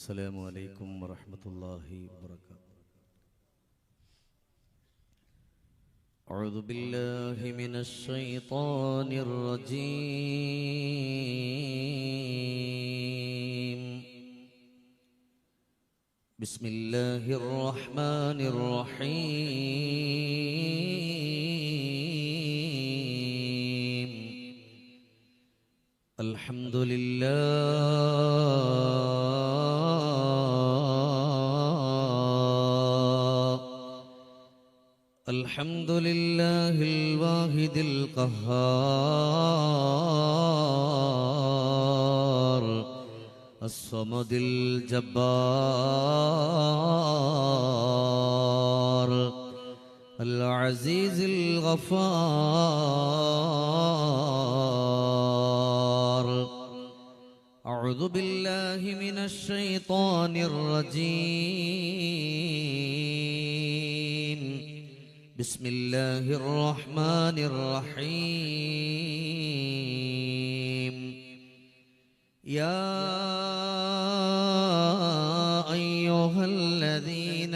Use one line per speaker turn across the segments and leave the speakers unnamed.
السلام عليكم ورحمة الله وبركاته. أعوذ بالله من الشيطان الرجيم. بسم الله الرحمن الرحيم. الحمد لله الواحد القهار الصمد الجبار العزيز الغفار. أعوذ بالله من الشيطان الرجيم. بسم الله الرحمن الرحيم. يا أيها الذين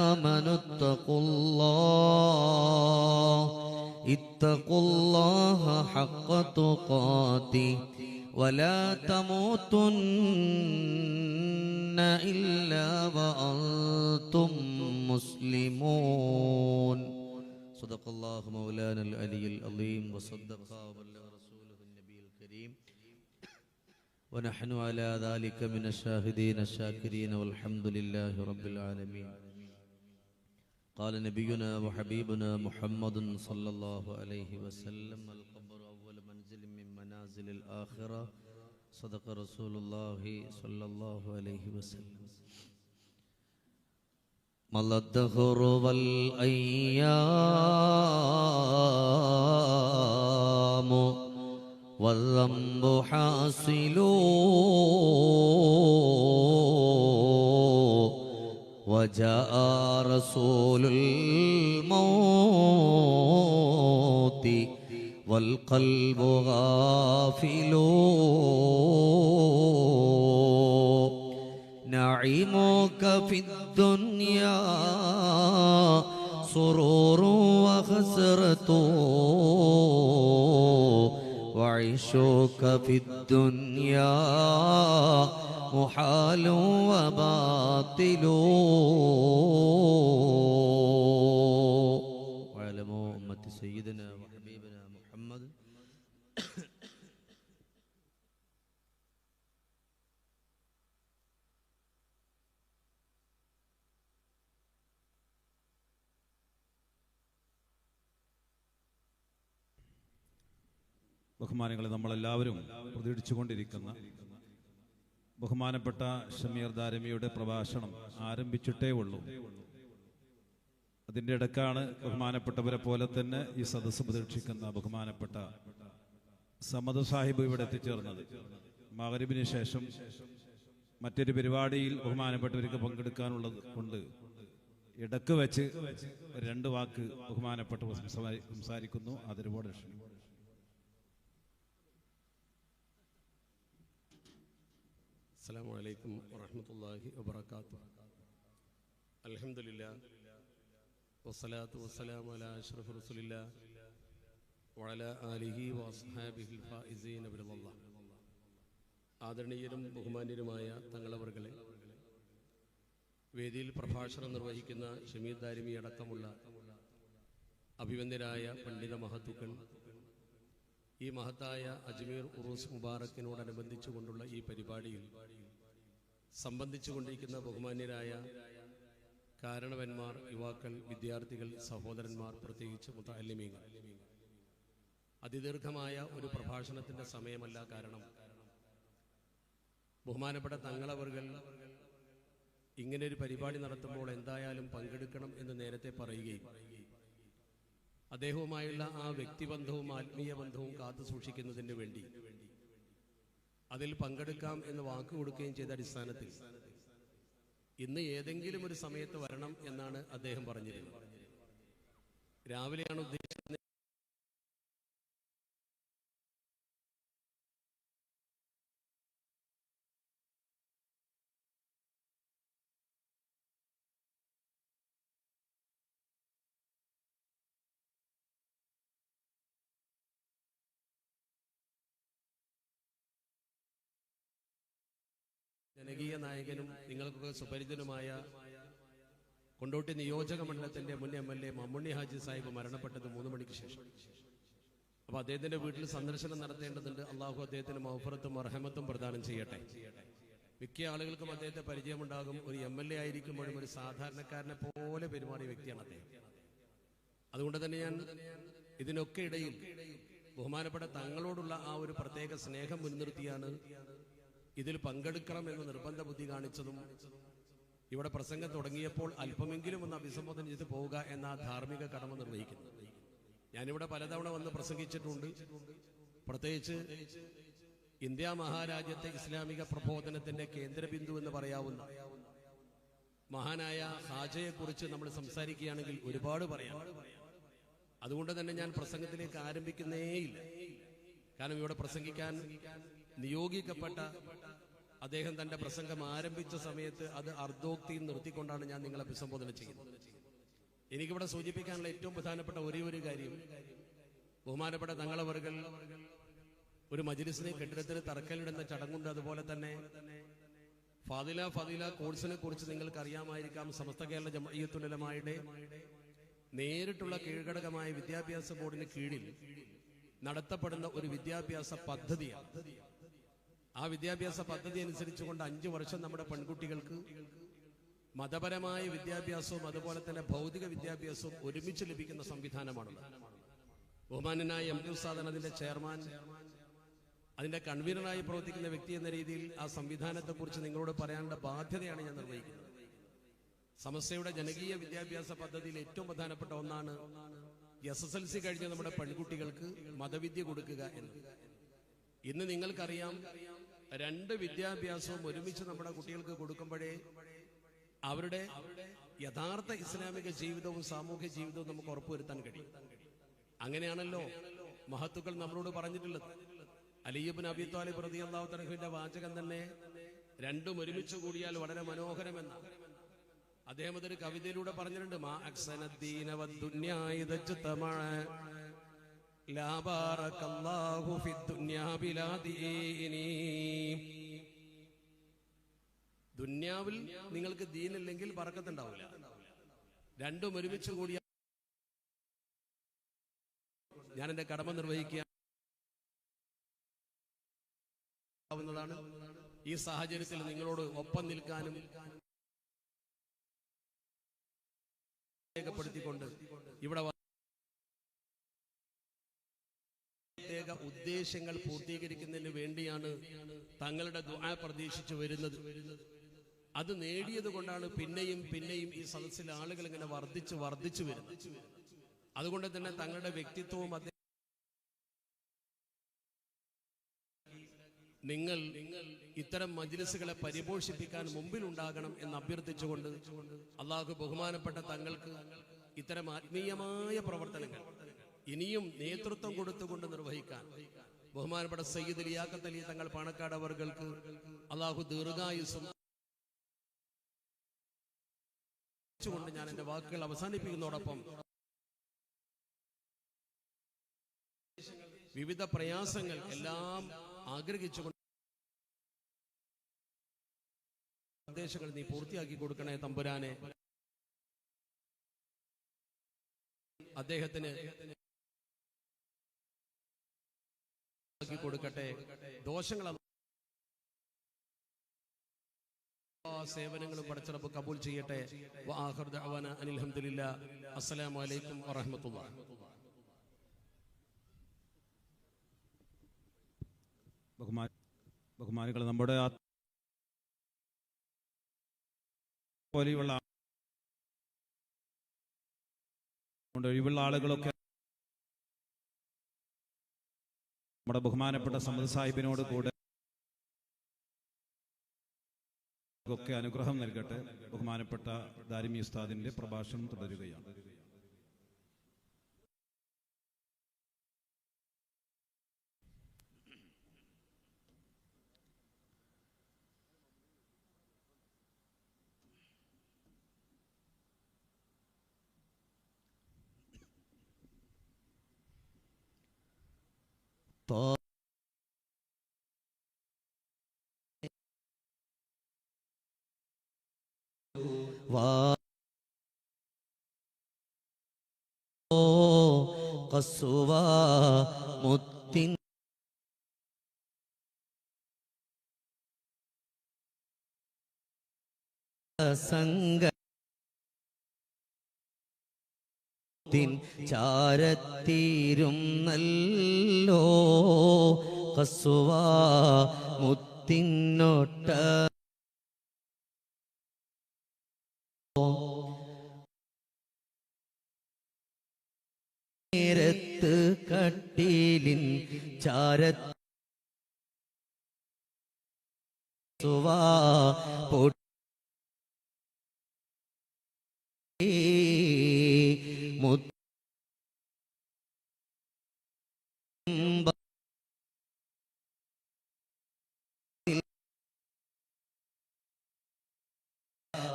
آمنوا اتقوا الله حق تقاته ولا تموتن إلا وأنتم مسلمون. صدق الله مولانا العلي العظيم وصدق وبلغ رسوله النبي الكريم ونحن على ذلك من الشاهدين الشاكرين والحمد لله رب العالمين. قال نبينا وحبيبنا محمد صلى الله عليه وسلم: القبر أول منزل من منازل الآخرة. صدق رسول الله صلى الله عليه وسلم. مضى الدهر والأيام والذنب حاصل وجاء رسول الموت والقلب غافل. نعيمك في الدنيا سرور وخسرة وعيشك في الدنيا محال وباطل. وعلموا أمة سيدنا وحبيبنا محمد
ബഹുമാനങ്ങളെ, നമ്മളെല്ലാവരും പ്രതീക്ഷിച്ചുകൊണ്ടിരിക്കുന്ന ബഹുമാനപ്പെട്ട ഷമീർ ദാരിമിയുടെ പ്രഭാഷണം ആരംഭിച്ചിട്ടേ ഉള്ളൂ. അതിൻ്റെ ഇടക്കാണ് ബഹുമാനപ്പെട്ടവരെ പോലെ തന്നെ ഈ സദസ്സ് പ്രതീക്ഷിക്കുന്ന ബഹുമാനപ്പെട്ട സമദ് സാഹിബ് ഇവിടെ എത്തിച്ചേർന്നത്. മഗ്‌രിബിന് ശേഷം മറ്റൊരു പരിപാടിയിൽ ബഹുമാനപ്പെട്ടവർക്ക് പങ്കെടുക്കാനുള്ളത് കൊണ്ട് ഇടക്ക് വെച്ച് രണ്ട് വാക്ക് ബഹുമാനപ്പെട്ടവർ സംസാരിക്കുന്നു. അതിരുപോലെ
അസ്സലാമു അലൈക്കും വറഹ്മത്തുള്ളാഹി വബറകാതുഹു. അൽഹംദുലില്ലാഹ് വസ്സലാത്തു വസ്സലാമു അലാ അഷ്റഫി റസൂലില്ലാഹ് വഅലാ ആലിഹി വഅസ്ഹാബിഹിൽ ഫായിസീന ബിറളില്ലാഹ്. ആദരണീയരും ബഹുമാന്യരുമായ തങ്ങളവർകളെ, വേദിയിൽ പ്രഭാഷണം നിർവഹിക്കുന്ന ഷമീർ ദാരിമി അടക്കമുള്ള അഭിവന്ദ്യരായ പണ്ഡിത മഹത്തുക്കൾ, ഈ മഹത്തായ അജ്മീർ ഉറൂസ് മുബാറക്കിനോടനുബന്ധിച്ചു കൊണ്ടുള്ള ഈ പരിപാടിയിൽ സംബന്ധിച്ചു കൊണ്ടിരിക്കുന്ന ബഹുമാന്യരായ കാരണവന്മാർ, യുവാക്കൾ, വിദ്യാർത്ഥികൾ, സഹോദരന്മാർ, പ്രത്യേകിച്ച് മുതഅല്ലിമീങ്ങൾ, അതിദീർഘമായ ഒരു പ്രഭാഷണത്തിൻ്റെ സമയമല്ല. കാരണം ബഹുമാനപ്പെട്ട തങ്ങളവർകൾ ഇങ്ങനൊരു പരിപാടി നടത്തുമ്പോൾ എന്തായാലും പങ്കെടുക്കണം എന്ന് നേരത്തെ പറയുകയും അദ്ദേഹവുമായുള്ള ആ വ്യക്തിബന്ധവും ആത്മീയ ബന്ധവും കാത്തു സൂക്ഷിക്കുന്നതിന് വേണ്ടി അതിൽ പങ്കെടുക്കാം എന്ന് വാക്ക് കൊടുക്കുകയും ചെയ്ത അടിസ്ഥാനത്തിൽ ഇന്ന് ഏതെങ്കിലും ഒരു സമയത്ത് വരണം എന്നാണ് അദ്ദേഹം പറഞ്ഞിരുന്നത്. രാവിലെയാണ് ഉദ്ദേശിച്ചത്. ജനകീയ നായകനും നിങ്ങൾക്കൊക്കെ സുപരിചിതനുമായ കൊണ്ടോട്ടി നിയോജക മണ്ഡലത്തിന്റെ മുൻ MLA മമ്മുണ്ണി ഹാജി സാഹിബ് മരണപ്പെട്ടത് 3 മണിക്ക് ശേഷം. അപ്പൊ അദ്ദേഹത്തിന്റെ വീട്ടിൽ സന്ദർശനം നടത്തേണ്ടതുണ്ട്. അള്ളാഹു അദ്ദേഹത്തിന് മഗ്ഫിറത്തും റഹ്മത്തും പ്രദാനം ചെയ്യട്ടെ. മിക്ക ആളുകൾക്കും അദ്ദേഹത്തെ പരിചയമുണ്ടാകും. ഒരു MLA ആയിരിക്കുമ്പോഴും ഒരു സാധാരണക്കാരനെ പോലെ പെരുമാറിയ വ്യക്തിയാണ് അദ്ദേഹം. അതുകൊണ്ട് തന്നെ ഞാൻ ഇതിനൊക്കെ ഇടയിൽ ബഹുമാനപ്പെട്ട തങ്ങളോടുള്ള ആ ഒരു പ്രത്യേക സ്നേഹം മുൻനിർത്തിയാണ് ഇതിൽ പങ്കെടുക്കണം എന്ന് നിർബന്ധ ബുദ്ധി കാണിച്ചതും ഇവിടെ പ്രസംഗം തുടങ്ങിയപ്പോൾ അല്പമെങ്കിലും ഒന്ന് അഭിസംബോധന ചെയ്ത് പോവുക എന്ന ധാർമ്മിക കടമ നിർവഹിക്കുന്നു. ഞാനിവിടെ പലതവണ വന്ന് പ്രസംഗിച്ചിട്ടുണ്ട്. പ്രത്യേകിച്ച് ഇന്ത്യ മഹാരാജ്യത്തെ ഇസ്ലാമിക പ്രബോധനത്തിന്റെ കേന്ദ്രബിന്ദു എന്ന് പറയാവുന്ന മഹാനായ ഹാജയെ കുറിച്ച് നമ്മൾ സംസാരിക്കുകയാണെങ്കിൽ ഒരുപാട് പറയാം. അതുകൊണ്ട് തന്നെ ഞാൻ പ്രസംഗത്തിലേക്ക് ആരംഭിക്കുന്നേയില്ല. കാരണം ഇവിടെ പ്രസംഗിക്കാൻ നിയോഗിക്കപ്പെട്ട അദ്ദേഹം തന്റെ പ്രസംഗം ആരംഭിച്ച സമയത്ത് അത് അർദ്ധോക്തിയും നിർത്തിക്കൊണ്ടാണ് ഞാൻ നിങ്ങളെ അഭിസംബോധന ചെയ്യുന്നത്. എനിക്കിവിടെ സൂചിപ്പിക്കാനുള്ള ഏറ്റവും പ്രധാനപ്പെട്ട ഒരേ ഒരു കാര്യം, ബഹുമാനപ്പെട്ട തങ്ങളവർകൾ ഒരു മജ്ലിസിനെ കെട്ടിടത്തിന് തറക്കല്ലിടുന്ന ചടങ്ങുണ്ട്. അതുപോലെ തന്നെ ഫാദില കോഴ്സിനെ കുറിച്ച് നിങ്ങൾക്ക് അറിയാമായിരിക്കാം. സമസ്ത കേരള ജംഇയ്യത്തുൽ ഉലമായുടെ നേരിട്ടുള്ള കീഴ്ഘടകമായ വിദ്യാഭ്യാസ ബോർഡിന് കീഴിൽ നടത്തപ്പെടുന്ന ഒരു വിദ്യാഭ്യാസ പദ്ധതിയാണ്. ആ വിദ്യാഭ്യാസ പദ്ധതി അനുസരിച്ചുകൊണ്ട് 5 വർഷം നമ്മുടെ പെൺകുട്ടികൾക്ക് മതപരമായ വിദ്യാഭ്യാസവും അതുപോലെ തന്നെ ഭൗതിക വിദ്യാഭ്യാസവും ഒരുമിച്ച് ലഭിക്കുന്ന സംവിധാനമാണുള്ളത്. ബഹുമാനനായ MD ഉസ്താദാണ് അതിന്റെ ചെയർമാൻ. അതിന്റെ കൺവീനറായി പ്രവർത്തിക്കുന്ന വ്യക്തി എന്ന രീതിയിൽ ആ സംവിധാനത്തെ കുറിച്ച് നിങ്ങളോട് പറയാനുള്ള ബാധ്യതയാണ് ഞാൻ നിർവഹിക്കുന്നത്. സമസ്തയുടെ ജനകീയ വിദ്യാഭ്യാസ പദ്ധതിയിൽ ഏറ്റവും പ്രധാനപ്പെട്ട ഒന്നാണ് SSLC കഴിഞ്ഞ നമ്മുടെ പെൺകുട്ടികൾക്ക് മതവിദ്യ കൊടുക്കുക എന്ന്. ഇന്ന് നിങ്ങൾക്കറിയാം, 2 വിദ്യാഭ്യാസവും ഒരുമിച്ച് നമ്മുടെ കുട്ടികൾക്ക് കൊടുക്കുമ്പോഴേ അവരുടെ യഥാർത്ഥ ഇസ്ലാമിക ജീവിതവും സാമൂഹ്യ ജീവിതവും നമുക്ക് ഉറപ്പുവരുത്താൻ കഴിയും. അങ്ങനെയാണല്ലോ മഹത്തുക്കൾ നമ്മളോട് പറഞ്ഞിട്ടുള്ളത്. അലി ഇബ്നു അബീ ത്വാലിബ് റളിയല്ലാഹു തആലയുടെ വാചകം തന്നെ 2ഉം ഒരുമിച്ച് കൂടിയാൽ വളരെ മനോഹരമെന്നാണ്. അദ്ദേഹം അതൊരു കവിതയിലൂടെ പറഞ്ഞിട്ടുണ്ട്. മാ അക്സനദ്ദീന വദ്ദുന്യാ ഇദജ്തമഅ ലാ ബാറകല്ലാഹു ഫിദ്ദുന്യാ ബിലാ ദീനി. ദുന്യാവിൽ നിങ്ങൾക്ക് ദീനില്ലെങ്കിൽ ബറക്കത്തുണ്ടാവില്ല. 2ഉം ഒരുമിച്ച് കൂടിയാൽ ഞാൻ എന്റെ കടമ നിർവഹിക്കുക ാണ്. ഈ സാഹചര്യത്തിൽ നിങ്ങളോട് ഒപ്പം നിൽക്കാനും രേഖപ്പെടുത്തിക്കൊണ്ട് ഇവിടെ പ്രത്യേക ഉദ്ദേശങ്ങൾ പൂർത്തീകരിക്കുന്നതിന് വേണ്ടിയാണ് തങ്ങളുടെ ദുആ പ്രതീക്ഷിച്ചു വരുന്നത്. അത് നേടിയത് കൊണ്ടാണ് പിന്നെയും പിന്നെയും ഈ സദസ്സിൽ ആളുകൾ ഇങ്ങനെ വർദ്ധിച്ചു വരുന്നത്. അതുകൊണ്ട് തന്നെ തങ്ങളുടെ വ്യക്തിത്വവും നിങ്ങൾ ഇത്തരം മജ്ലിസുകളെ പരിപോഷിപ്പിക്കാൻ മുമ്പിലുണ്ടാകണം എന്ന് അഭ്യർത്ഥിച്ചുകൊണ്ട് അള്ളാഹു ബഹുമാനപ്പെട്ട തങ്ങൾക്ക് ഇത്തരം ആത്മീയമായ പ്രവർത്തനങ്ങൾ ഇനിയും നേതൃത്വം കൊടുത്തുകൊണ്ട് നിർവഹിക്കാൻ ബഹുമാനപ്പെട്ട സയ്യിദ് ലിയാഖത്ത് അലി തങ്ങൾ പാണക്കാട് അവർക്ക് അള്ളാഹു ദീർഘായുസ്സും കൊണ്ട് ഞാൻ എന്റെ വാക്കുകൾ അവസാനിപ്പിക്കുന്നതോടൊപ്പം വിവിധ പ്രയാസങ്ങൾ എല്ലാം ആഗ്രഹിച്ചുകൊണ്ട് നിർദ്ദേശങ്ങൾ നീ പൂർത്തിയാക്കി കൊടുക്കണേ തമ്പുരാനെ. അദ്ദേഹത്തിന് കൊടുക്കട്ടെ. ദോഷങ്ങൾ സേവനങ്ങളും പടച്ചിറപ്പ് കബൂൽ ചെയ്യട്ടെ. വആഖിറു ദഅവാനാ അനിൽ ഹംദുലില്ലാഹ്. അസ്സലാമു അലൈക്കും വറഹ്മത്തുള്ളാഹി.
ബഹുമാനികൾ, നമ്മുടെ പോലെയുള്ള ഒഴിവുള്ള ആളുകളൊക്കെ നമ്മുടെ ബഹുമാനപ്പെട്ട സമദ് സാഹിബിനോട് കൂടെ ഒക്കെ അനുഗ്രഹം നൽകട്ടെ. ബഹുമാനപ്പെട്ട ദാരിമി ഉസ്താദിന്റെ പ്രഭാഷണം തുടരുകയാണ്.
കസുവ മുത്തിൻ സംഗ ചാരത്തീരും നല്ലോ കസുവ മുത്തിനൊട്ട നേരത്ത് കട്ടിലിൻ ചാരത്ത്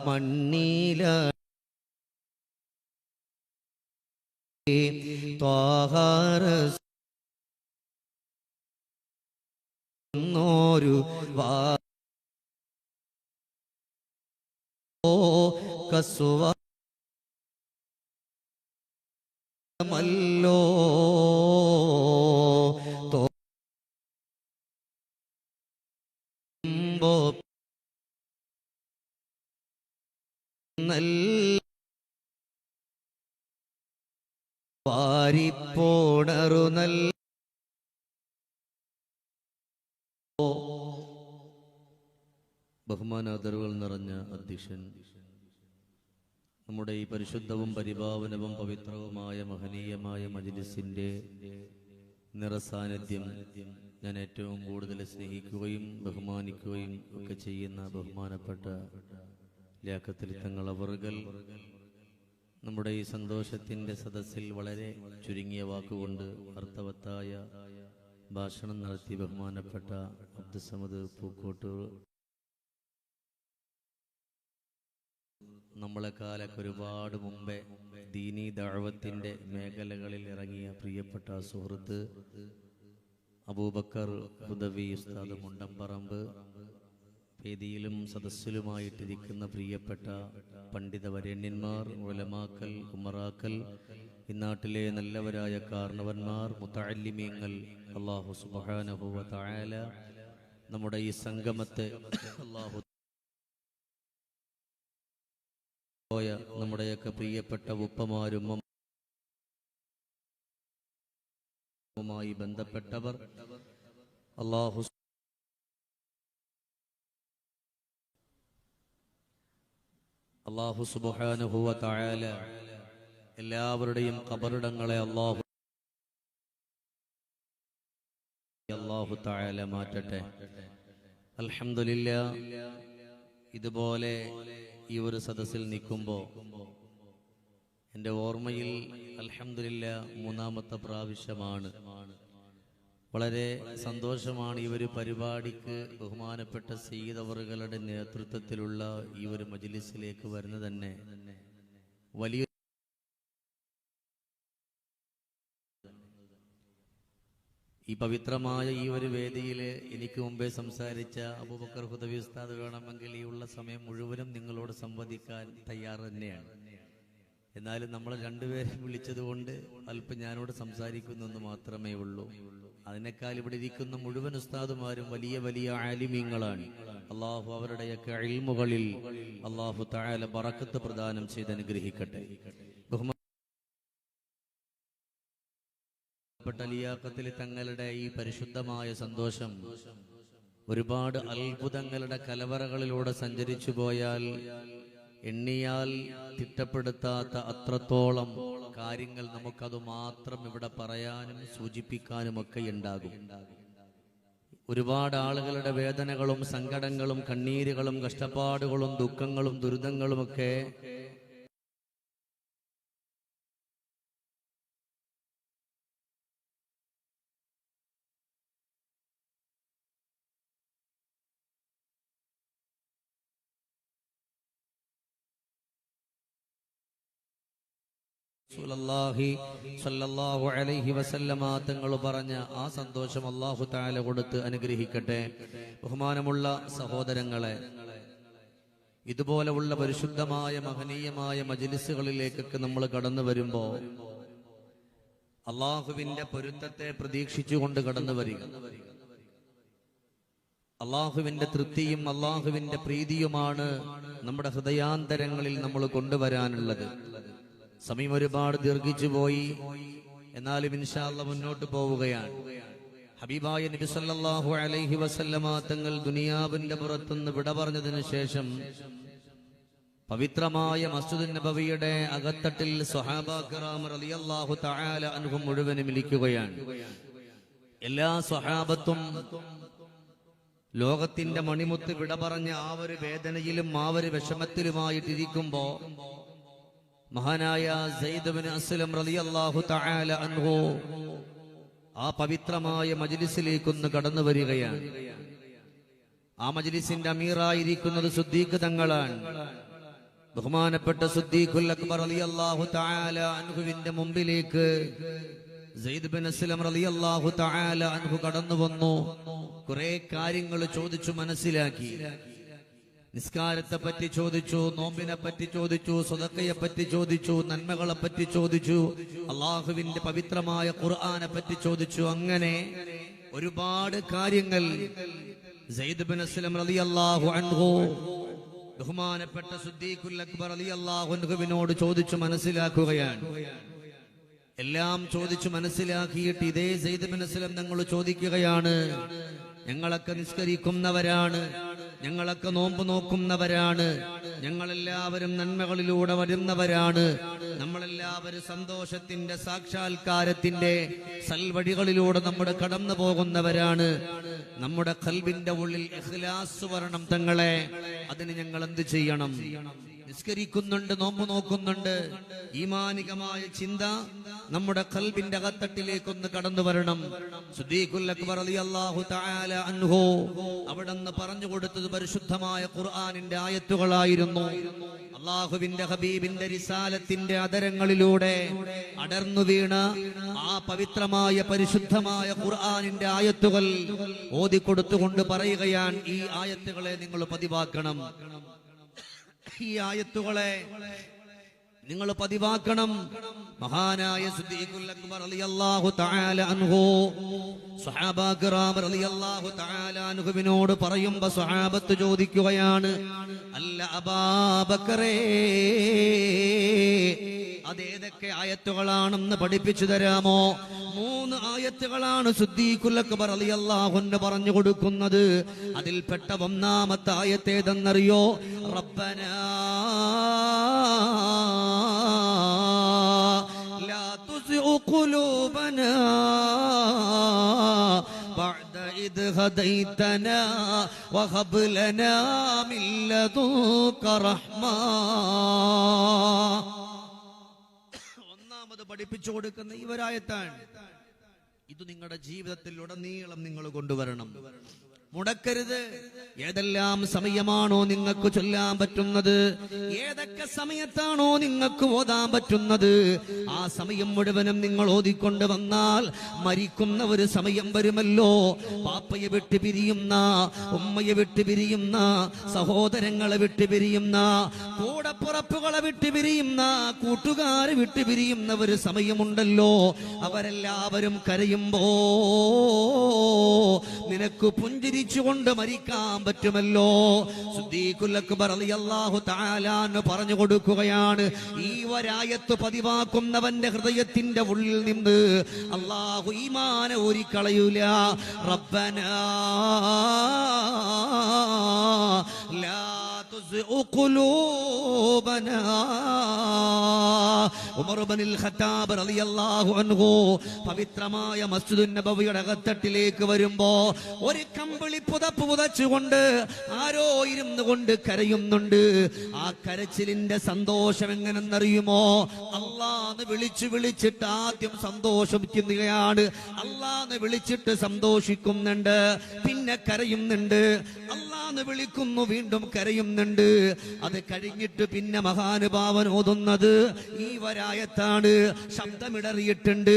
മണ്ണീല ോരു കസുവ മല്ലോ തോമ്പോ നല്ല വാരിപ്പോണറു നല്ല ബഹുമാനാദരവുകൾ നിറഞ്ഞ അധ്യക്ഷൻ, നമ്മുടെ ഈ പരിശുദ്ധവും പരിപാവനവും പവിത്രവുമായ മഹനീയമായ മജ്‌ലിസിന്റെ നിറസാന്നിധ്യം ഞാൻ ഏറ്റവും കൂടുതൽ സ്നേഹിക്കുകയും ബഹുമാനിക്കുകയും ഒക്കെ ചെയ്യുന്ന ബഹുമാനപ്പെട്ട ലിയാഖത്തിൽ തങ്ങൾ അവറുകൾ നമ്മുടെ ഈ സന്തോഷത്തിന്റെ സദസ്സിൽ വളരെ ചുരുങ്ങിയ വാക്കുകൊണ്ട് അർത്ഥവത്തായ ഭാഷണം നടത്തി ബഹുമാനപ്പെട്ട അബ്ദുസ്സമദ് പൂക്കോട്ടൂർ നമ്മളെക്കാലൊക്കെ ഒരുപാട് മുമ്പേ ദീനീ ദഅവത്തിന്റെ മേഖലകളിൽ ഇറങ്ങിയ പ്രിയപ്പെട്ട സുഹൃത്ത് അബൂബക്കർ ഹുദവി ഉസ്താദ് മുണ്ടംപറമ്പ്, വേദിയിലും സദസ്സിലുമായിട്ടിരിക്കുന്ന പ്രിയപ്പെട്ട പണ്ഡിത വരേണ്യന്മാർ, ഉലമാക്കൽ, ഉമറാക്കൽ, ഇന്നാട്ടിലെ നല്ലവരായ കാരണവന്മാർ, മുതഅല്ലിമീങ്ങൾ, അല്ലാഹു സുബ്ഹാനഹു വ തആല നമ്മുടെ ഈ സംഗമത്തെ അല്ലാഹു നമ്മുടെയൊക്കെ പ്രിയപ്പെട്ട ഉപ്പമാരും മായി ബന്ധപ്പെട്ടവർ അല്ലാഹു സുബ്ഹാനഹു വ തആല എല്ലാവരുടെയും ഖബറിടങ്ങളെ അല്ലാഹു തആല മാറ്റട്ടെ. അൽഹംദുലില്ലാഹ്, ഇതുപോലെ ഈ ഒരു സദസ്സിൽ നിൽക്കുമ്പോൾ എൻ്റെ ഓർമ്മയിൽ അൽഹംദുലില്ലാഹ് മൂന്നാമത്തെ പ്രാവശ്യമാണ്. വളരെ സന്തോഷമാണ് ഈ ഒരു പരിപാടിക്ക് ബഹുമാനപ്പെട്ട സയ്യിദ് അവറുകളുടെ നേതൃത്വത്തിലുള്ള ഈ ഒരു മജ്‌ലിസിലേക്ക് വരുന്നത് തന്നെ വലിയ ഈ പവിത്രമായ ഈ ഒരു വേദിയിൽ എനിക്ക് മുമ്പേ സംസാരിച്ച അബൂബക്കർ ഹുദവി ഉസ്താദ് വേണമെങ്കിൽ ഈ ഉള്ള സമയം മുഴുവനും നിങ്ങളോട് സംവദിക്കാൻ തയ്യാർ തന്നെയാണ്. എന്നാലും നമ്മൾ രണ്ടുപേരെ വിളിച്ചതുകൊണ്ട് അല്പം ഞാനോട് സംസാരിക്കുന്നെന്ന് മാത്രമേ ഉള്ളൂ. അതിനേക്കാൾ ഇവിടെ ഇരിക്കുന്ന മുഴുവൻ ഉസ്താദുമാരും വലിയ വലിയ ആലിമീങ്ങളാണ്. അള്ളാഹു അവരുടെയൊക്കെ ഇൽമുകളിൽ അള്ളാഹു തആല ബറക്കത്ത് പ്രദാനം ചെയ്ത് അനുഗ്രഹിക്കട്ടെ. ലിയാഖത്തിൽ തങ്ങളുടെ ഈ പരിശുദ്ധമായ സന്തോഷം ഒരുപാട് അത്ഭുതങ്ങളുടെ കലവറകളിലൂടെ സഞ്ചരിച്ചു പോയാൽ എണ്ണിയാൽ തിട്ടപ്പെടുത്താത്ത അത്രത്തോളം കാര്യങ്ങൾ നമുക്കത് മാത്രം ഇവിടെ പറയാനും സൂചിപ്പിക്കാനും ഒക്കെ ഉണ്ടാകും. ഒരുപാട് ആളുകളുടെ വേദനകളും സങ്കടങ്ങളും കണ്ണീരുകളും കഷ്ടപ്പാടുകളും ദുഃഖങ്ങളും ദുരിതങ്ങളുമൊക്കെ സല്ലല്ലാഹു അലൈഹി വസല്ലമ തങ്ങൾ പറഞ്ഞ ആ സന്തോഷം അല്ലാഹു തആല കൊടുത്ത് അനുഗ്രഹിക്കട്ടെ. ബഹുമാനമുള്ള സഹോദരങ്ങളെ, ഇതുപോലെയുള്ള പരിശുദ്ധമായ മഹനീയമായ മജ്ലിസുകളിലേക്കൊക്കെ നമ്മൾ കടന്നു വരുമ്പോ അള്ളാഹുവിന്റെ പൊരുത്തത്തെ പ്രതീക്ഷിച്ചുകൊണ്ട് കടന്നു വരിക. അള്ളാഹുവിന്റെ തൃപ്തിയും അള്ളാഹുവിന്റെ പ്രീതിയുമാണ് നമ്മുടെ ഹൃദയാന്തരങ്ങളിൽ നമ്മൾ കൊണ്ടുവരാനുള്ളത്. സമയം ഒരുപാട് ദീർഘിച്ചു പോയി, എന്നാലും ഇൻഷാ അല്ലാഹ് മുന്നോട്ട് പോവുകയാണ്. ഹബീബായ നബി സല്ലല്ലാഹു അലൈഹി വസല്ലമ തങ്ങൾ ദുനിയാവിന്റെ പുറത്തുനിന്ന് വിട പറഞ്ഞതിന് ശേഷം പവിത്രമായ മസ്ജിദുൻ നബവിയുടെ അകത്തട്ടിൽ സ്വഹാബാ കിറാം റളിയല്ലാഹു തആല അൻഹും മുഴുവനും ഇരിക്കുകയാണ്. എല്ലാ സ്വഹാബത്തും ലോകത്തിന്റെ മണിമുത്ത് വിട പറഞ്ഞ ആ ഒരു വേദനയിലും ആ ഒരു വിഷമത്തിലുമായിട്ടിരിക്കുമ്പോ മഹാനായ സയ്യിദ് ഇബ്നു അസ്ലം റളിയല്ലാഹു തആല അൻഹു ആ പവിത്രമായ മജ്ലിസിലേക്കൊന്ന് കടന്നു വരികയാണ്. ആ മജ്ലിസിന്റെ അമീറായിരിക്കുന്നത് സിദ്ദീഖ് തങ്ങളാണ്. ബഹുമാനപ്പെട്ട സിദ്ദീഖുൽ അക്ബർ റളിയല്ലാഹു തആല അൻഹുവിന്റെ മുമ്പിലേക്ക് സയ്യിദ് ഇബ്നു അസ്ലം റളിയല്ലാഹു തആല അൻഹു കടന്നു വന്നു. കുറെ കാര്യങ്ങൾ ചോദിച്ചു മനസ്സിലാക്കി. നിസ്കാരത്തെ പറ്റി ചോദിച്ചു, നോമ്പിനെ പറ്റി ചോദിച്ചു, സദഖയെ പറ്റി ചോദിച്ചു, നന്മകളെ പറ്റി ചോദിച്ചു, അള്ളാഹുവിന്റെ പവിത്രമായ ഖുർആനെ പറ്റി ചോദിച്ചു. അങ്ങനെ ഒരുപാട് കാര്യങ്ങൾ സയ്യിദ് ഇബ്നു അസ്ലം റളിയല്ലാഹു അൻഹു ബഹുമാനപ്പെട്ട സിദ്ദീഖുൽ അക്ബർ റളിയല്ലാഹു അൻഹുവിനോട് ചോദിച്ചു മനസ്സിലാക്കുകയാണ്. എല്ലാം ചോദിച്ചു മനസ്സിലാക്കിയിട്ട് ഇതേ സയ്യിദ് ഇബ്നു അസ്ലം തങ്ങൾ ചോദിക്കുകയാണ്, ഞങ്ങളൊക്കെ നിസ്കരിക്കുന്നവരാണ്, ഞങ്ങളൊക്കെ നോമ്പ് നോക്കുന്നവരാണ്, ഞങ്ങളെല്ലാവരും നന്മകളിലൂടെ വരുന്നവരാണ്, നമ്മളെല്ലാവരും സന്തോഷത്തിന്റെ സാക്ഷാത്കാരത്തിന്റെ സൽവഴികളിലൂടെ നമ്മുടെ കടന്നു പോകുന്നവരാണ്. നമ്മുടെ ഖൽബിന്റെ ഉള്ളിൽ ഇഖ്ലാസ് വരണം തങ്ങളെ. അതിന് ഞങ്ങൾ എന്ത് ചെയ്യണം? നിസ്കരിക്കുന്നുണ്ട്, നോമ്പ് നോക്കുന്നുണ്ട്, ഈമാനികമായ ചിന്ത നമ്മുടെ ഖൽബിന്റെ അകത്തട്ടിലേക്കൊന്ന് കടന്നു വരണം. സിദ്ദീഖുൽ അക്ബർ റളിയല്ലാഹു തആല അൻഹു അവിടുന്ന് പറഞ്ഞു കൊടുത്തത് പരിശുദ്ധമായ ഖുർആനിന്റെ ആയത്തുകളായിരുന്നു. അള്ളാഹുവിന്റെ ഹബീബിന്റെ റിസാലത്തിന്റെ അധരങ്ങളിലൂടെ അടർന്നു വീണ ആ പവിത്രമായ പരിശുദ്ധമായ ഖുർആനിന്റെ ആയത്തുകൾ ഓതിക്കൊടുത്തുകൊണ്ട് പറയുകയാണ്, ഈ ആയത്തുകളെ നിങ്ങൾ പതിവാക്കണം, ഈ ആയത്തുകളെ നിങ്ങൾ പതിവാക്കണം. മഹാനായ സിദ്ദീഖുൽ അക്ബർ റളിയല്ലാഹു തആല അൻഹു സ്വഹാബാ കിറാം റളിയല്ലാഹു തആല അൻഹുവിനോട് പറയുമ്പോൾ സ്വഹാബത്ത് ചോദിക്കുകയാണ്, അല്ല അബൂബക്കറേ, അതേതൊക്കെ ആയത്തുകളാണെന്ന് പഠിപ്പിച്ചു തരാമോ? 3 ആയത്തുകളാണ് സിദ്ദീഖുൽ അക്ബർ റളിയല്ലാഹു അൻഹു പറഞ്ഞു കൊടുക്കുന്നത്. അതിൽപ്പെട്ട 1-ാമത്തെ ആയത്തേതെന്നറിയോ? റബ്ബനാ ലാ തുസിഉ ഖുലൂബനാ ബഅദ ഇദ് ഹദൈതനാ വഹബ് ലനാ മിൻ ലദുക റഹ്മാ. പഠിപ്പിച്ചു കൊടുക്കുന്ന ഈ ഒരായത്താണ്. ഇത് നിങ്ങളുടെ ജീവിതത്തിൽ ഉടനീളം നിങ്ങൾ കൊണ്ടുവരണം, മുടക്കരുത്. ഏതെല്ലാം സമയമാണോ നിങ്ങൾക്ക് ചൊല്ലാൻ പറ്റുന്നത്, ഏതൊക്കെ സമയത്താണോ നിങ്ങൾക്ക് ഓതാൻ പറ്റുന്നത്, ആ സമയം മുഴുവനും നിങ്ങൾ ഓതിക്കൊണ്ട് വന്നാൽ മരിക്കുന്ന ഒരു സമയം വരുമല്ലോ. പാപ്പയെ വിട്ട് പിരിയുന്ന, ഉമ്മയെ വിട്ട് പിരിയുന്ന, സഹോദരങ്ങളെ വിട്ട് പിരിയുന്ന, കൂടപ്പുറപ്പുകളെ വിട്ട് പിരിയുന്ന, കൂട്ടുകാരെ വിട്ട് പിരിയുന്ന ഒരു സമയമുണ്ടല്ലോ. അവരെല്ലാവരും കരയുമ്പോ നിനക്ക് പുഞ്ചിരിച്ചുകൊണ്ട് മരിക്കാൻ പറ്റുമല്ലോ. സിദ്ദീഖുൽ അക്ബർ റളിയല്ലാഹു തആല അൻഹു പറഞ്ഞു കൊടുക്കുകയാണ്, ഈ ഒരായത്ത് പതിവാക്കുന്നവന്റെ ഹൃദയത്തിന്റെ ഉള്ളിൽ നിന്ന് അല്ലാഹു ഈമാനെ ഊരിക്കളയൂല. റബ്ബനാ ലാ തുസിഉ ഖുലൂബനാ. ഉമർ ഇബ്നുൽ ഖത്താബ് റളിയല്ലാഹു അൻഹു പവിത്രമായ മസ്ജിദുൻ നബവിയുടെ അകത്തട്ടിലേക്ക് വരുമ്പോ ഒരു കമ്പിളി പുതപ്പ് പുതച്ചുകൊണ്ട് ആരോ ഇരുന്നു കൊണ്ട് കരയുന്നുണ്ട്. ആ കരച്ചിലിന്റെ സന്തോഷം എങ്ങനെന്നറിയുമോ? അല്ലാഹുവിനെ വിളിച്ചിട്ട് ആദ്യം സന്തോഷിക്കുകയാണ്, അല്ലാഹുവിനെ വിളിച്ചിട്ട് സന്തോഷിക്കുന്നുണ്ട്, പിന്നെ കരയുന്നുണ്ട്. അല്ലാഹ് എന്ന് വിളിക്കുന്നു, വീണ്ടും കരയുന്നുണ്ട്. അത് കഴിഞ്ഞിട്ട് പിന്നെ മഹാനുഭാവൻ ഓതുന്നത് ഈ വരായത്താണ്. ശബ്ദമിടറിയിട്ടുണ്ട്.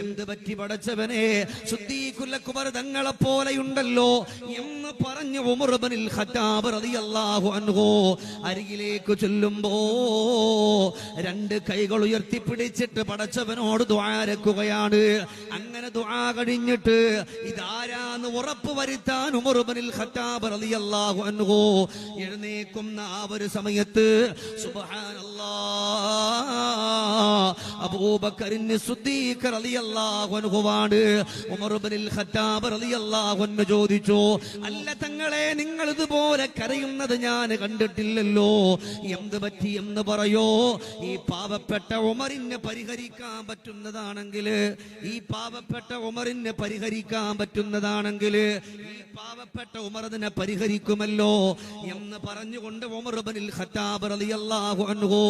എന്ത് പറ്റി പടച്ചവനെ, സിദ്ദീഖുൽ അക്ബർ തങ്ങളെ പോലെയുണ്ടല്ലോ എന്ന് പറഞ്ഞു ഉമർ ഇബ്നുൽ ഖത്താബ് റളിയല്ലാഹു അൻഹു അരികിലേക്ക് ചൊല്ലുമ്പോ രണ്ട് കൈകൾ ഉയർത്തിപ്പിടിച്ചിട്ട് പടച്ചവനോട് ദുആരക്കുകയാണ്. അങ്ങനെ ദുആ കഴിഞ്ഞിട്ട് ഇതാരാന്ന് ഉറപ്പ് വരുത്താൻ ഉമർ ഇബ്നുൽ ഖത്താബ് റളിയല്ലാഹു അൻഹു എഴുന്നേക്കുന്ന ആ ഒരു സമയത്ത് സുബ്ഹാനല്ലാഹ് അബൂബക്കറിന് സിദ്ദീഖ് റളിയല്ലാഹു അൻഹുവാണ്. ഉമർ ഇബ്നുൽ ഖത്താബ് റളിയല്ലാഹു അൻഹു ചോദിച്ചു, അല്ല തങ്ങളെ, നിങ്ങൾ ഇതുപോലെ കരയുന്നത് ഞാൻ കണ്ടിട്ടില്ലല്ലോ, എന്ത് പറ്റി എന്ന് പറയോ? ഈ പാവപ്പെട്ട ഉമറിനെ പരിഹരിക്കാൻ പറ്റുന്നതാണെങ്കിൽ, ഈ പാവപ്പെട്ട ഉമറിനെ പരിഹരിക്കാൻ പറ്റുന്നതാണെങ്കിൽ ഈ പാവപ്പെട്ട ഉമർ അതിനെ പരിഹരിക്കുമല്ലോ എന്ന് പറഞ്ഞുകൊണ്ട് ഉമർ ഇബ്നുൽ ഖത്താബ് റളിയല്ലാഹു അൻഹു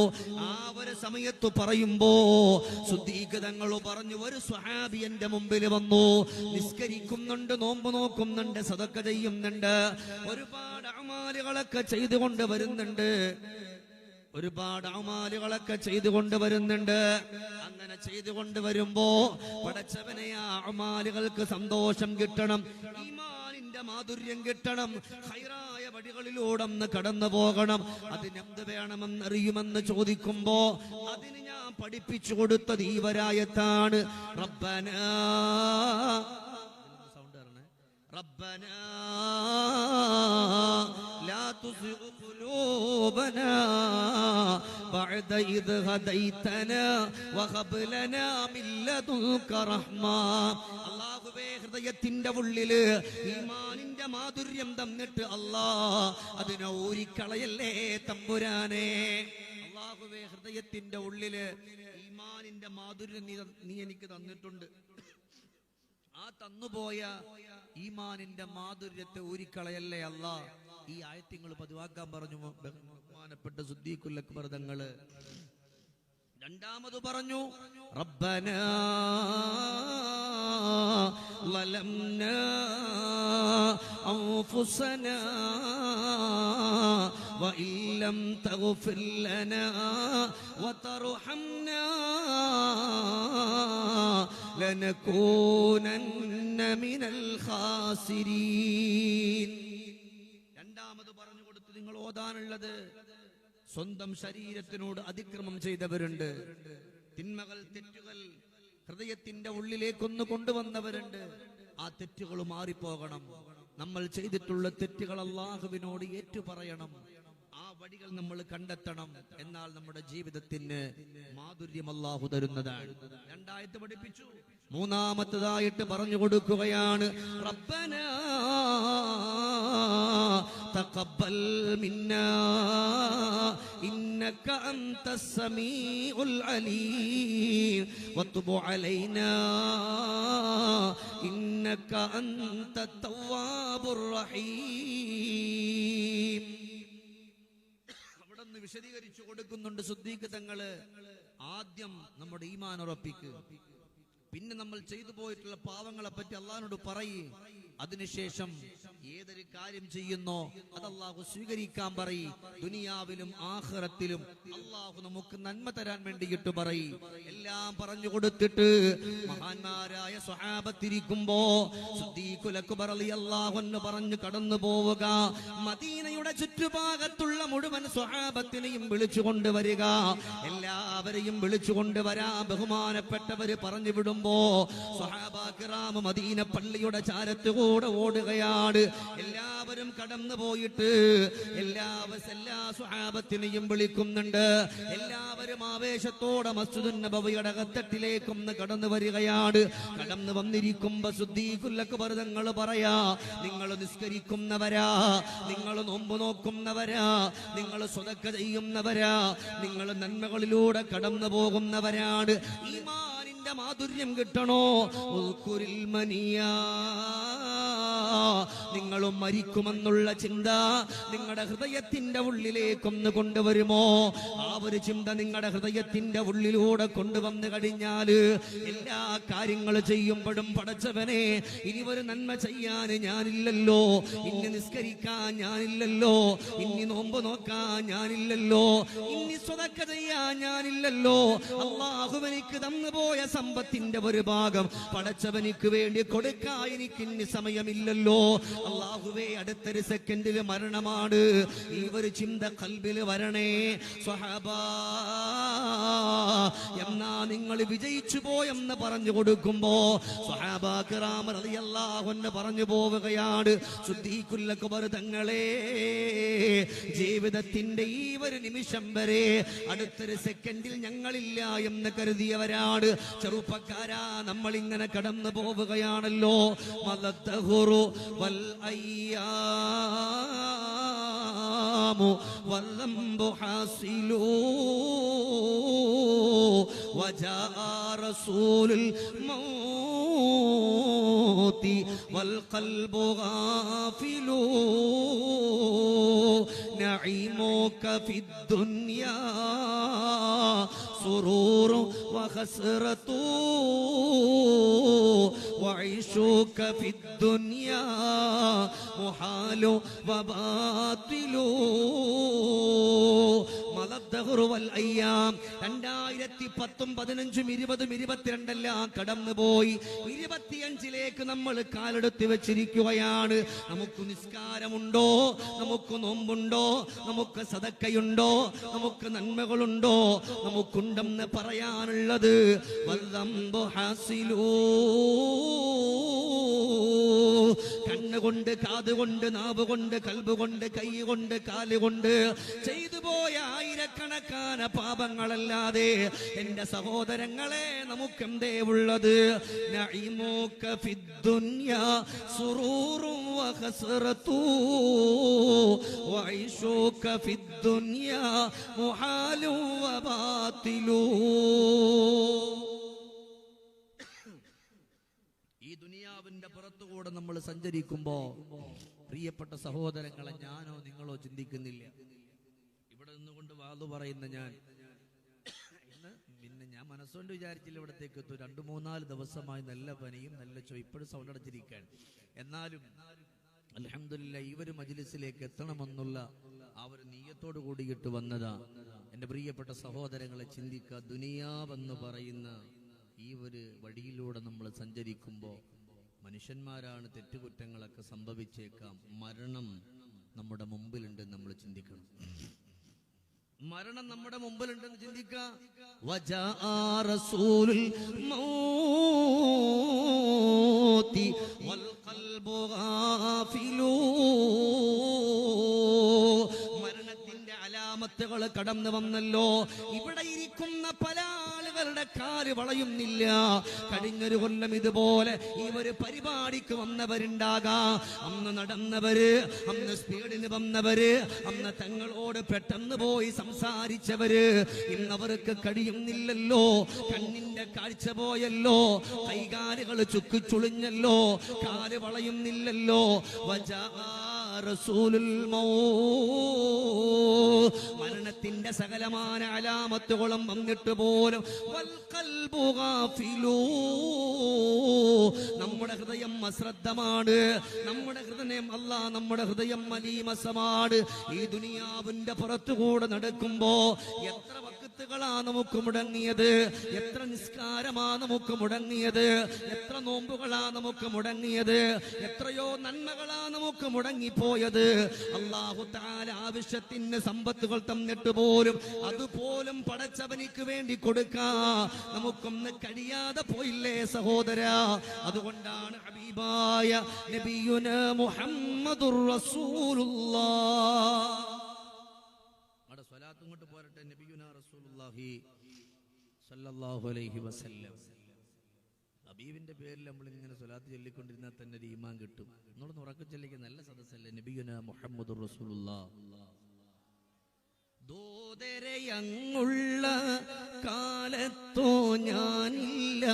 ആ ഒരു സമയത്ത് പറയുമ്പോ സിദ്ദീഖ് തങ്ങൾ പറഞ്ഞു, ഒരു സ്വഹാബി എന്റെ മുമ്പിൽ വന്നു, നിസ്കരിക്കുന്നുണ്ട്, നോമ്പ് നോക്കുന്നുണ്ട്, സദഖ ചെയ്യുന്നുണ്ട്, ഒരുപാട് അമാലുകളൊക്കെ ചെയ്തുകൊണ്ട് വരുന്നുണ്ട്, ഒരുപാട് അമാലുകളൊക്കെ ചെയ്തുകൊണ്ട് വരുന്നുണ്ട്. അങ്ങനെ ചെയ്തുകൊണ്ട് വരുമ്പോ പടച്ചവനെ ആ അമാലുകൾക്ക് സന്തോഷം കിട്ടണം, ഈമാനിന്റെ മാധുര്യം കിട്ടണം, ഖൈറായ വഴികളിലൂടെ ഒന്ന് കടന്നു പോകണം. അതിനെന്ത് വേണമെന്നറിയുമെന്ന് ചോദിക്കുമ്പോ അതിന് ഞാൻ പഠിപ്പിച്ചു കൊടുത്തത് ഈ വരായത്താണ്. റബ്ബനാ ربنا لا تزغ قلوبنا بعد إذ هديتنا وهب لنا من لدنك رحمة. അല്ലാഹുവേ, ഹൃദയത്തിന്റെ ഉള്ളില് ഈമാനിന്റെ മാധുര്യം തന്നിട്ട് അല്ലാഹ് അതിനെ ഊരിക്കളയല്ലേ തമ്പുരാനെ. അല്ലാഹുവേ, ഹൃദയത്തിന്റെ ഉള്ളില് ഈമാനിന്റെ മാധുര്യം നീ എനിക്ക് തന്നിട്ടുണ്ട്. ആ തന്നുപോയ ഈമാനിന്റെ മാധുര്യത്തെ ഊരിക്കളയല്ലേ അല്ലാ. ഈ ആയത്തിങ്ങൾ പതിവാക്കാൻ പറഞ്ഞു ബഹുമാനപ്പെട്ട സിദ്ദീഖുൽ അക്ബർ തങ്ങള്. രണ്ടാമത് പറഞ്ഞു, റബ്ബനാ വലംനാ അൻഫുസനാ വഇല്ലം തഗ്ഫിർ ലനാ വതർഹംനാ ലനകൂനന്ന മിനൽ ഖാസിരീൻ. രണ്ടാമത് പറഞ്ഞു കൊടുത്തു, നിങ്ങൾ ഓതാനുള്ളത്, സ്വന്തം ശരീരത്തിനോട് അതിക്രമം ചെയ്തവരുണ്ട്, തിന്മകൾ, തെറ്റുകൾ ഹൃദയത്തിന്റെ ഉള്ളിലേക്കൊന്ന് കൊണ്ടുവന്നവരുണ്ട്. ആ തെറ്റുകൾ മാറിപ്പോകണം. നമ്മൾ ചെയ്തിട്ടുള്ള തെറ്റുകൾ അല്ലാഹുവിനോട് ഏറ്റുപറയണം. ആ വഴികൾ നമ്മൾ കണ്ടെത്തണം. എന്നാൽ നമ്മുടെ ജീവിതത്തിന് മാധുര്യം അല്ലാഹു തരുന്നതാണ്. രണ്ടായത്ത് പഠിപ്പിച്ചു. മൂന്നാമത്തേതായിട്ട് പറഞ്ഞു കൊടുക്കുകയാണ്, റബ്ബനാ തഖബ്ബൽ മിന്നാ ഇന്നക അൻതസ് സമീഉൽ അലീം വതുബ് അലൈനാ ഇന്നക അൻതത് തവ്വാബുർ റഹീം. അവിടെ വിശദീകരിച്ചു കൊടുക്കുന്നുണ്ട് സിദ്ദീഖ് തങ്ങള്. ആദ്യം നമ്മുടെ ഈമാൻ ഉറപ്പിക്കുക, പിന്നെ നമ്മൾ ചെയ്തു പോയിട്ടുള്ള പാവങ്ങളെ പറ്റി അള്ളാഹിനോട് പറയ്. അതിനുശേഷം ഏതൊരു കാര്യം ചെയ്യുന്നോ അത് അള്ളാഹു സ്വീകരിക്കാൻ പറയ്. ദുനിയാവിലും ആഖിറത്തിലും അള്ളാഹു നമുക്ക് നന്മ തരാൻ വേണ്ടിയിട്ട് പറയ്. എല്ലാം പറഞ്ഞു കൊടുത്തിട്ട് മഹാന്മാരായ സ്വഹാബത്തിരിക്കുമ്പോ സിദ്ദീഖുൽ അക്ബർ റളിയല്ലാഹു അൻഹു പറഞ്ഞു കടന്നു പോവുക. മദീനയുടെ ചുറ്റുഭാഗത്തുള്ള മുഴുവൻ സ്വഹാബത്തിനെയും വിളിച്ചു കൊണ്ടുവരിക. എല്ലാവരെയും വിളിച്ചു കൊണ്ടുവരാ. ബഹുമാനപ്പെട്ടവര് പറഞ്ഞു വിടുമ്പോ സ്വഹാബാ കിറാം മദീന പള്ളിയുടെ ചാരത്ത് കൂടെ ഓടുകയാണ്. എല്ലാവരും കടന്നു പോയിട്ട് എല്ലാ സ്വഹാബത്തിനെയും വിളിക്കുന്നുണ്ട്. എല്ലാവരും ആവേശത്തോടെ മസ്ജിദുൻ നബവിയുടെ അകത്തട്ടിലേക്കൊന്ന് കടന്നു വരികയാണ്. കടന്നു വന്നിരിക്കുമ്പോ സിദ്ദീഖുൽ അക്ബർ തങ്ങൾ പറയാ, നിങ്ങൾ നിസ്കരിക്കുന്നവരാ, നിങ്ങൾ നോമ്പ് നോക്കുന്നവരാ, നിങ്ങൾ സ്വതക്ക ചെയ്യുന്നവരാ, നിങ്ങൾ നന്മകളിലൂടെ കടന്നു പോകുന്നവരാണ്. ഈമാനിന്റെ മാധുര്യം കിട്ടണോ? നിങ്ങളും മരിക്കുമെന്നുള്ള ചിന്ത നിങ്ങളുടെ ഹൃദയത്തിന്റെ ഉള്ളിലേക്കൊന്ന് കൊണ്ടുവരുമോ? ആ ഒരു ചിന്ത നിങ്ങളുടെ ഹൃദയത്തിന്റെ ഉള്ളിലൂടെ കൊണ്ടുവന്നു കഴിഞ്ഞാല് എല്ലാ കാര്യങ്ങളും ചെയ്യുമ്പോഴും പടച്ചവനെ ഇനി ഒരു നന്മ ചെയ്യാൻ ഞാനില്ലല്ലോ, ഇനി നിസ്കരിക്കാൻ ഞാനില്ലല്ലോ, ഇനി നോമ്പ് നോക്കാൻ ഞാനില്ലല്ലോ, ഇനി സ്വതക്ക ചെയ്യാൻ ഞാനില്ലല്ലോ. അല്ലാഹുവനിക്ക് തന്നുപോയ സമ്പത്തിന്റെ ഒരു ഭാഗം പടച്ചവനിക്ക് വേണ്ടി കൊടുക്കാൻ എനിക്ക് ഇനി സമയമില്ലല്ലോ. അല്ലാഹുവേ, അടുത്തൊരു സെക്കൻഡിൽ മരണമാണ്. ഈ ഒരു ചിന്ത ഖൽബിൽ വരണേ സ്വഹാബാ. എന്നാ നിങ്ങൾ വിജയിച്ചു പോയെന്ന് പറഞ്ഞു കൊടുക്കുമ്പോ സ്വഹാബാ കിറാം റളിയല്ലാഹു അൻഹു പറഞ്ഞു പോവുകയാണ്, സിദ്ദീഖുൽ അക്ബർ തങ്ങളെ, ജീവിതത്തിന്റെ ഈ ഒരു നിമിഷം വരെ അടുത്തൊരു സെക്കൻഡിൽ ഞങ്ങളില്ല എന്ന് കരുതിയവരാണ്. ചെറുപ്പക്കാരാ, നമ്മൾ ഇങ്ങനെ കടന്നു പോവുകയാണല്ലോ. മദദ്ദഹുറു വൽ അയ്യാമു വല്ലംബു ഹാസിലൂ വജാഅ റസൂലുൽ മൗതി വൽ ഖൽബു ഗാഫിലൂ നഈമുക ഫിദ്ദുനിയാ സുറൂർ വഖസ്റതു വഈശുക ഫിദ്ദുനിയാ മുഹാലു വബാതിലു. മലദ്ദഹ്റു വൽ അയ്യാം 2010, 15, 20, 22 കടന്നുപോയി. 25ലേക്ക് നമ്മൾ കാലെടുത്ത് വെച്ചിരിക്കുകയാണ്. നമുക്ക് നിസ്കാരമുണ്ടോ? നമുക്ക് നോമ്പുണ്ടോ? നമുക്ക് സദക്കയുണ്ടോ? നമുക്ക് നന്മകളുണ്ടോ? നമുക്കുണ്ടെന്ന് പറയാനുള്ളത് വല്ലംബു ഹാസിലൂ. കണ്ണുകൊണ്ട്, കാതുകൊണ്ട്, നാവുകൊണ്ട്, കൽബുകൊണ്ട്, കൈ കൊണ്ട്, കാലുകൊണ്ട് ചെയ്തു പോയ ആയിരക്കണക്കാന പാപങ്ങളല്ലാതെ എന്റെ സഹോദരങ്ങളെ നമുക്കെന്തേ ഉള്ളത്? നഈമുക ഫിദ്ദുനിയാ സുറൂറുൻ വഖസ്റതു വഈശുക ഫിദ്ദുനിയാ മുഹാലു വബാതിലു. ഈ ദുനിയാവിന്റെ പുറത്തുകൂടെ നമ്മൾ സഞ്ചരിക്കുമ്പോ പ്രിയപ്പെട്ട സഹോദരങ്ങളെ, ഞാനോ നിങ്ങളോ ചിന്തിക്കുന്നില്ല. ഇവിടെ നിന്നുകൊണ്ട് വാതു പറയുന്ന ഞാൻ ഇന്ന് പിന്നെ ഞാൻ മനസ്സുകൊണ്ട് വിചാരിച്ചില്ല ഇവിടത്തേക്ക് എത്തും. 2-3 ദിവസമായി നല്ല പനിയും നല്ല ഇപ്പോഴും സൗണ്ട് അടച്ചിരിക്കാൻ. എന്നാലും അൽഹംദുലില്ലാ ഈ ഒരു മജ്ലിസിലേക്ക് എത്തണമെന്നുള്ള ആ ഒരു നീയത്തോട് കൂടിയിട്ട് വന്നതാ. എൻ്റെ പ്രിയപ്പെട്ട സഹോദരങ്ങളെ, ചിന്തിക്കുക, ദുനിയാവെന്ന് പറയുന്ന ഈ ഒരു വഴിയിലൂടെ നമ്മൾ സഞ്ചരിക്കുമ്പോൾ മനുഷ്യന്മാരാണ്, തെറ്റുകുറ്റങ്ങളൊക്കെ സംഭവിച്ചേക്കാം. മരണം നമ്മുടെ മുമ്പിലുണ്ടെന്ന് നമ്മൾ ചിന്തിക്കണം. മരണം നമ്മുടെ മുമ്പിലുണ്ടെന്ന് ചിന്തിക്കാം. വജാഅ റസൂലുൽ മൗതി വൽ ഖൽബു ഗാഫിലൂ. മരണത്തിന്റെ അലാമത്തുകൾ കടന്നു വന്നല്ലോ. ഇവിടെ ഇരിക്കുന്ന പല ആളുകളുടെ കാല് വളയുന്നില്ല. കഴിഞ്ഞൊരു കൊല്ലം ഇതുപോലെ ഈ ഒരു പരിപാടിക്ക് വന്നവരുണ്ടാകാം. അന്ന് നടന്നവര്, അന്ന് സ്പീഡിന് വന്നവര്, അന്ന് തങ്ങളോട് പെട്ടെന്ന് പോയി സംസാരിച്ചവര് ഇന്നവർക്ക് കഴിയുന്നില്ലല്ലോ. കണ്ണിന്റെ കാഴ്ച പോയല്ലോ, കൈകാലുകൾ ചുക്കിച്ചുളിഞ്ഞല്ലോ, കാല് വളയുന്നില്ലല്ലോ. വജാഅ റസൂലുൽ മൗത്, മരണത്തിന്റെ സകലമായ അലാമത്തുകളും വന്നിട്ട് പോലും വൽ ഖൽബു ഗാഫിലൂ. നമ്മുടെ ഹൃദയം അശ്രദ്ധമാണ്. നമ്മുടെ ഹൃദയം നമ്മുടെ ഹൃദയം മലീമസമാണ്. ഈ ദുനിയാവിന്റെ പുറത്തുകൂടെ നടക്കുമ്പോ എത്ര വഖ്തുകളാ നമുക്ക് മുടങ്ങിയത്, എത്ര നിസ്കാരമാ നമുക്ക് മുടങ്ങിയത്, എത്ര നോമ്പുകളാ നമുക്ക് മുടങ്ങിയത്, എത്രയോ നന്മകളാ നമുക്ക് മുടങ്ങിപ്പോയത്. അല്ലാഹു തആല ആവശ്യത്തിന് സമ്പത്തുകൾ തന്നിട്ട് പോലും അതുപോലും പടച്ചവനിക്ക് വേണ്ടി കൊടുക്കാ നമുക്കൊന്ന് കഴിയാതെ പോയില്ലേ സഹോദരാ? അതുകൊണ്ടാണ് ഹബീബായ നബിയുന മുഹമ്മദുർ റസൂലുള്ളാഹ്, അവിടെ സ്വലാത്ത് ഇങ്ങോട്ട് പോരട്ടെ, നബിയുന റസൂലുള്ളാഹി സല്ലല്ലാഹു അലൈഹി വസല്ലം. ഹബീബിന്റെ പേരിൽ നമ്മൾ ഇങ്ങനെ സ്വലാത്ത് ചൊല്ലിക്കൊണ്ടിരുന്നാൽ തന്നെ ഒരു ഈമാൻ കിട്ടും. നമ്മളൊന്ന് ഉറക്കെ ചൊല്ലിക്കുക, നല്ല സദസ്സല്ലേ? നബിയുന മുഹമ്മദുർ റസൂലുള്ളാഹ്. ദൂതരയങ്ങുള്ള കാലത്തോ ഞാനില്ല,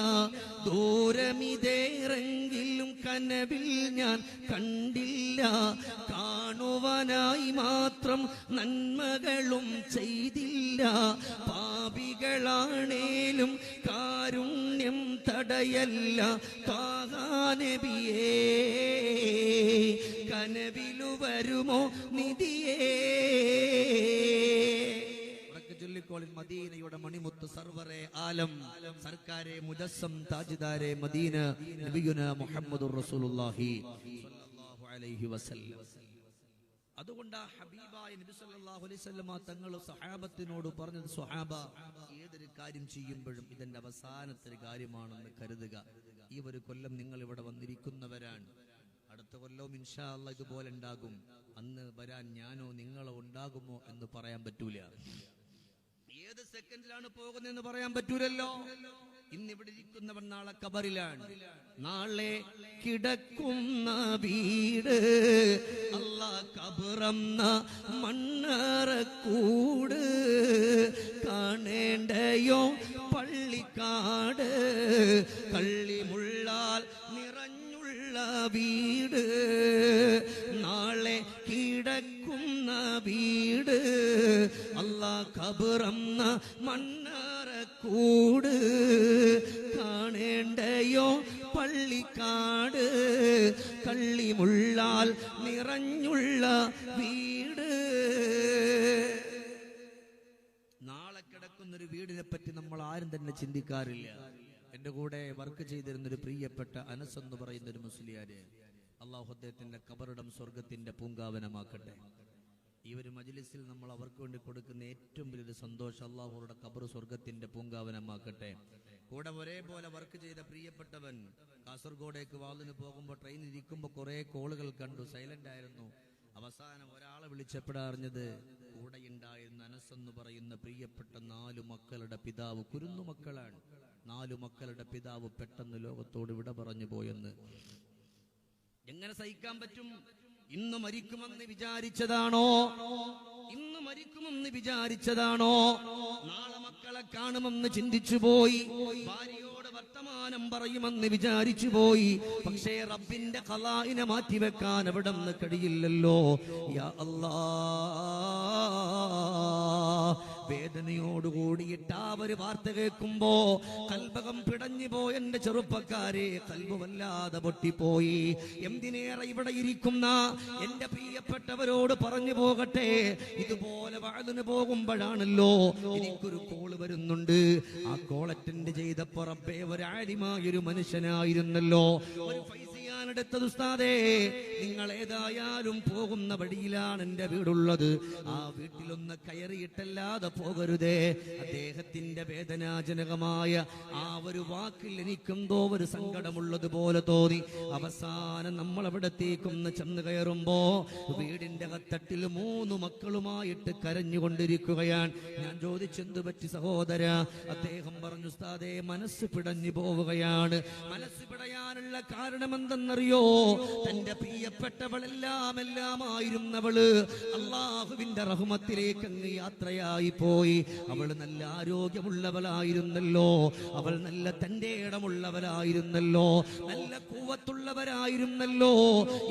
ദൂരമിതേറെങ്കിലും കനവിൽ ഞാൻ കണ്ടില്ല. കാണുവാനായി മാത്രം നന്മകളും ചെയ്തില്ല, പാപികളാണേലും കാരുണ്യം തടയല്ല. നബിയേ കനവിലു വരുമോ നിധിയേ. ചൊല്ലിക്കോളിൻ മദീനയുടെ മണിമുത്ത് സർവറെ ആലം സർക്കാരെ മുജസ്സം താജ്ദാരെ മദീന നബിയുന മുഹമ്മദുർ റസൂലുള്ളാഹി സ്വല്ലല്ലാഹു അലൈഹി വസല്ലം. അതുകൊണ്ട് ഹബീബായ നബി സല്ലല്ലാഹു അലൈഹി വസല്ലം തങ്ങൾ സഹാബത്തിനോട് പറഞ്ഞത്, സ്വഹാബ, ഏതൊരു കാര്യം ചെയ്യുമ്പോഴും ഇതിന്റെ അവസാനത്തെ കാര്യമാണെന്ന് കരുതുക. ഈ ഒരു കൊല്ലം നിങ്ങൾ ഇവിടെ വന്നിരിക്കുന്നവരാണ്, അടുത്ത കൊല്ലവും ഇൻഷാ അല്ലാഹ് ഇതുപോലെ ഉണ്ടാകും. അന്ന് വരാൻ ഞാനോ നിങ്ങളോ ഉണ്ടാകുമോ എന്ന് പറയാൻ പറ്റൂല. ഏത് സെക്കൻഡിലാണ് പോകുന്നതെന്ന് പറയാൻ പറ്റൂലല്ലോ. ഇന്നിവിടെ ഇരിക്കുന്നവൻ നാളെ ഖബറിലാണ്, നാളെ കിടക്കുന്ന വീട് അല്ലാഹ് ഖബറന്ന മണ്ണറക്കൂട്. കാണേണ്ടയോ പള്ളിക്കാട്, കള്ളിമുള്ളാൽ നിറഞ്ഞുള്ള വീട്. നാളെ കിടക്കുന്ന വീട് അല്ലാഹ് ഖബറന്ന മണ്ണറക്കൂട്. കാണേണ്ടയോ പള്ളിക്കാട്, കള്ളിമുള്ളാൽ നിറഞ്ഞുള്ള വീട്. നാളെ കിടക്കുന്നൊരു വീടിനെ പറ്റി നമ്മൾ ആരും തന്നെ ചിന്തിക്കാറില്ല. എന്റെ കൂടെ വർക്ക് ചെയ്തിരുന്നൊരു പ്രിയപ്പെട്ട അനസ് എന്ന് പറയുന്ന ഒരു മുസ്ലിയാര്, അള്ളാഹു അദ്ദേഹത്തിന്റെ ഖബറിടം സ്വർഗത്തിന്റെ പൂങ്കാവനമാക്കട്ടെ. ഈ ഒരു മജ്ലിസിൽ നമ്മൾ അവർക്ക് വേണ്ടി കൊടുക്കുന്ന ഏറ്റവും വലിയൊരു സന്തോഷം, അള്ളാഹുരുടെ ഖബർ സ്വർഗത്തിന്റെ പൂങ്കാവനമാക്കട്ടെ. കൂടെ ഒരേപോലെ വർക്ക് ചെയ്ത പ്രിയപ്പെട്ടവൻ കാസർഗോഡേക്ക് വാളിന് പോകുമ്പോൾ ട്രെയിനിൽ ഇരിക്കുമ്പോൾ കുറെ കോളുകൾ കണ്ടു, സൈലന്റ് ആയിരുന്നു. അവസാനം ഒരാളെ വിളിച്ചപ്പോഴാ അറിഞ്ഞത് കൂടെ ഉണ്ടായിരുന്ന അനസ് എന്ന് പറയുന്ന പ്രിയപ്പെട്ട 4 മക്കളുടെ പിതാവ്, കുരുന്നു മക്കളാണ്, 4 മക്കളുടെ പിതാവ് പെട്ടെന്ന് ലോകത്തോട് വിട പറഞ്ഞു പോയെന്ന്. എങ്ങനെ സഹിക്കാൻ പറ്റും? ഇന്ന് മരിക്കുമെന്ന് വിചാരിച്ചതാണോ? ഇന്ന് മരിക്കുമെന്ന് വിചാരിച്ചതാണോ? നാളെ മക്കളെ കാണുമെന്ന് ചിന്തിച്ചു പോയി, ഭാര്യയോട് വർത്തമാനം പറയുമെന്ന് വിചാരിച്ചു പോയി. പക്ഷേ റബ്ബിന്റെ ഖലാഇനെ മാറ്റിവെക്കാൻ അവിടെ നിന്ന് കഴിയില്ലല്ലോ. യാ അല്ലാഹ്, വേദനയോടുകൂടിയിട്ട് ആ ഒരു വാർത്ത കേൾക്കുമ്പോ കൽബകം പിടഞ്ഞു പോയ എന്റെ ചെറുപ്പക്കാരെ, കൽബ് വല്ലാതെ പൊട്ടിപ്പോയി. എന്തിനേറെ ഇവിടെ ഇരിക്കുന്ന എന്റെ പ്രിയപ്പെട്ടവരോട് പറഞ്ഞു പോകട്ടെ, ഇതുപോലെ വാളിന് പോകുമ്പോഴാണല്ലോ എനിക്കൊരു കോള് വരുന്നുണ്ട്. ആ കോൾ അറ്റൻഡ് ചെയ്തപ്പോ റബ്ബേ ഒരു ആലിമായൊരു മനുഷ്യനായിരുന്നല്ലോ. ഒരു എടുത്തത്, ഉസ്താദേ നിങ്ങൾ ഏതായാലും പോകുന്ന വഴിയിലാണ് എന്റെ വീടുള്ളത്, ആ വീട്ടിലൊന്ന് കയറിയിട്ടല്ലാതെ പോകരുതേ. അദ്ദേഹത്തിന്റെ വേദനാജനകമായ ആ ഒരു വാക്കിൽ എനിക്കെന്തോ ഒരു സങ്കടമുള്ളതുപോലെ തോന്നി. അവസാനം നമ്മൾ അവിടത്തേക്കൊന്ന് ചെന്ന് കയറുമ്പോ വീടിന്റെ കത്തട്ടിൽ 3 മക്കളുമായിട്ട് കരഞ്ഞുകൊണ്ടിരിക്കുകയാണ്. ഞാൻ ചോദിച്ചെന്തു പറ്റി സഹോദര? അദ്ദേഹം പറഞ്ഞു, ഉസ്താദേ മനസ്സ് പിടഞ്ഞു പോവുകയാണ്. മനസ്സ് പിടയാനുള്ള കാരണം എന്തെന്നറിയോ? തന്റെ പ്രിയപ്പെട്ടവളെല്ലാമായിരുന്നവള് അള്ളാഹുവിന്റെ റഹ്മത്തിലേക്ക് അങ്ങ് യാത്രയായി പോയി. അവള് നല്ല ആരോഗ്യമുള്ളവളായിരുന്നല്ലോ, അവൾ നല്ല തന്റെ ഇടമുള്ളവരായിരുന്നല്ലോ, നല്ല കൂവത്തുള്ളവരായിരുന്നല്ലോ.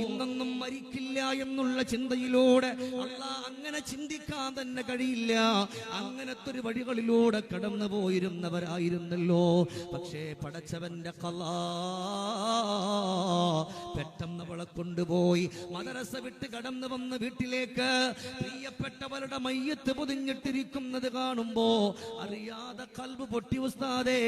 ഇന്നൊന്നും മരിക്കില്ല എന്നുള്ള ചിന്തയിലൂടെ അള്ളാഹ് അങ്ങനെ ചിന്തിക്കാൻ തന്നെ കഴിയില്ല. അങ്ങനത്തെ ഒരു വഴികളിലൂടെ കടന്നു പോയിരുന്നവരായിരുന്നല്ലോ. പക്ഷേ പടച്ചവന്റെ ഖലാ പെട്ടെന്ന് അവളെ കൊണ്ടുപോയി. മദ്രസ വിട്ട് കടന്നു വന്ന് വീട്ടിലേക്ക് പ്രിയപ്പെട്ടവരുടെ മയ്യത്ത് പൊതിഞ്ഞിട്ടിരിക്കുന്നത് കാണുമ്പോ അറിയാതെ കൽബ് പൊട്ടി. ഉസ്താദേ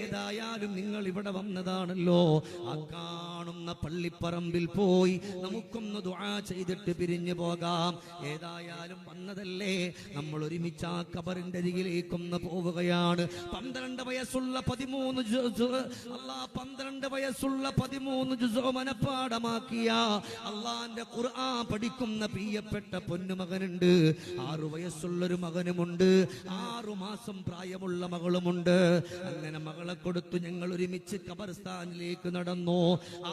ഏതായാലും നിങ്ങൾ ഇവിടെ വന്നതാണല്ലോ, ആ കാണുന്ന പള്ളിപ്പറമ്പിൽ പോയി നമുക്കൊന്ന് ദുആ ചെയ്തിട്ട് പിരിഞ്ഞു പോകാം. ഏതായാലും വന്നതല്ലേ, നമ്മൾ ഒരുമിച്ച് ആ ഖബറിന്റെ അരികിലേക്കൊന്ന് പോവുകയാണ്. 12 വയസ്സുള്ള 13 ജുസ്, 12 വയസ്സുള്ള 13 ജുസ് ജുസോ മനപ്പാടമാക്കിയ അള്ളാന്റെ ഖുർആൻ പഠിക്കുന്ന പ്രിയപ്പെട്ട പൊന്നുമകനുണ്ട്. 6 വയസ്സുള്ളൊരു മകനുമുണ്ട്, 6 മാസം പ്രായമുള്ള മകളുമുണ്ട്. അങ്ങനെ മകളെ കൊടുത്തു ഞങ്ങൾ ഒരുമിച്ച് ഖബർസ്ഥാനിലേക്ക് നടന്നു.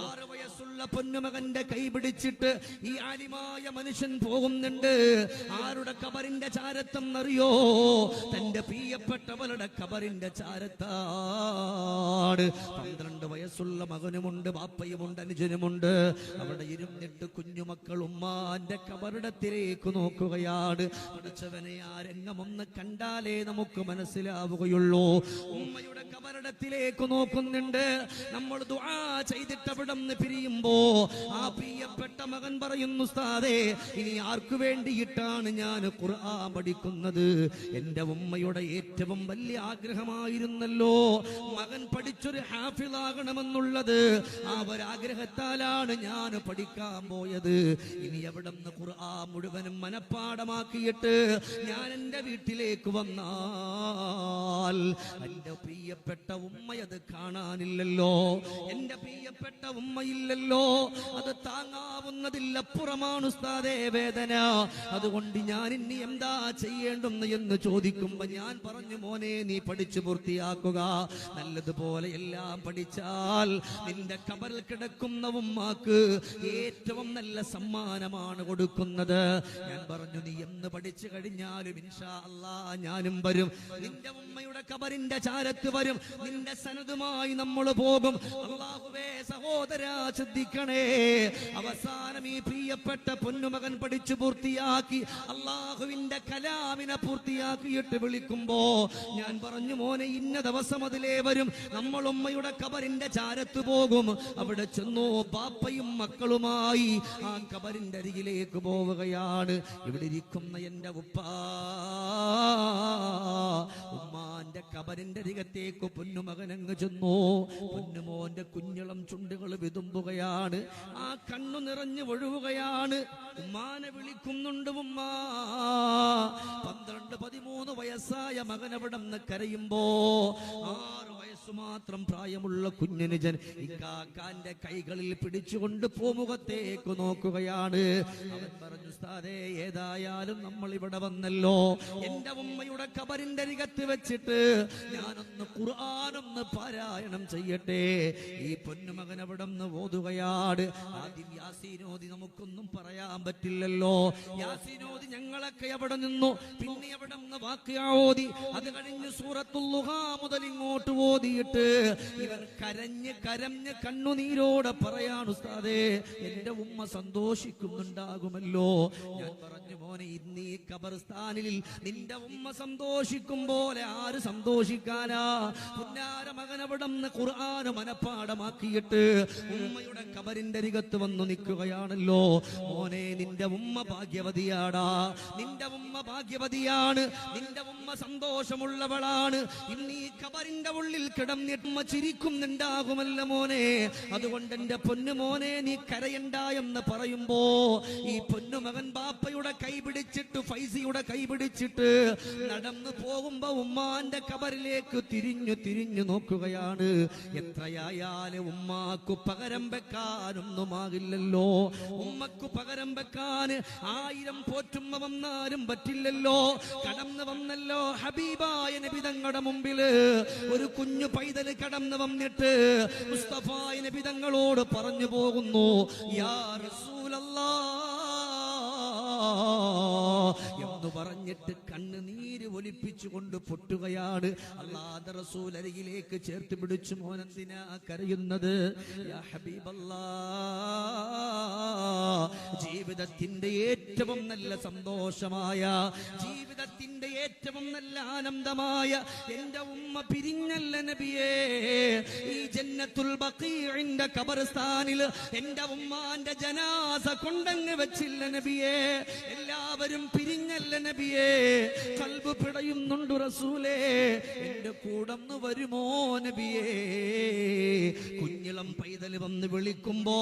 6 വയസ്സുള്ള പൊന്നുമകന്റെ കൈ പിടിച്ചിട്ട് ഈ ആലിമായ മനുഷ്യൻ പോകുന്നുണ്ട്. ആരുടെ ഖബറിന്റെ ചാരത്തെന്നറിയോ? തന്റെ പ്രിയപ്പെട്ടവളുടെ ഖബറിന്റെ ചാരത്താണ്. 12 വയസ്സുള്ള മകനുമുണ്ട്, ബാപ്പയുമുണ്ട്, അനുജനുമുണ്ട്. അവിടെ ഇരുന്നിട്ട് കുഞ്ഞുമക്കൾ ഉമ്മാന്റെ ഖബറിടത്തിലേക്ക് നോക്കുകയാണ്. പഠിച്ചവനെ, ആ രംഗമൊന്ന് കണ്ടാലേ നമുക്ക് മനസ്സിലാവുകയുള്ളൂ. ഉമ്മയുടെ ഖബറിടത്തിലേക്ക് നോക്കുന്നുണ്ട്. നമ്മൾ ദുആ ചെയ്തിട്ട് അവിടെ നിന്ന് പിരിയുമ്പോ ആ പ്രിയപ്പെട്ട മകൻ പറയുന്നു, ഉസ്താദേ, ഇനി ആർക്കു വേണ്ടിയിട്ടാണ് ഞാൻ ഖുർആൻ പഠിക്കുന്നത്? എന്റെ ഉമ്മയുടെ ഏറ്റവും വലിയ ആഗ്രഹമായിരുന്നല്ലോ മകൻ പഠിച്ചൊരു ഹാഫിളാകണമെന്നുള്ളത്. ആ ഒരാഗ്രഹത്താലാണ് ഞാൻ പഠിക്കാൻ പോയത്. ഇനി എവിടെ നിന്ന് ഖുർആൻ മുഴുവനും മനപ്പാടമാക്കിയിട്ട് ഞാൻ എന്റെ വീട്ടിലേക്ക് വന്നാൽ എന്റെ പ്രിയപ്പെട്ട ഉമ്മയത് കാണാനില്ലല്ലോ, എന്റെ പ്രിയപ്പെട്ട ഉമ്മയില്ലല്ലോ. അത് താങ്ങാവുന്നതിലപ്പുറമാണ് ഉസ്താദേ വേദന. അതുകൊണ്ട് ഞാൻ ഇനി എന്താ ചെയ്യേണ്ടെന്ന് എന്ന് ചോദിക്കുമ്പോ ഞാൻ പറഞ്ഞു, മോനെ, നീ പഠിച്ചു പൂർത്തിയാക്കുക. നല്ലതുപോലെ എല്ലാം പഠിച്ചാൽ നിന്റെ ഖബറിൽ കിടക്കുന്ന ഉമ്മാക്ക് ഏറ്റവും നല്ല സമ്മാനമാണ് കൊടുക്കുന്നത്. ഞാൻ പറഞ്ഞു, നീ എന്ന് പഠിച്ചു കഴിഞ്ഞാലും ഇൻഷാ അല്ലാഹ് ഞാനും വരും, നിന്റെ ഉമ്മയുടെ ഖബറിന്റെ ചാരത്ത് വരും, നിന്റെ സനദുമായി നമ്മൾ പോകും. അല്ലാഹുവേ, സഹോദരാ, ശ്രദ്ധിക്കണേ. അവസാനം ഈ പ്രിയപ്പെട്ട പൊന്നുമകൻ പഠിച്ചു പൂർത്തിയാക്കി അല്ലാഹുവിന്റെ കലാമിനെ പൂർത്തിയാക്കിയിട്ട് വിളിക്കുമ്പോ ഞാൻ പറഞ്ഞു, മോനെ, ഇന്ന ദിവസം അതിലേ വരും, നമ്മൾ ഉമ്മയുടെ ഖബറിന്റെ ചാരത്ത് പോകും. അവിടെ ചെന്നു ബാപ്പയും മക്കളുമായി ആ ഖബറിന്റെ അരികിലേക്ക് പോവുകയാണ്. ഇവിടെ ഇരിക്കുന്ന എന്റെ ഉമ്മാന്റെ ഖബറിന്റെ അരികത്തേക്ക് പൊന്നുമകൻ അങ്ങ് ചെന്നു. പൊന്നുമോന്റെ കുഞ്ഞിളം ചുണ്ടുകൾ വിതുമ്പുകയാണ്, ആ കണ്ണു നിറഞ്ഞു ഒഴുകുകയാണ്. ഉമ്മാനെ വിളിക്കുന്നുണ്ട് ഉമ്മ. 12-13 വയസ്സായ മകൻ അവിടെ നിന്ന് കരയുമ്പോ 6 വയസ്സു മാത്രം പ്രായമുള്ള കുഞ്ഞനുജൻ ഇക്കാക്കാന്റെ കൈകളിൽ പിടിച്ചുകൊണ്ട് പൂമുഖത്തേക്ക് നോക്കുകയാണ്. അവൻ പറഞ്ഞു, ഉസ്താദേ, ഏതായാലും നമ്മൾ ഇവിടെ വന്നല്ലോ, എന്റെ ഉമ്മയുടെ ഖബറിന്റെ അരികത്ത് വെച്ചിട്ട് ഞാനൊന്ന് ഖുർആനൊന്ന് പാരായണം ചെയ്യട്ടെ. ഈ പൊന്നുമകൻ അവിടെ നിന്ന് ഓതുകയാണ്. ആദ്യം യാസീനോദി നമുക്കൊന്നും പറയാൻ പറ്റില്ലല്ലോ. യാസീനോദി ഞങ്ങളൊക്കെ അവിടെ നിന്നു. പിന്നെ അവിടെ നിന്ന് വാഖിഅ ഓതി. അത് കഴിഞ്ഞ് സൂറത്തുൽ ളുഹാ മുതൽ ഇങ്ങോട്ട് ഓതിയിട്ട് ഇവർ കരഞ്ഞ് കണ്ണുനീരോടെ പറയാണ്, ഉസ്താദേ, എന്റെ ഉമ്മ സന്തോഷിക്കുന്നുണ്ടാകുമല്ലോ. ഞാൻ പറഞ്ഞു, മോനെ, ഇന്ന് ഈ ഖബർസ്ഥാനിൽ നിന്റെ ഉമ്മ സന്തോഷിക്കും പോലെ ആര് സന്തോഷിക്കാനാ? പുന്നാര മകൻ അവിടെ നിന്ന് ഖുർആൻ മനപ്പാടമാക്കിയിട്ട് ഉമ്മയുടെ ഖബറിന്റെ അരികത്ത് വന്നു നിൽക്കുകയാണല്ലോ. മോനെ, നിന്റെ ഉമ്മ ഭാഗ്യവതിയാടാ, നിന്റെ ഉമ്മ ഭാഗ്യവതിയാണ്, നിന്റെ ഉമ്മ സന്തോഷമുള്ളവളാണ്. ഇന്ന് ഈ ഖബറിന്റെ ഉള്ളിൽ കിടന്നിട്ട് ഉമ്മ ചിരിക്കുന്നുണ്ടാകുമല്ലോ മോനെ. അതുകൊണ്ട് എന്റെ പൊന്നുമോനെ, നീ കരയണ്ട എന്ന് പറയുമ്പോ ഈ പൊന്നുമകൻ ബാപ്പയുടെ കൈ പിടിച്ചിട്ട്, ഫൈസിയുടെ കൈ പിടിച്ചിട്ട് നടന്നു പോകുമ്പോ ഉമ്മാന്റെ ഖബറിലേക്ക് തിരിഞ്ഞു നോക്കുകയാണ്. എത്രയായാലും ഉമ്മാക്കു പകരം വെക്കാനൊന്നുമാകില്ലല്ലോ. ഉമ്മക്ക് പകരം വെക്കാൻ 1000 പോറ്റുമ്മ വന്നാലും പറ്റില്ലല്ലോ. കടന്നു വന്നല്ലോ ഹബീബായ നബി തങ്ങളുടെ മുമ്പില് ഒരു കുഞ്ഞു പൈതൽ കടന്നു വന്നിട്ട് മുസ്തഫായ നബി തങ്ങളോട് പറഞ്ഞു പോകുന്നു, യാ റസൂലല്ലാഹ് എന്ന് പറഞ്ഞിട്ട് കണ്ണുനീര് ഒലിപ്പിച്ചുകൊണ്ട് പൊട്ടുകയാണ്. അല്ലാഹുവിന്റെ റസൂൽ അരികിലേക്ക് ചേർത്ത് പിടിച്ചു, മോനെന്തിനാ കരയുന്നത്? യാ ഹബീബല്ലാഹ്, ജീവിതത്തിന്റെ ഏറ്റവും നല്ല സന്തോഷമായ, ജീവിതത്തിന്റെ ഏറ്റവും നല്ല ആനന്ദമായ എന്റെ ഉമ്മ പിരിഞ്ഞല്ല നബിയേ. ഈ ജന്നത്തുൽ ബഖീഇന്റെ ഖബർസ്ഥാനിൽ എന്റെ ഉമ്മാന്റെ ജനാസ കൊണ്ടങ്ങ് വെച്ചില്ല നബിയേ. എല്ലാവരും പിരിഞ്ഞല്ല നബിയേ. ഖൽബ് പിടയുന്നുണ്ട് റസൂലേ, എന്റെ കൂടന്ന് വരുമോ നബിയേ? കുഞ്ഞിളം പൈതൽ വന്ന് വിളിക്കുമ്പോ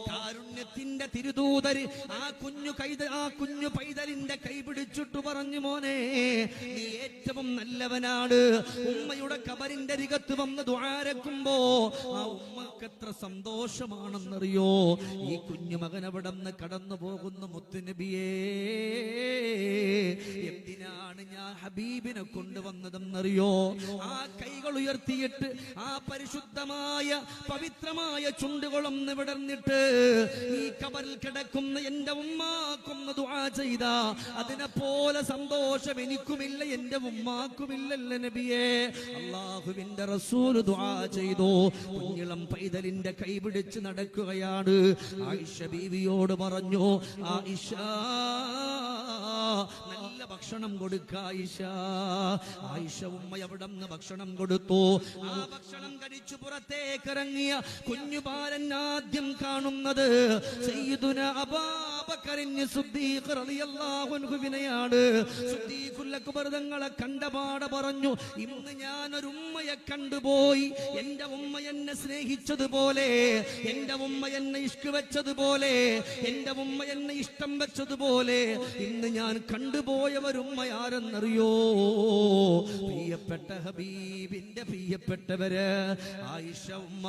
കാരുണ്യത്തിന്റെ തിരുദൂതര് ആ കുഞ്ഞു പൈതലിന്റെ കൈ പിടിച്ചിട്ട് പറഞ്ഞു, മോനെ നീ ഏറ്റവും നല്ലവനാണ്. ഉമ്മയുടെ കബറിന്റെ അരികത്ത് വന്ന് ദുആരക്കുമ്പോ ആ ഉമ്മക്ക് എത്ര സന്തോഷമാണെന്നറിയോ. ഈ കുഞ്ഞു മകൻ അവിടെ നിന്ന് കടന്നു പോകുന്ന മുത്തുനബിയേ, എന്തിനാണ് ഞാൻ ഹബീബിനെ കൊണ്ടുവന്നതെന്നറിയോ? ആ കൈകൾ ഉയർത്തിയിട്ട് ആ പരിശുദ്ധമായ പവിത്രമായ ചുണ്ടുകളൊന്ന് വിടർന്നിട്ട് ഈ കബറിൽ കിടക്കുന്ന എന്റെ ഉമ്മാക്കൊന്ന് ദുആ ചെയ്ത അതിനെ പോലെ സന്തോഷം എനിക്കുമില്ല, എന്റെ ഉമ്മാക്കുമില്ലല്ല നബിയേ. അല്ലാഹുവിന്റെ റസൂൽ ദുആ ചെയ്തു. കുഞ്ഞിളം പൈതലിന്റെ കൈ പിടിച്ച് നടക്കുകയാണ്. ആയിഷ ബീവിയോട് പറഞ്ഞു, ആയിഷ നല്ല ഭക്ഷണം കൊടുക്ക ആയിഷ. ആയിഷ ഉമ്മ അവിടെ നിന്ന് ഭക്ഷണം കൊടുത്തു. ആ ഭക്ഷണം കഴിച്ചു പുറത്തേക്ക് ഇറങ്ങിയ കുഞ്ഞു ബാലൻ ആദ്യം കാണുന്നത് സയ്യിദുന അബൂബക്കറിന് സിദ്ദീഖ് റളിയല്ലാഹു അൻഹുവിനെയാണ്. സിദ്ദീഖുൽ അക്ബർ തങ്ങളെ കണ്ടപാടെ പറഞ്ഞു, ഇന്ന് ഞാൻ ഒരു ഉമ്മയെ കണ്ടുപോയി. എന്റെ ഉമ്മ എന്നെ സ്നേഹിച്ചതുപോലെ, എന്റെ ഉമ്മ എന്നെ ഇഷ്ക് വെച്ചതുപോലെ, എന്റെ ഉമ്മ എന്നെ ഇഷ്ടം വെച്ചതുപോലെ ഇന്ന് ഞാൻ കണ്ടുപോയവരുമ്മ ആരെന്നറിയോ? പ്രിയപ്പെട്ട ഹബീബിന്റെ പ്രിയപ്പെട്ടവര് ആയിഷ ഉമ്മ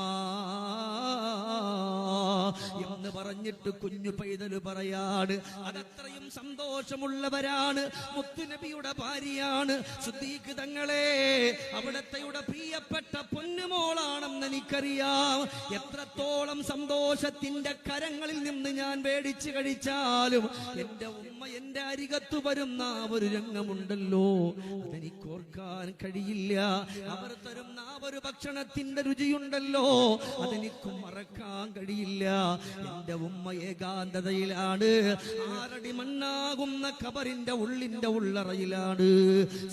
എന്ന് പറഞ്ഞിട്ട് കുഞ്ഞു പൈതല് പറയാണ്. അതത്രയും സന്തോഷമുള്ളവരാണ്. മുത്തുനബിയുടെ ഭാര്യയാണ്. സിദ്ദീഖ് തങ്ങളെ അവിടത്തെയുടെ പ്രിയപ്പെട്ട പൊന്നുമോളാണെന്ന് എനിക്കറിയാം. എത്രത്തോളം സന്തോഷത്തിന്റെ കരങ്ങളിൽ നിന്ന് ഞാൻ മേടിച്ചു കഴിച്ചാലും എന്റെ ഉമ്മ എന്റെ അരികത്ത് വരുന്ന ഒരു രംഗമുണ്ടല്ലോ, അതെനിക്ക് ഓർക്കാൻ കഴിയില്ല. അവർ തരുന്ന ഒരു ഭക്ഷണത്തിന്റെ രുചിയുണ്ടല്ലോ, അതെനിക്ക് മറക്കാൻ കഴിയില്ല. എന്റെ ഉമ്മ ഏകാന്തതയിലാണ്. 6 അടി മണ്ണാകുന്ന കബറിന്റെ ഉള്ളറയിലാണ്.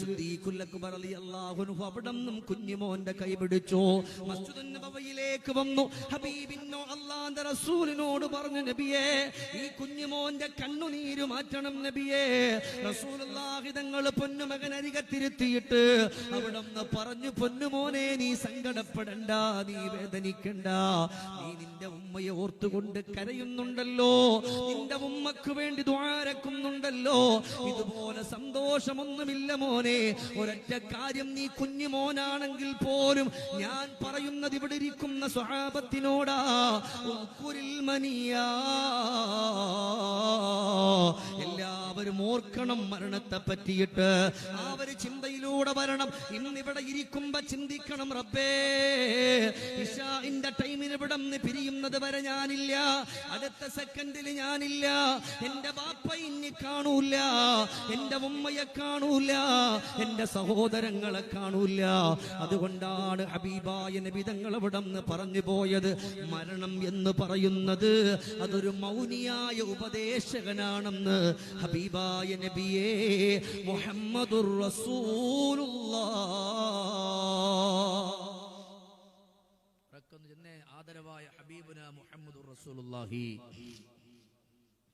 സിദ്ദീഖുൽ അക്ബർ റളിയല്ലാഹു അൻഹു അവിടം കുഞ്ഞുമോന്റെ കൈ പിടിച്ചു. മസ്ജിദുൻ നബവിയിലേക്ക് വന്നു. ഹബീബിനോ അല്ലാഹുവിന്റെ റസൂലിനോട് പറഞ്ഞു, നബിയേ ഈ കുഞ്ഞുമോന്റെ കണ്ണുനീര് മാറ്റണം നബിയേ. റസൂലുള്ളാഹി തങ്ങൾ പൊന്നുമകൻ അരികത്തിരുത്തിയിട്ട് അവിടം പറഞ്ഞു, പൊന്നുമോനെ നീ സങ്കടപ്പെടണ്ട, നീ വേദനിക്കണ്ട. നീ നിന്റെ ഉമ്മയെ ഓർത്തുകൊണ്ട് കരയുന്നുണ്ടല്ലോ, നിന്റെ ഉമ്മക്ക് വേണ്ടി ദുആരക്കുന്നുണ്ടല്ലോ. ഇതുപോലെ സന്തോഷമൊന്നുമില്ല മോനെ. ഒരൊറ്റ കാര്യം, നീ കുഞ്ഞുമോനാണെങ്കിൽ പോലും ഞാൻ പറയുന്നത് ഇവിടെ ഇരിക്കുന്ന സ്വഹാബത്തിനോടാ. എല്ലാവരും ഓർക്കണം മരണത്തെ പറ്റിയിട്ട്. ആ ഒരു ചിന്തയിലൂടെ വരണം. ഇന്നിവിടെ ഇരിക്കുമ്പോ ചിന്തിക്കണം, റബ്ബേ ഇശാഇന്റെ ടൈമിന് ഇവിടെ നിന്ന് പിരിയുന്നത് വരെ ഞാനില്ല, അടുത്ത സെക്കൻഡിൽ ഞാനില്ല. എന്റെ ബാപ്പ ഇനി കാണൂല, എന്റെ ഉമ്മയെ കാണൂല, എന്റെ സഹോദരങ്ങളെ കാണൂല. അതുകൊണ്ടാണ് ഹബീബായ നബി തങ്ങൾ അവിടെ നിന്ന് പറഞ്ഞു പോയത്, മരണം എന്ന് പറയുന്നത് അതൊരു മൗനിയായ ഉപദേശകനാണെന്ന്. ഹബീബായ നബിയേ മുഹമ്മദുർ റസൂലുള്ളാഹ്. ആദരവായ ഹബീബുന മുഹമ്മദുർ റസൂലുള്ളാഹി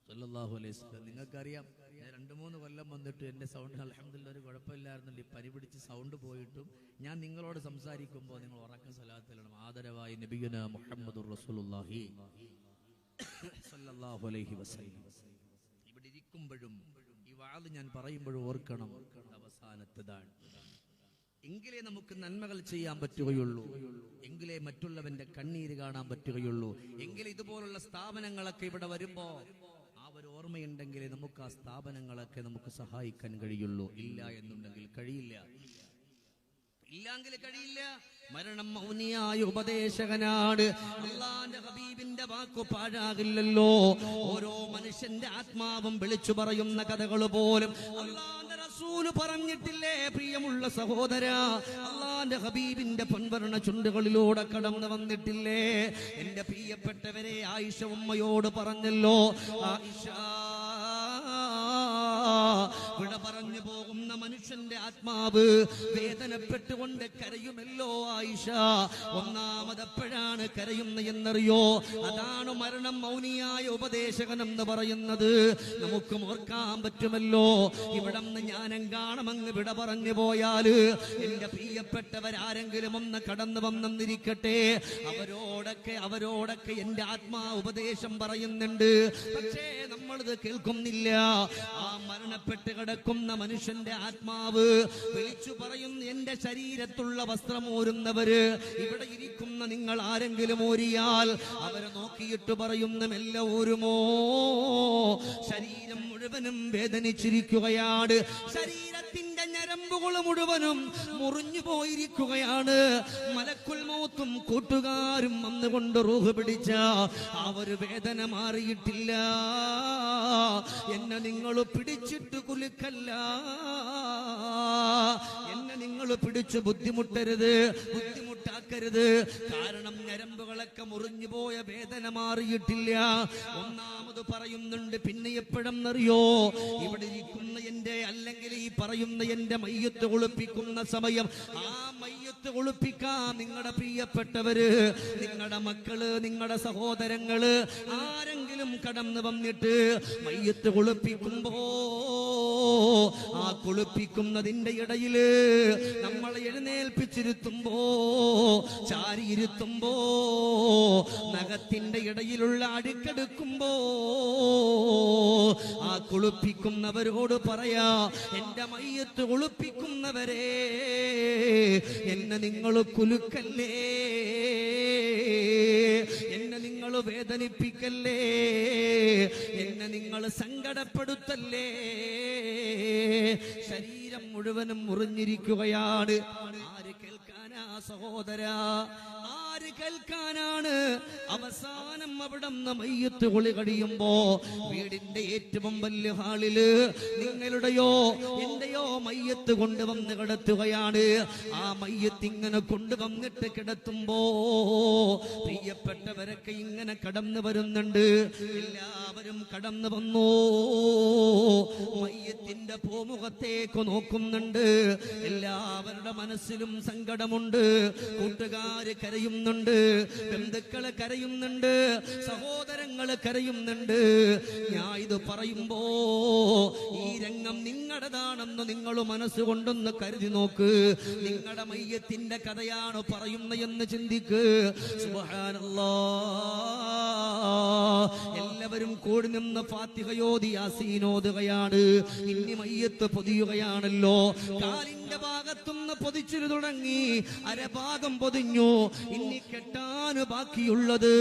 സല്ലല്ലാഹു അലൈഹി വസല്ലം. നിങ്ങൾക്കറിയാം, ഞാൻ 2-3 കൊല്ലം വന്നിട്ട് എൻ്റെ സൗണ്ട് അൽഹംദുലില്ലാഹ് ഒരു കുഴപ്പമില്ലായിരുന്നില്ല. പനി പിടിച്ച് സൗണ്ട് പോയിട്ടും ഞാൻ നിങ്ങളോട് സംസാരിക്കുമ്പോൾ നിങ്ങൾ ഉറക്കം സലാത്തിലാണ്. ആദരവായ നബിയുന മുഹമ്മദുർ റസൂലുള്ളാഹി സല്ലല്ലാഹു അലൈഹി വസല്ലം. ഇവിടെ ഇരിക്കുമ്പോഴും ഈ വാദ് ഞാൻ പറയുമ്പോഴും ഓർക്കണം, അവസാനത്തേതാണ്. എങ്കിലേ നമുക്ക് നന്മകൾ ചെയ്യാൻ പറ്റുകയുള്ളൂ, എങ്കിലേ മറ്റുള്ളവന്റെ കണ്ണീര് കാണാൻ പറ്റുകയുള്ളൂ, എങ്കിലേ ഇതുപോലുള്ള സ്ഥാപനങ്ങളൊക്കെ ഇവിടെ വരുമ്പോ ആ ഒരു ഓർമ്മയുണ്ടെങ്കിലേ നമുക്ക് ആ സ്ഥാപനങ്ങളൊക്കെ നമുക്ക് സഹായിക്കാൻ കഴിയുള്ളൂ. ഇല്ല എന്നുണ്ടെങ്കിൽ കഴിയില്ല, ഇല്ലെങ്കിൽ കഴിയില്ല. മരണം മൗനിയായ ഉപദേശകനാണ്. അല്ലാഹുവിന്റെ ഹബീബിന്റെ വാക്കു പാഴാകില്ലല്ലോ. ഓരോ മനുഷ്യന്റെ ആത്മാവും വിളിച്ചു പറയുന്ന കഥകൾ പോലും അല്ലാഹുവിന്റെ റസൂല് പറഞ്ഞിട്ടില്ലേ പ്രിയമുള്ള സഹോദരാ? അല്ലാഹുവിന്റെ ഹബീബിന്റെ പൊൻവർണ്ണ ചുണ്ടുകളിലൂടെ കടന്നു വന്നിട്ടില്ലേ? എന്റെ പ്രിയപ്പെട്ടവരെ, ആയിഷ ഉമ്മയോട് പറഞ്ഞല്ലോ, ആയിഷ വിട പറഞ്ഞു പോകുന്ന മനുഷ്യന്റെ ആത്മാവ് വേദനപ്പെട്ടുകൊണ്ട് കരയുമല്ലോ ആയിഷ. ഒന്നാമതെപ്പോഴാണ് കരയുന്ന എന്നറിയോ? അതാണ് മരണം മൗനിയായ ഉപദേശകൻ എന്ന് പറയുന്നത്. നമുക്കും ഓർക്കാൻ പറ്റുമല്ലോ. ഇവിടെ നിന്ന് ഞാനെങ്കാണമങ്ങ് വിട പറഞ്ഞു പോയാല് എന്റെ പ്രിയപ്പെട്ടവരാരെങ്കിലും ഒന്ന് കടന്നു വന്നിരിക്കട്ടെ, അവരോടൊക്കെ എന്റെ ആത്മാ ഉപദേശം പറയുന്നുണ്ട്. പക്ഷേ നമ്മളിത് കേൾക്കുന്നില്ല. ആ മരണപ്പെട്ട് കിടക്കുന്ന മനുഷ്യന്റെ ആത്മാവ് വിളിച്ചു പറയുന്നു, എന്റെ ശരീരത്തുള്ള വസ്ത്രം ഊരുന്നവര് ഇവിടെ ഇരിക്കുന്ന നിങ്ങൾ ആരെങ്കിലും ഊരിയാൽ അവരെ നോക്കിയിട്ട് പറയുന്ന മെല്ലെ ഊരുമോ? ശരീരം മുഴുവനും വേദനിച്ചിരിക്കുകയാണ്. ശരീരത്തിന്റെ ഞരമ്പുകൾ മുഴുവനും മുറിഞ്ഞു പോയിരിക്കുകയാണ്. മലക്കുൽ മൗത്തും കൂട്ടുകാരും വന്നുകൊണ്ട് റൂഹ് പിടിച്ച ആ ഒരു വേദന മാറിയിട്ടില്ല. എന്നെ നിങ്ങൾ പിടിച്ചിട്ട് കുലുക്കല്ല, എന്നെ നിങ്ങൾ പിടിച്ച് ബുദ്ധിമുട്ടാക്കരുത്. കാരണം ഞരമ്പുകളൊക്കെ മുറിഞ്ഞു പോയ വേദന മാറിയിട്ടില്ല. ഒന്നാമത് പറയുന്നുണ്ട്. പിന്നെ എപ്പോഴെന്നറിയോ? ഇവിടെ ഇരിക്കുന്ന എന്റെ, അല്ലെങ്കിൽ ഈ പറയുന്ന എന്റെ മയ്യത്ത് ഒളിപ്പിക്കുന്ന സമയം, ആ മയ്യത്ത് ഒളിപ്പിക്കാൻ നിങ്ങളുടെ പ്രിയപ്പെട്ടവര്, നിങ്ങളുടെ മക്കള്, നിങ്ങളുടെ സഹോദരങ്ങള് ആരെങ്കിലും കടന്നു വന്നിട്ട് മയ്യത്ത് ഒളിപ്പിക്കുമ്പോ, ആ കുളിപ്പിക്കുന്നതിന്റെ ഇടയില് നമ്മളെ എഴുന്നേൽപ്പിച്ചിരുത്തുമ്പോ, ചാരിയിരുത്തുമ്പോ, നഖത്തിന്റെ ഇടയിലുള്ള അടിക്കെടുക്കുമ്പോ, ആ കുളിപ്പിക്കുന്നവരോട് പറയാ, എന്റെ മയ്യത്ത് കുളിപ്പിക്കുന്നവരെ, എന്നെ നിങ്ങൾ കുലുക്കല്ലേ, എന്നെ നിങ്ങൾ വേദനിപ്പിക്കല്ലേ, എന്നെ നിങ്ങൾ സങ്കടപ്പെടുത്തല്ലേ. ശരീരം മുഴുവനും മുറിഞ്ഞിരിക്കുകയാണ്. ആര് കേൾക്കാനാ സഹോദരാ? ആര് കേൾക്കാനാണ്? അവസാനം അവിടെ നിന്ന് മയ്യത്ത് കുളി കഴിയുമ്പോ വീടിന്റെ ഏറ്റവും വലിയ ഹാളില് നിങ്ങളുടെയോ എന്റെയോ മയ്യത്ത് കൊണ്ടുവന്ന് കിടത്തുകയാണ്. ആ മയ്യത്ത് ഇങ്ങനെ കൊണ്ടുവന്നിട്ട് കിടത്തുമ്പോ പ്രിയപ്പെട്ടവരൊക്കെ ഇങ്ങനെ കടന്നു വരുന്നുണ്ട്. എല്ലാവരും കടന്നു വന്നു. മയ്യത്തിന്റെ പൂമുഖത്തേക്ക് നോക്കുന്നുണ്ട്. എല്ലാവരുടെ മനസ്സിലും സങ്കടമുണ്ട്. കൂട്ടുകാര് കരയുന്നുണ്ട്, ബന്ധുക്കള് കരയുന്നുണ്ട്, സഹോദരങ്ങള് കരയുന്നുണ്ട്. ഞാൻ ഇത് പറയുമ്പോ ഈ രംഗം നിങ്ങളുടേതാണെന്ന് നിങ്ങൾ മനസ്സുകൊണ്ടൊന്ന് കരുതി നോക്ക്. നിങ്ങളുടെ മയ്യത്തിന്റെ കഥയാണ് പറയുന്നതെന്ന് ചിന്തിക്ക്. സുബ്ഹാനല്ലാഹ്. എല്ലാവരും കൂടി നിന്ന് ഫാത്തിഹയോതി യാസീനോതുകയാണ്. ഇനി മയ്യത്ത് പൊതിയുകയാണല്ലോ. കാലിന്റെ ഭാഗത്തുനിന്ന് പൊതിച്ചിരു തുടങ്ങി, അരഭാഗം പൊതിഞ്ഞു. ഇനി കെട്ടാൻ ബാക്കിയുള്ളത്,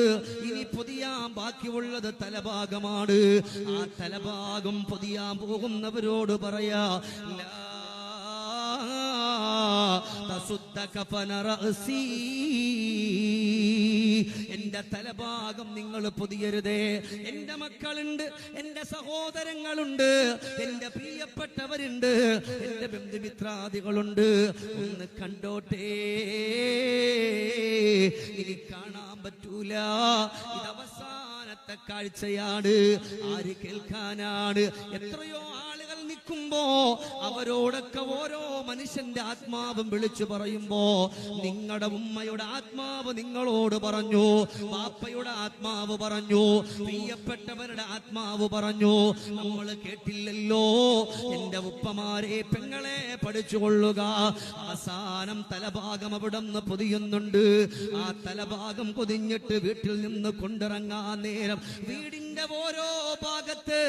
ഇനി പൊതിയാൻ ബാക്കിയുള്ളത് തലഭാഗമാണ്. ആ തലഭാഗം പൊതിയാൻ പോകുന്നവരോട് പറയാ, എന്റെ തലഭാഗം നിങ്ങൾ പൊതിയരുതേ. എന്റെ മക്കളുണ്ട്, എന്റെ സഹോദരങ്ങളുണ്ട്, എന്റെ പ്രിയപ്പെട്ടവരുണ്ട്, എന്റെ ബന്ധുമിത്രാദികളുണ്ട്. ഒന്ന് കണ്ടോട്ടെ. ഇനി കാണാൻ പറ്റൂല. ഇത് അവസാനത്തെ കാഴ്ചയാണ്. ആര് കേൾക്കാനാണ്? എത്രയോ ആളുകൾ നിൽക്കുമ്പോ അവരോടൊക്കെ ഓരോ മനുഷ്യന്റെ ആത്മാവും വിളിച്ചു പറയുമ്പോ, നിങ്ങളുടെ ഉമ്മയുടെ ആത്മാവ് നിങ്ങളോട് പറഞ്ഞു, ബാപ്പയുടെ ആത്മാവ് പറഞ്ഞു, പ്രിയപ്പെട്ടവരുടെ ആത്മാവ് പറഞ്ഞു, നമ്മൾ കേട്ടില്ലല്ലോ. എന്റെ ഉപ്പമാരെ, പെങ്ങളെ, പഠിച്ചുകൊള്ളുക. അവസാനം തലഭാഗം അവിടെ നിന്ന് പൊതിയുന്നുണ്ട്. ആ തലഭാഗം പൊതിഞ്ഞിട്ട് വീട്ടിൽ നിന്ന് കൊണ്ടിറങ്ങാൻ നേരം വീടിന്റെ ഓരോ ഭാഗത്ത്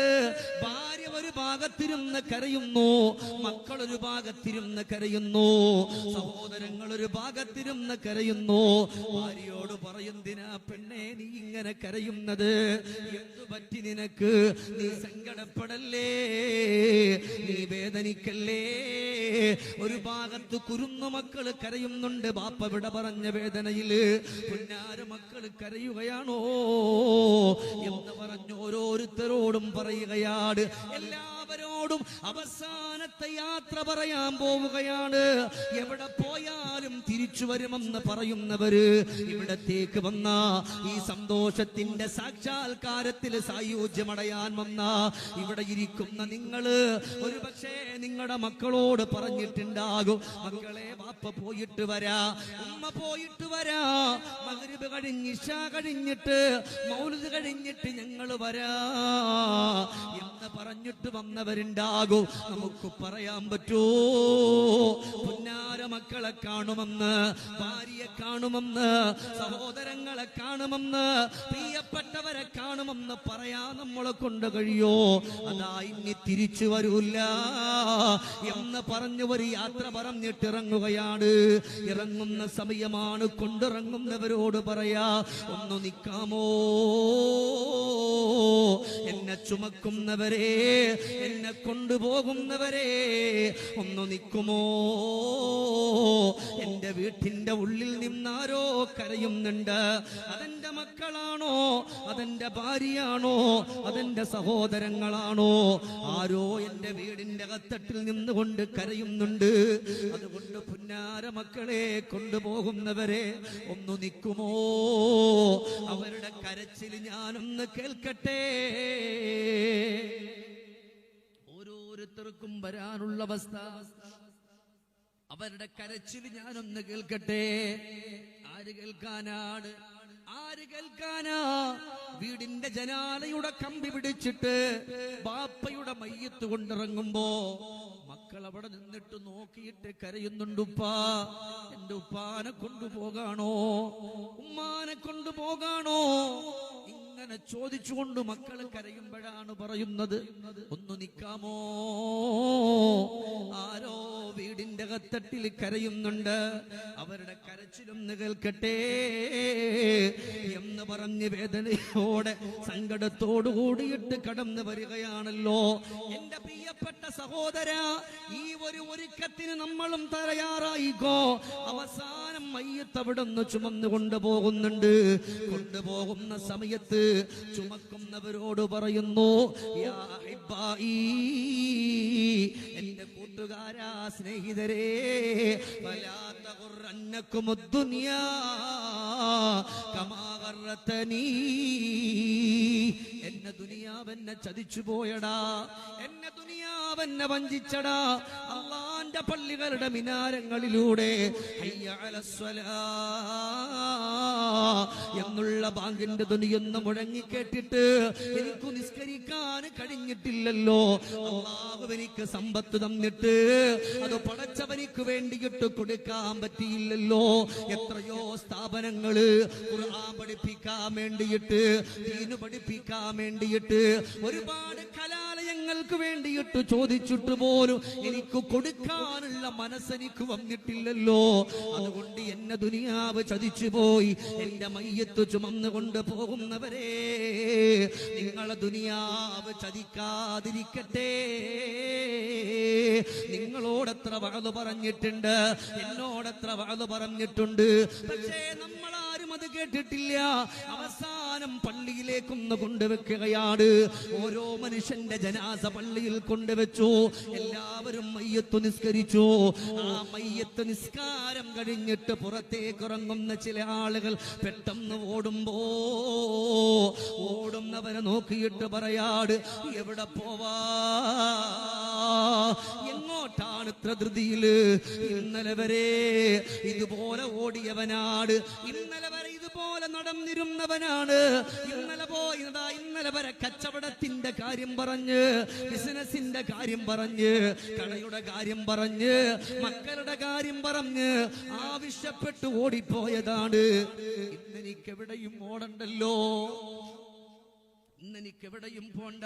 ഭാര്യ ഒരു ഭാഗത്തിരുന്ന് കരയുന്നു, മക്കളൊരു ഭാഗത്തിരുന്ന് കരയുന്നു, സഹോദരങ്ങൾ ഒരു ഭാഗത്തിരുന്ന് കരയുന്നു. ഭാര്യയോട് പറയുന്നതിനാ പെണ്ണെ നീ ഇങ്ങനെ കരയുന്നത്? എന്തു പറ്റി നിനക്ക്? നീ സങ്കടപ്പെടല്ലേ, നീ വേദനിക്കല്ലേ. ഒരു ഭാഗത്ത് കുരുന്നു മക്കള് കരയുന്നുണ്ട്. ബാപ്പ വിട പറഞ്ഞ വേദനയില് പുന്നാര മക്കള് കരയുകയാണോ എന്ന് പറഞ്ഞു ഓരോരുത്തരോടും പറയുകയാണ്. എല്ലാവരോടും നമ്മളോടും അവസാനത്തെ യാത്ര പറയാൻ പോവുകയാണ്. എവിടെ പോയാലും തിരിച്ചു വരുമെന്ന് പറയുന്നവര് ഇവിടത്തേക്ക് വന്ന ഈ സന്തോഷത്തിന്റെ സാക്ഷാത്കാരത്തിൽ സായുജ്യമടയാൻ വന്ന ഇവിടെ ഇരിക്കുന്ന നിങ്ങള് ഒരു പക്ഷേ നിങ്ങളുടെ മക്കളോട് പറഞ്ഞിട്ടുണ്ടാകും, മക്കളെ വാപ്പ പോയിട്ട് വരാ, ഉമ്മ പോയിട്ട് വരാ, മഗ്രിബ് കഴിഞ്ഞ് ഇശാ കഴിഞ്ഞിട്ട് മൗലിദ് കഴിഞ്ഞിട്ട് ഞങ്ങൾ വരാ എന്ന് പറഞ്ഞിട്ട് വന്നവരുണ്ടാകും. നമുക്ക് പറയാൻ പറ്റൂ പുന്നാര മക്കളെ കാണുമെന്ന്, ഭാര്യയെ കാണുമെന്ന്, സഹോദരങ്ങളെ കാണുമെന്ന്, പ്രിയപ്പെട്ടവരെ കാണുമെന്ന് പറയാൻ നമ്മളെ കൊണ്ട് കഴിയോ? അതാ ഇനി തിരിച്ചു വരൂല്ല എന്ന് പറഞ്ഞു ഒരു യാത്ര പറഞ്ഞിട്ട് ഇറങ്ങുകയാണ്. ഇറങ്ങുന്ന സമയമാണ്. കൊണ്ടിറങ്ങുന്നവരോട് പറയാ, ഒന്ന് നിൽക്കാമോ? എന്നെ ചുമക്കുന്നവരെ, എന്നെ കൊണ്ടുപോകുന്നവരെ ഒന്ന് നിൽക്കുമോ? എന്റെ വീട്ടിന്റെ ഉള്ളിൽ നിന്നാരോ കരയുന്നുണ്ട്. അതെന്റെ മക്കളാണോ? അതെന്റെ ഭാര്യയാണോ? അതെന്റെ സഹോദരങ്ങളാണോ? ആരോ എന്റെ വീടിന്റെ അകത്തട്ടിൽ നിന്നുകൊണ്ട് കരയുന്നുണ്ട്. അതുകൊണ്ട് പുന്നാര മക്കളെ കൊണ്ടുപോകുന്നവരെ ഒന്ന് നിൽക്കുമോ? അവരുടെ കരച്ചിൽ ഞാനൊന്ന് കേൾക്കട്ടെ. ഓരോരുത്തർക്കും വരാനുള്ള അവസ്ഥ, അവരുടെ കരച്ചിൽ ഞാനൊന്ന് കേൾക്കട്ടെ. ആര് കേൾക്കാനാണ്? ആര് കേൾക്കാനാ? വീടിന്റെ ജനാലയുടെ കമ്പി പിടിച്ചിട്ട് ബാപ്പയുടെ മയ്യത്ത് കൊണ്ടിറങ്ങുമ്പോ മക്കൾ അവിടെ നിന്നിട്ട് നോക്കിയിട്ട് കരയുന്നുണ്ട്. ഉപ്പാ, എന്റെ ഉപ്പാനെ കൊണ്ടുപോകാണോ? ഉമ്മാനെ കൊണ്ടുപോകാണോ? ഇങ്ങനെ ചോദിച്ചുകൊണ്ട് മക്കൾ കരയുമ്പോഴാണ് പറയുന്നത്, ഒന്ന് നിൽക്കാമോ? ആരോ വീടിന്റെ അകത്തട്ടിൽ കരയുന്നുണ്ട്, അവരുടെ കരച്ചിലൊന്ന് കേൾക്കട്ടെ എന്ന് പറഞ്ഞ് വേദനയോടെ സങ്കടത്തോടു കൂടിയിട്ട് കടന്നു വരികയാണല്ലോ എന്റെ പ്രിയപ്പെട്ട സഹോദര. ഈ ഒരു ഒരുക്കത്തിന് നമ്മളും തയ്യാറായിക്കോ. അവസാനം മയ്യത്ത് അവിടുന്ന് ചുമന്നു കൊണ്ടുപോകുന്നുണ്ട്. കൊണ്ടുപോകുന്ന സമയത്ത് ചുമക്കുന്നവരോട് പറയുന്നു, യാ ഹിബ്ബായി, എന്റെ കൂട്ടുകാരാ, സ്നേഹിതരെ, വലാ തഗുറന്നകുമുദ്ദുനിയാ കമാ ഗറതനീ. എന്നെ ദുനിയാവെന്നെ ചതിച്ചു പോയടാ, എന്നെ ദുനിയാവെന്നെ വഞ്ചിച്ചടാ. അള്ളാന്റെ പള്ളികളുടെ മിനാരങ്ങളിലൂടെ ഹയ്യ അലസ്സലാ എന്നുള്ള ബാങ്കിന്റെ ധ്വനിയൊന്ന് മുഴങ്ങി കേട്ടിട്ട് എനിക്ക് നിസ്കരിക്കാൻ കഴിഞ്ഞിട്ടില്ലല്ലോ. അള്ളാഹു എനിക്ക് സമ്പത്ത് തന്നിട്ട് അത് പടച്ചവനിക്ക് വേണ്ടിയിട്ട് കൊടുക്കാൻ പറ്റിയില്ലല്ലോ. എത്രയോ സ്ഥാപനങ്ങള് ഖുർആൻ പഠിപ്പിക്കാൻ വേണ്ടിയിട്ട്, ദീന് പഠിപ്പിക്കാൻ വേണ്ടിയിട്ട്, ഒരുപാട് കലാലയങ്ങൾക്ക് വേണ്ടിയിട്ട് ചോദിച്ചിട്ട് പോലും എനിക്ക് കൊടുക്കാനുള്ള മനസ്സെനിക്ക് വന്നിട്ടില്ലല്ലോ. അതുകൊണ്ട് എന്നെ ദുനിയാവ് ചതിച്ചു പോയി. എന്റെ മയ്യത്ത് ചുമന്നുകൊണ്ട് പോകുന്നവരെ, നിങ്ങളെ ദുനിയാവ് ചതിക്കാതിരിക്കട്ടെ. നിങ്ങളോടെത്ര വഅദ് പറഞ്ഞിട്ടുണ്ട്, എന്നോടെത്ര വഅദ് പറഞ്ഞിട്ടുണ്ട്. പക്ഷേ നമ്മളാരും അത് കേട്ടിട്ടില്ല. അവസാനം പള്ളിയിലേക്കൊന്ന് കൊണ്ടുവെക്കുകയാണ്. ഓരോ മനുഷ്യന്റെ ജനാസ പള്ളിയിൽ കൊണ്ടുവച്ചു. എല്ലാവരും മയ്യത്ത് നിസ്കരിച്ചു. ആ മയ്യത്ത് നിസ്കാരം കഴിഞ്ഞിട്ട് പുറത്തേക്ക് ഇറങ്ങുന്ന ചില ആളുകൾ പെട്ടെന്ന് ഓടുന്നവരെ നോക്കിയിട്ട് പറയാട്, എവിടെ പോവാ, എങ്ങോട്ടാണ് ഇത്ര ധൃതിയില്? ഇന്നലെ വരെ ഇതുപോലെ ഓടിയവനാണ്, ഇന്നലെ വരെ ഇതുപോലെ നടന്നിരുന്നവനാണ്. ഇന്നലെ വരെ കച്ചവടത്തിന്റെ കാര്യം പറഞ്ഞ്, ബിസിനസിന്റെ കാര്യം പറഞ്ഞ്, കടയുടെ കാര്യം പറഞ്ഞ്, മക്കളുടെ കാര്യം പറഞ്ഞ് ആവശ്യപ്പെട്ട് ഓടിപ്പോയതാണ്. ഇന്നെനിക്കെവിടെയും ഓടണ്ടല്ലോ, ഇന്നെനിക്കെവിടെയും പോണ്ട,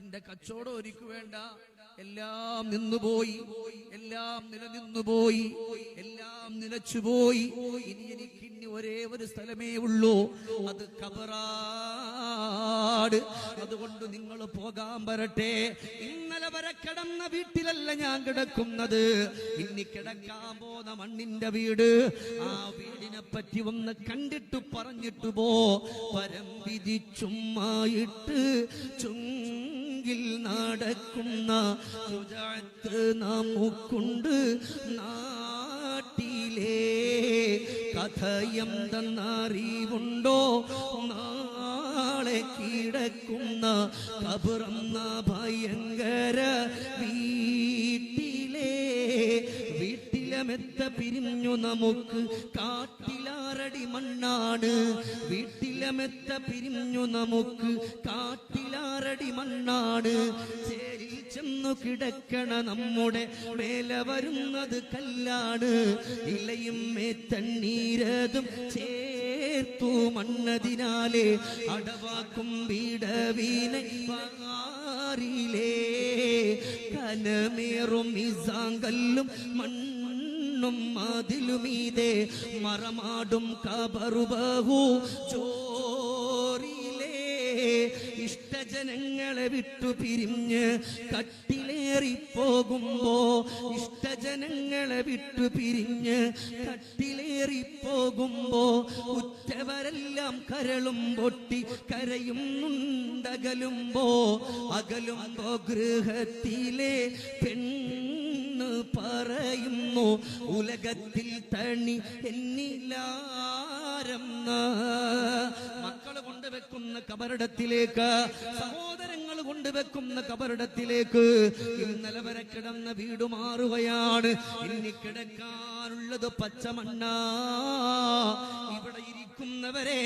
എന്റെ കച്ചവടം എനിക്ക് വേണ്ട, എല്ലാം നിന്നുപോയി, എല്ലാം നിലനിന്നുപോയി, എല്ലാം നിലച്ചുപോയി. ഇനി എനിക്ക് ഒരേ ഒരു സ്ഥലമേ ഉള്ളൂ, അത് ഖബറാണ്. അതുകൊണ്ട് നിങ്ങൾ പോകാൻ വരട്ടെ. ഇന്നലെ വരെ കിടന്ന വീട്ടിലല്ല ഞാൻ കിടക്കുന്നത്, ഇനി കിടക്കാൻ പോകുന്ന മണ്ണിന്റെ വീട്. ആ വീടിനെ പറ്റി ഒന്ന് കണ്ടിട്ട് പറഞ്ഞിട്ട് പോ. പരം വിധിച്ചുമ്മായിട്ട് മുൻപിൽ നടക്കുന്ന ശുജാഅത്ത് നമുക്കുണ്ട്. നാട്ടിലെ കഥയെന്തെന്നറിവുണ്ടോ? നാളെ കിടക്കുന്ന ഖബറെന്ന ഭയങ്കര വീട്ടിലമെത്ത പിരിഞ്ഞു നമുക്ക് കാട്ടിലാറടി മണ്ണാണ്. വീട്ടിലമെത്ത പിരിഞ്ഞു നമുക്ക് കാട്ടിലാറടി മണ്ണാണ്. ചേരിൽ ചെന്നു കിടക്കണ നമ്മുടെ മേലെ വരുന്നത് കല്ലാണ്. ഇലയും മേത്തണ്ണീരതും ചേർത്തു മണ്ണതിനാലെ അടവാക്കും വിടവീനെ പാറിലേ. കനമേറും മിസാങ്കല്ലും മണ്ണും അതിലുമീതെ മറമാടും കബറുബഹു ചോറിലേ. ഇഷ്ടജനങ്ങളെ വിട്ടു പിരിഞ്ഞ് കട്ടിലേറിപ്പോകുമ്പോ, ഇഷ്ടജനങ്ങളെ വിട്ടു പിരിഞ്ഞ് കട്ടിലേറിപ്പോകുമ്പോ ഉറ്റവരെല്ലാം കരളും പൊട്ടി കരയുന്നുണ്ടകലുമ്പോ. അകലുമ്പോ ഗൃഹത്തിലെ പെണ്ണ് പറയുന്നു ഉലകത്തിൽ തണി എന്നിലാരെന്ന്. മക്കള് കൊണ്ടുവെക്കുന്ന കബറിടത്തിലേക്ക്, സഹോദരങ്ങൾ കൊണ്ടുവെക്കുന്ന കബറിടത്തിലേക്ക് ഇന്നലെ വരെ കിടന്ന വീട് മാറുകയാണ്. ഇനി കിടക്കാനുള്ളത് പച്ചമണ്ണ. ഇവിടെ ഇരിക്കുന്നവരെ,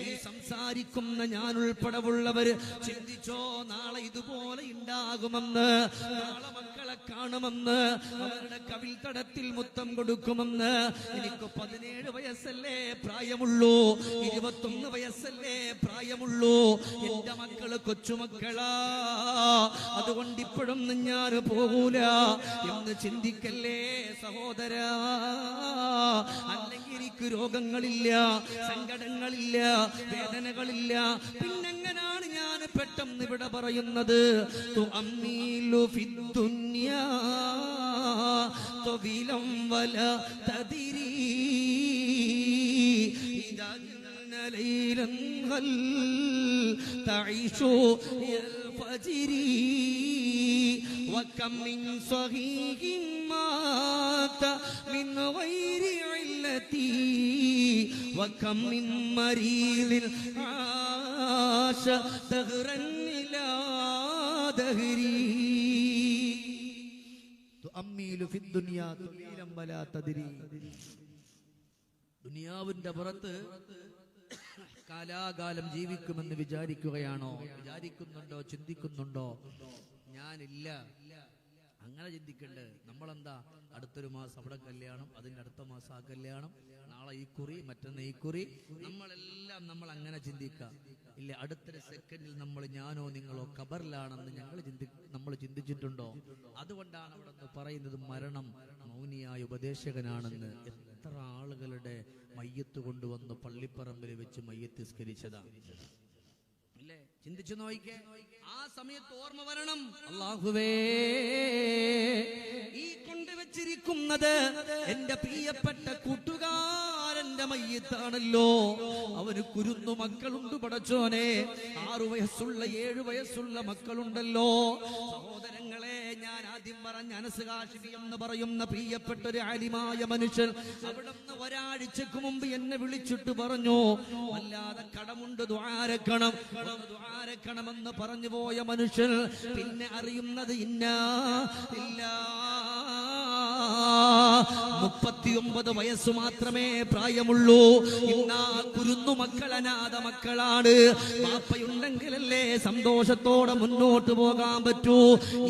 ഈ സംസാരിക്കുന്ന ഞാൻ ഉൾപ്പെടെയുള്ളവര് ചിന്തിച്ചോ, നാളെ ഇതുപോലെ ഉണ്ടാകുമെന്ന്, നാളെ മക്കളെ കാണുമെന്ന്, അവരുടെ കവിൾത്തടത്തിൽ മുത്തം കൊടുക്കുമെന്ന്. എനിക്ക് 17 വയസ്സല്ലേ പ്രായമുള്ളൂ, 21 വയസ്സല്ലേ പ്രായമുള്ളൂ. എന്റെ മക്കള് കൊച്ചുമക്കളാ, അതുകൊണ്ട് ഇപ്പോഴൊന്നും ഞാൻ പോകൂല എന്ന് ചിന്തിക്കല്ലേ സഹോദരാ. അല്ലെങ്കിൽ എനിക്ക് രോഗങ്ങളില്ല, സങ്കടങ്ങളില്ല, വേദനകളില്ല. പിന്നെങ്ങനാണ് ഞാൻ പെട്ടെന്ന് ഇവിടെ പറയുന്നത് തുഅമ്മീലു ഫിദ്ദുനിയാ ത്വബിലം വലാ തദിരി ഇദാ ലൈലൻ ഹൽ തഈശു الفجر وكم من صحيح مات من غير علتي وكم من مريض عاش دهرا إلى دهري تؤمل في الدنيا طويلا ولا تدري. ദുനിയാവിന്റെ പുറത്ത് കാലാകാലം ജീവിക്കുമെന്ന് വിചാരിക്കുകയാണോ? വിചാരിക്കുന്നുണ്ടോ? ചിന്തിക്കുന്നുണ്ടോ? ഞാനില്ല. അങ്ങനെ ചിന്തിക്കണ്ടേ. നമ്മളെന്താ, അടുത്തൊരു മാസം അവിടെ കല്യാണം, അതിൻ്റെ അടുത്ത മാസം ആ കല്യാണം, നാളെ ഈ കുറി, മറ്റന്നാൾ ഈ കുറി, നമ്മളെല്ലാം നമ്മൾ അങ്ങനെ ചിന്തിക്കാം. ഇല്ല, അടുത്തൊരു സെക്കൻഡിൽ നമ്മൾ, ഞാനോ നിങ്ങളോ ഖബറിലാണെന്ന് നമ്മൾ ചിന്തിച്ചിട്ടുണ്ടോ? അതുകൊണ്ടാണ് അവിടെ നിന്ന് പറയുന്നത് മരണം മൗനിയായ ഉപദേശകനാണെന്ന്. എത്ര ആളുകളുടെ മയ്യത്ത് കൊണ്ടുവന്ന് പള്ളിപ്പറമ്പിൽ വെച്ച് മയ്യത്ത് സ്കരിച്ചതാണ് ഇല്ലേ? ചിന്തിച്ചു നോക്കിക്കേ. ആ സമയത്ത് ഓർമ്മ വരണം, അല്ലാഹുവേ, ഈ കൊണ്ടുവച്ചിരിക്കുന്നത് എന്റെ പ്രിയപ്പെട്ട കൂട്ടുകാരന്റെ മയ്യത്താണല്ലോ. അവന് കുരുന്നു മക്കളുണ്ട് പടച്ചോനെ. 6 വയസ്സുള്ള 7 വയസ്സുള്ള മക്കളുണ്ടല്ലോ. സഹോദരങ്ങളെ, ഞാൻ ആദ്യം പറഞ്ഞ അനസ് കാശിഫി എന്ന് പറയുന്ന പ്രിയപ്പെട്ട ഒരു ആലിമായ മനുഷ്യൻ അവിടുന്ന് ഒരാഴ്ചക്ക് മുമ്പ് എന്നെ വിളിച്ചിട്ട് പറഞ്ഞു, വല്ലാതെ കടമുണ്ട്, ദ്വാരക്കണമെന്ന് പറഞ്ഞു പോയ മനുഷ്യൻ പിന്നെ അറിയുന്നത് 39 വയസ്സ് മാത്രമേ പ്രായമുള്ളൂ. ഇന്നാ കുരുന്നു മക്കൾ അനാഥ മക്കളാണ്. ബാപ്പയുണ്ടെങ്കിലല്ലേ സന്തോഷത്തോടെ മുന്നോട്ട് പോകാൻ പറ്റൂ.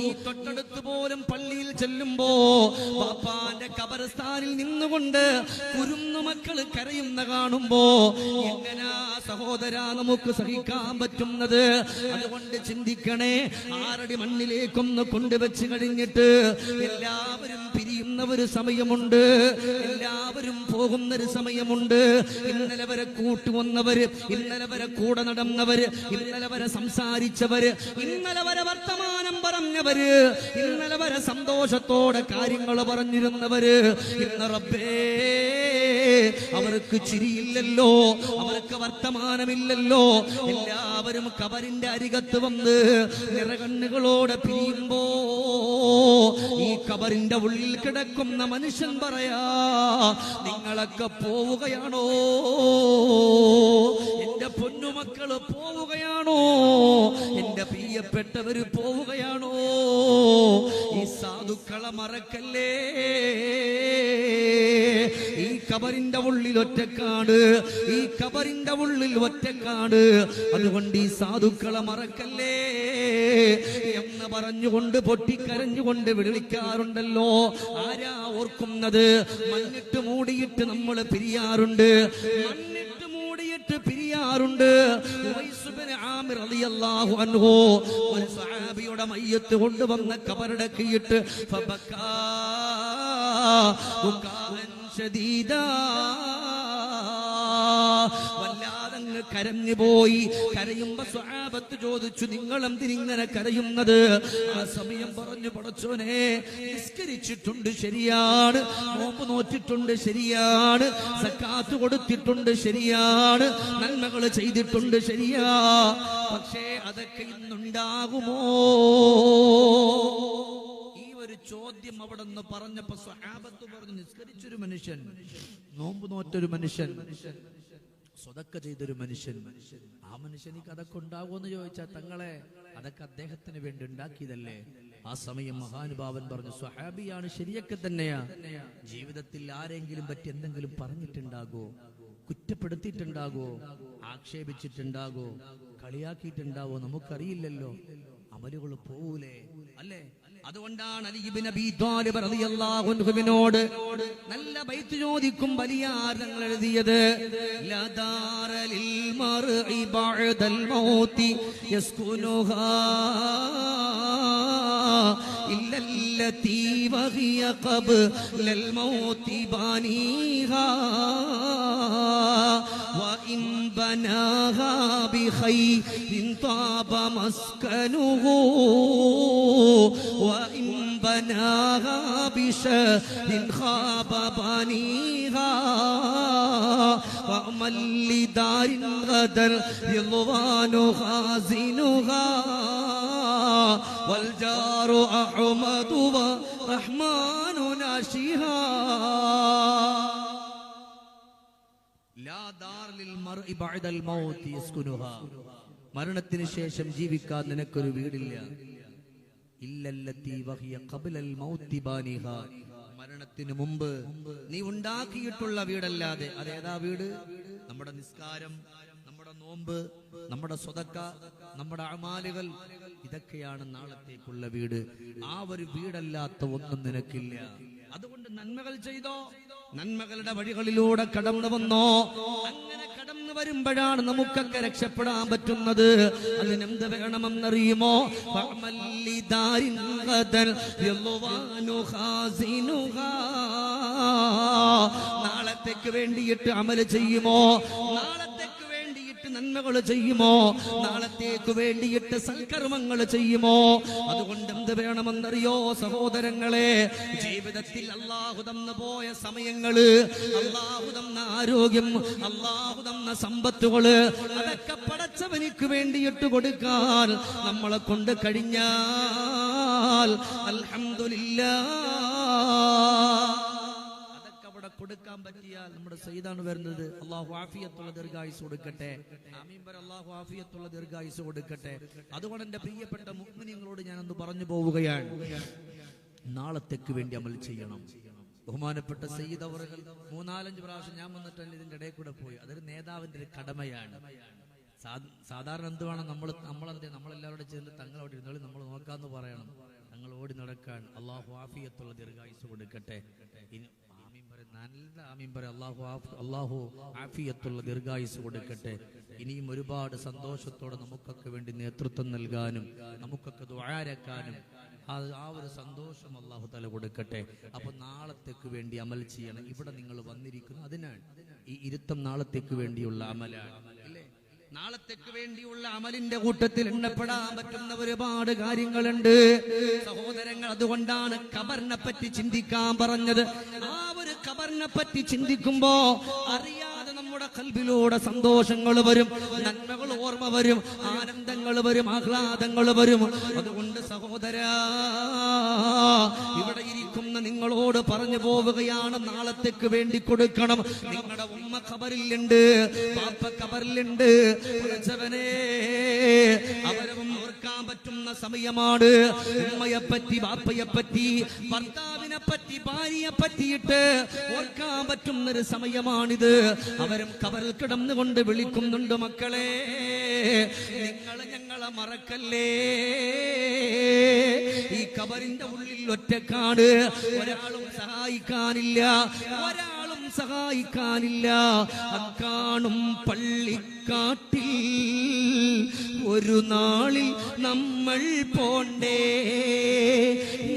ഈ തൊട്ടടുത്ത് പോലും പള്ളിയിൽ ചെല്ലുമ്പോ ബാപ്പാന്റെ ഖബർസ്ഥാനിൽ നിന്നുകൊണ്ട് കുരുന്നു മക്കൾ കരയുന്ന കാണുമ്പോ എങ്ങനാ സഹോദരാ നമുക്ക് സഹിക്കാൻ പറ്റുന്നത്? അതുകൊണ്ട് ചിന്തിക്കണേ. 6 മണ്ണിലേക്കൊന്ന് കൊണ്ടുവച്ച് കഴിഞ്ഞിട്ട് എല്ലാവരും പിരിയുന്ന ഒരു സമയമുണ്ട്, എല്ലാവരും പോകുന്നൊരു സമയമുണ്ട്. ഇന്നലെ വരെ കൂട്ടുവന്നവര്, ഇന്നലെ വരെ കൂടെ നടന്നവര്, ഇന്നലെ വരെ സംസാരിച്ചവര്, ഇന്നലെ വരെ വർത്തമാനം പറഞ്ഞവര്, ഇന്നലെ വരെ സന്തോഷത്തോടെ കാര്യങ്ങൾ പറഞ്ഞിരുന്നവര്, ഇന്ന് റബ്ബേ അവർക്ക് ചിരിയില്ലല്ലോ, അവർക്ക് വർത്തമാനമില്ലല്ലോ. എല്ലാവരും കബറിന്റെ അരികത്ത് വന്ന് നിറകണ്ണുകളോടെ പിരിയുമ്പോ ഈ കബറിന്റെ ഉള്ളിൽ കിടക്കുന്ന മനുഷ്യൻ പറയാ, നിങ്ങളൊക്കെ പോവുകയാണോ? എന്റെ പൊന്നുമക്കള് പോവുകയാണോ? എന്റെ പ്രിയപ്പെട്ടവര് പോവുകയാണോ? ഈ സാധുക്കളെ മറക്കല്ലേ. ഈ കബറിന്റെ ഉള്ളിൽ ഒറ്റക്കാട്, ഈ കബറിന്റെ ഉള്ളിൽ ഒറ്റക്കാട്. അതുകൊണ്ട് ഈ സാധുക്കളെ മറക്കല്ലേ എന്ന് പറഞ്ഞുകൊണ്ട് പൊട്ടിക്കരഞ്ഞുകൊണ്ട് വിളിക്കാറുണ്ടല്ലോ. ആരാ ഓർക്കുന്നത്? മണ്ണിട്ട് മൂടിയിട്ട് നമ്മൾ പിരിയാറുണ്ട്, മണ്ണിട്ട് മൂടിയിട്ട് പിരിയാറുണ്ട്. ഉവൈസ് ഇബ്നു ആമിർ റളിയല്ലാഹു അൻഹു ഒരു സഹാബിയുടെ മയ്യത്ത് കൊണ്ടുവന്ന കബറടക്കിയിട്ട് ഫബക്കാ ബുകാഅൻ ശദീദാ, വല്ലാതങ്ങ് കരഞ്ഞു പോയി. കരയുമ്പോ സ്വഹാബത്ത് ചോദിച്ചു, നിങ്ങൾ എന്തിനിങ്ങനെ കരയുന്നത്? ആ സമയം പറഞ്ഞു, പടച്ചോനെ, നിസ്കരിച്ചിട്ടുണ്ട് ശരിയാണ്, നോമ്പ് നോറ്റിട്ടുണ്ട് ശരിയാണ്, സക്കാത്ത് കൊടുത്തിട്ടുണ്ട് ശരിയാണ്, നന്മകൾ ചെയ്തിട്ടുണ്ട് ശരിയാ, പക്ഷേ അതൊക്കെ ഇന്നുണ്ടാകുമോ? ഒരു ചോദ്യം അവിടെ നിന്ന് പറഞ്ഞപ്പോ സ്വഹാബത്ത് പറഞ്ഞു, നിസ്കരിച്ചൊരു മനുഷ്യൻ, നോമ്പ് നോറ്റൊരു മനുഷ്യൻ, സ്വതക്ക ചെയ്തൊരു മനുഷ്യൻ, ആ മനുഷ്യനിക്ക് അതൊക്കെ ഉണ്ടാകുമെന്ന് ചോദിച്ചാൽ തങ്ങളെ അതൊക്കെ അദ്ദേഹത്തിന് വേണ്ടി ഉണ്ടാക്കിയതല്ലേ? ആ സമയം മഹാനുഭാവൻ പറഞ്ഞു, സ്വഹാബിയാണ്, ശരിയൊക്കെ തന്നെയാ. ജീവിതത്തിൽ ആരെങ്കിലും പറ്റി എന്തെങ്കിലും പറഞ്ഞിട്ടുണ്ടാകോ? കുറ്റപ്പെടുത്തിയിട്ടുണ്ടാകോ? ആക്ഷേപിച്ചിട്ടുണ്ടാകോ? കളിയാക്കിയിട്ടുണ്ടാവോ? നമുക്കറിയില്ലല്ലോ. അമലുകൾ പോവൂലേ, അല്ലേ? അതുകൊണ്ടാണ് അലി ഇബ്നു അബീ ത്വാലിബ് റളിയല്ലാഹു അൻഹുവിനോട് നല്ല ബൈത്ത് ചോദിക്കും വലിയാർ തങ്ങൾ എഴുതിയത്, ലാ ദാറലിൽ മർഇ ബഅദൽ മൗതി യസ്കുനുഹാ ഇല്ലല്ലതി വഹിയ ഖബ്ലൽ മൗതി ബാനിഹാ വഇൻ ബനാഹാ ബിഖൈരിൻ ത്വാബ മസ്കനുഹു وإن بناها بشر خاب بانيها وأمل لدار غدر رضوان خازنها والجار أحمد ورحمن ناشها لا دار للمرء بعد الموت يسكنها. മരണത്തിന് ശേഷം ജീവിക്കാൻ നിനക്കൊരു വീടില്ല. ഇല്ലല്ലതി വഹിയ ഖബ്ലൽ മൗതി ബാനിഹാ, മരണത്തിന് മുമ്പ് നീ ഉണ്ടാക്കിയിട്ടുള്ള വീടല്ലാതെ. അതേതാ വീട്? നമ്മുടെ നിസ്കാരം, നമ്മുടെ നോമ്പ്, നമ്മുടെ സ്വതക്ക, നമ്മുടെ അമാലുകൾ, ഇതൊക്കെയാണ് നാളത്തേക്കുള്ള വീട്. ആ ഒരു വീടല്ലാത്ത ഒന്നും നിനക്കില്ല. അതുകൊണ്ട് നന്മകൾ ചെയ്തോ, നന്മകളുടെ വഴികളിലൂടെ കടന്നു വന്നോ. അങ്ങനെ കടന്നു വരുമ്പോഴാണ് നമുക്കൊക്കെ രക്ഷപ്പെടാൻ പറ്റുന്നത്. അതിനെന്ത് വേണമെന്നറിയുമോ? നാളത്തേക്ക് വേണ്ടിയിട്ട് അമല് ചെയ്യുമോ? നാളത്തേക്ക് വേണ്ടിയിട്ട് നന്മകൾ ചെയ്യുമോ? നാളത്തേക്ക് വേണ്ടിയിട്ട് സൽക്കർമ്മങ്ങൾ ചെയ്യുമോ? അതുകൊണ്ട് എന്ത് വേണമെന്നറിയോ സഹോദരങ്ങളെ? ജീവിതത്തിൽ അല്ലാഹു തന്നു പോയ സമയങ്ങള്, അല്ലാഹു തന്ന ആരോഗ്യം, അല്ലാഹു തന്ന സമ്പത്തുകള്, അതൊക്കെ പടച്ചവനിക്ക് വേണ്ടിയിട്ട് കൊടുക്കാൻ നമ്മളെ കൊണ്ട് കഴിഞ്ഞാൽ അൽഹംദുലില്ലാഹ്, കൊടുക്കാൻ പറ്റിയാൽ നമ്മുടെ സയ്യിദാണ് വരുന്നത്. അല്ലാഹു ആഫിയത്തുള്ള ദീർഘായുസ് കൊടുക്കട്ടെ. ആമീൻ പറ. അല്ലാഹു ആഫിയത്തുള്ള ദീർഘായുസ് കൊടുക്കട്ടെ. അതുകൊണ്ട് എന്റെ പ്രിയപ്പെട്ട മുഅ്മിനീങ്ങളോട് ഞാനൊന്ന് പറഞ്ഞു പോവുകയാണ്, നാളത്തേക്ക് വേണ്ടി അമൽ ചെയ്യണം. ബഹുമാനപ്പെട്ട സയ്യിദ് അവറുകൾ 3-4 പ്രാവശ്യം ഞാൻ വന്നിട്ട് ഇതിന്റെ ഇടയിൽ കൂടെ പോയി. അതൊരു നേതാവിന്റെ ഒരു കടമയാണ്. സാധാരണ എന്ത് വേണം, നമ്മളെല്ലാവരോടും ചേർന്ന് തങ്ങളോട് ഇരുന്നോളി, നമ്മൾ നോക്കാന്ന് പറയണം. തങ്ങൾ ഓടി നടക്കാൻ. അല്ലാഹു ആഫിയത്തുള്ള ദീർഘായുസ് കൊടുക്കട്ടെ. നല്ല ആമീൻ പറ. അല്ലാഹു ആഫിയത്തുള്ള ദീർഘായുസ് കൊടുക്കട്ടെ. ഇനിയും ഒരുപാട് സന്തോഷത്തോടെ നമുക്കൊക്കെ വേണ്ടി നേതൃത്വം നൽകാനും നമുക്കൊക്കെ ദുആരക്കാനും ആ ഒരു സന്തോഷം അല്ലാഹു തആല കൊടുക്കട്ടെ. അപ്പൊ നാളത്തേക്ക് വേണ്ടി അമൽ ചെയ്യണം. ഇവിടെ നിങ്ങൾ വന്നിരിക്കുന്നു അതിനാണ്. ഈ ഇരുത്തം നാളത്തേക്ക് വേണ്ടിയുള്ള അമലാണ്, അല്ലേ? നാളത്തേക്ക് വേണ്ടിയുള്ള അമലിന്റെ കൂട്ടത്തിൽ എണ്ണപ്പെടാൻ പറ്റുന്ന ഒരുപാട് കാര്യങ്ങളുണ്ട് സഹോദരങ്ങൾ. അതുകൊണ്ടാണ് ഖബറിനെ പറ്റി ചിന്തിക്കാൻ പറഞ്ഞത്. ആ ഒരു ഖബർ ഖബറിനെ പറ്റി ചിന്തിക്കുമ്പോ അറിയാതെ നമ്മുടെ കൽബിലൂടെ സന്തോഷങ്ങൾ വരും, നന്മകൾ ഓർമ്മ വരും, ആനന്ദങ്ങൾ വരും, ആഹ്ലാദങ്ങൾ വരും. അതുകൊണ്ട് സഹോദരാ, ഇവിടെ ഇരിക്കുന്ന നിങ്ങളോട് പറഞ്ഞു പോവുകയാണ്, നാളത്തേക്ക് വേണ്ടി കൊടുക്കണം. നിങ്ങളുടെ ഉമ്മ ഖബറിലുണ്ട്, പാപ്പ ഖബറിലുണ്ട്. പഠിച്ചവനെ, അവരവും ഓർക്കാൻ പറ്റുന്ന സമയമാണ്. ഉമ്മയെപ്പറ്റി, ബാപ്പയെപ്പറ്റി, ഭർത്താവിനെ പറ്റി, ഭാര്യയെ പറ്റിയിട്ട് ഓർക്കാൻ പറ്റുന്നൊരു സമയമാണിത്. അവരും ഖബറിൽ കിടന്നുകൊണ്ട് വിളിക്കുന്നുണ്ട്, മക്കളെ നിങ്ങൾ ഞങ്ങളെ മറക്കല്ലേ. ഈ ഖബറിന്റെ ഉള്ളിൽ ഒറ്റക്കാട്, ഒരാളും സഹായിക്കാനില്ല, ഒരാളും സഹായിക്കാനില്ല. അക്കാണും പള്ളിക്കാട്ടിൽ ഒരു നാളിൽ നമ്മൾ പോണ്ടേ,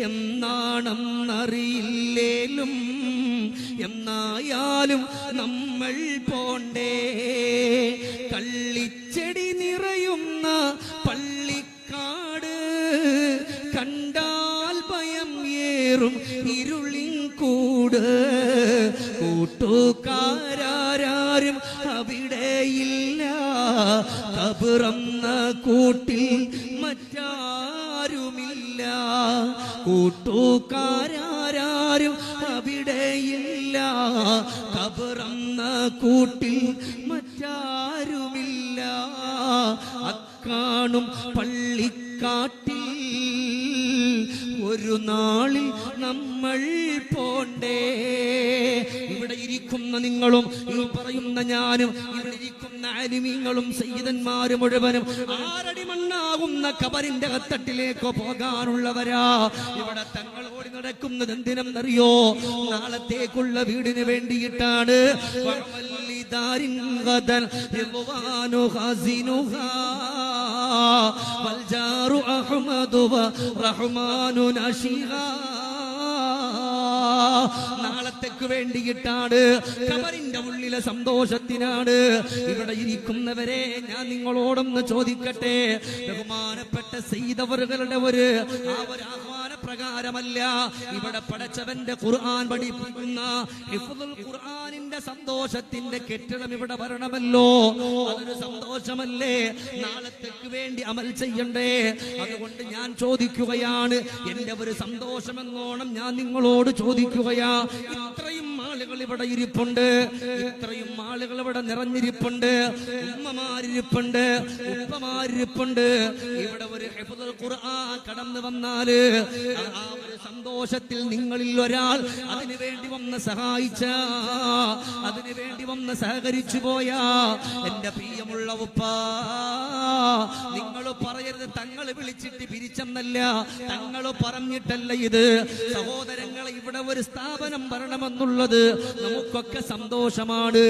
എന്നാണെന്നറിയില്ലേലും എന്നായാലും നമ്മൾ പോണ്ടേ. കള്ളിച്ചെടി നിറയുന്ന പള്ളിക്കാട് കണ്ടാൽ ഭയം ഏറും ഇരുളിൻ കൂട്. കൂട്ടുകാരാരും അവിടെയില്ല, കബറന്ന കൂട്ടിൽ മറ്റാരുമില്ല. കൂട്ടുകാരാരും അവിടെയില്ല, കബറന്ന കൂട്ടിൽ മറ്റാരുമില്ല. അക്കാണും പള്ളിക്കാട്ടിൽ ഒരു നാളിൽ നമ്മൾ പോണ്ടേ. ഇവിടെ ഇരിക്കുന്ന നിങ്ങളും ഈ പറയുന്ന ഞാനും, ഇവിടെ ഇരിക്കുന്ന ആലിമീങ്ങളും സയ്യിദന്മാരും മുഴുവനും ആറടി മണ്ണാകുന്ന ഖബറിന്റെ കത്തട്ടിലേക്ക് പോകാനുള്ളവരാ. ഇവിടെ തങ്ങളോട് നടക്കുന്നത് എന്തിനെന്നറിയോ? നാളത്തേക്കുള്ള വീടിന് വേണ്ടിയിട്ടാണ്. വൽജാറു അഹ്മദു വറഹ്മാനു നശീഹാ. നാളത്തേക്ക് വേണ്ടിയിട്ടാണ്, ഖബറിന്റെ ഉള്ളിലെ സന്തോഷത്തിനാണ്. ഇവിടെ ഇരിക്കുന്നവരെ ഞാൻ നിങ്ങളോടൊന്ന് ചോദിക്കട്ടെ, ബഹുമാനപ്പെട്ട സയ്യിദവറുകളുടെ ഒരു ആഹ്വാന പ്രകാരമല്ല ഇവിടെ പടച്ചവന്റെ ഖുർആൻ പഠിപ്പിക്കുന്ന ഹിഫ്ദുൽ ഖുർആനിന്റെ സന്തോഷത്തിന്റെ കെട്ടിടം ഇവിടെ വരണമല്ലോ. അതൊരു സന്തോഷമല്ലേ? നാളത്തേക്ക് വേണ്ടി അമൽ ചെയ്യണ്ടേ? അതുകൊണ്ട് ഞാൻ ചോദിക്കുകയാണ്, എന്റെ ഒരു സന്തോഷമെന്നോണം ഞാൻ നിങ്ങളോട് ചോദിക്കുകയാ. ഇത്രയും ആളുകൾ ഇവിടെ ഇരിപ്പുണ്ട്, ഇത്രയും ആളുകൾ ഇവിടെ നിറഞ്ഞിരിപ്പുണ്ട്, ഉമ്മമാരിപ്പുണ്ട്, ഉപ്പമാരിപ്പുണ്ട്. ഇവിടെ ഒരു ഹിഫ്ദുൽ ഖുർആൻ കടന്നു വന്നാല് ആ ഒരു സന്തോഷത്തിൽ നിങ്ങളിൽ ഒരാൾ അതിനു വേണ്ടി വന്ന് സഹായിച്ച, അതിനു വേണ്ടി വന്ന് സഹകരിച്ചു പോയാ, എന്റെ പ്രിയമുള്ള ഉപ്പ, നിങ്ങൾ പറയരുത് തങ്ങൾ വിളിച്ചിട്ട് പിരിച്ചെന്നല്ല, തങ്ങൾ പറഞ്ഞിട്ടല്ല ഇത്. സഹോദരങ്ങളെ, ഇവിടെ ഒരു സ്ഥാപനം വരണമെന്നുള്ളത് നമുക്കൊക്കെ സന്തോഷമാണ്.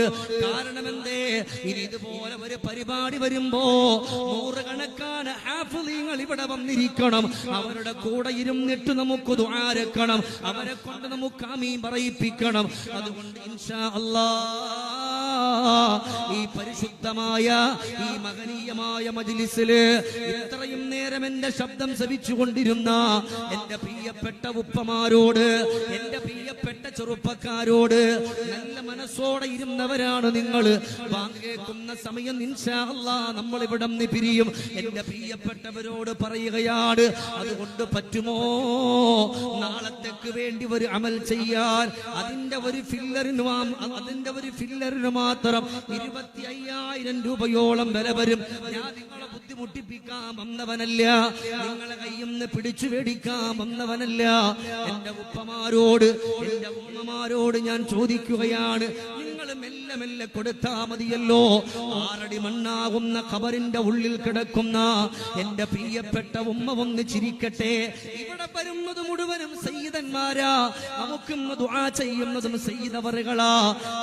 കാരണം എന്തേ? ഇനി ഇതുപോലെ ഒരു പരിപാടി വരുമ്പോ നൂറുകണക്കാണ് ഹാഫിളീങ്ങൾ ഇവിടെ വന്നിരിക്കണം. അവരുടെ കൂടെ ഇരുന്നിട്ട് നമുക്ക് ദുആരക്കണം, അവരെ കൊണ്ട് നമുക്ക് ആമീൻ പറയിപ്പിക്കണം. അതുകൊണ്ട് ഇൻഷാ അല്ലാഹ് ഈ പരിശുദ്ധമായ ഈ മഹനീയമായ മജ്ലിസില് ഇത്രയും നേരം എന്റെ ശബ്ദം ശ്രവിച്ചുകൊണ്ടിരുന്ന എന്റെ പ്രിയപ്പെട്ട ഉപ്പമാരോട്, എന്റെ പ്രിയപ്പെട്ട ചെറുപ്പക്കാരോട്, നല്ല മനസ്സോടെ ഇരുന്നവരാണ് നിങ്ങൾ. ബാങ്ക് കേൾക്കുന്ന സമയം ഇൻഷാ അല്ലാഹ് നമ്മൾ ഇവിടെ നിന്ന് പിരിയും. എന്റെ പ്രിയപ്പെട്ടവരോട് പറയുകയാണ്, അതുകൊണ്ട് പറ്റുമോ നാളത്തേക്ക് വേണ്ടി ഒരു അമൽ ചെയ്യാൻ? അതിന്റെ ഒരു ഫില്ലറിന് മാത്രം 25,000 രൂപയോളം വില വരും. ഞാൻ നിങ്ങളെ ബുദ്ധിമുട്ടിപ്പിക്കാൻ വന്നവനല്ല, നിങ്ങളെ കയ്യിൽ നിന്ന് പിടിച്ചു മേടിക്കാൻ വന്നവനല്ല. എന്റെ ഉപ്പമാരോട്, എന്റെ ഉമ്മമാരോട് ഞാൻ ചോദിക്കുകയാണ്, നിങ്ങൾ മെല്ലെ മെല്ലെ കൊടുത്താ മതിയല്ലോ. 6 അടി മണ്ണാകുന്ന ഖബറിന്റെ ഉള്ളിൽ കിടക്കുന്ന എന്റെ പ്രിയപ്പെട്ട ഉമ്മ ഒന്ന് ചിരിക്കട്ടെ. ഇവിടെ വരുന്നത് മുഴുവനും സയ്യിദന്മാരാ, നമുക്കിന്ന് ദുആ ചെയ്യുന്നതും സയ്യിദവറുകളാ.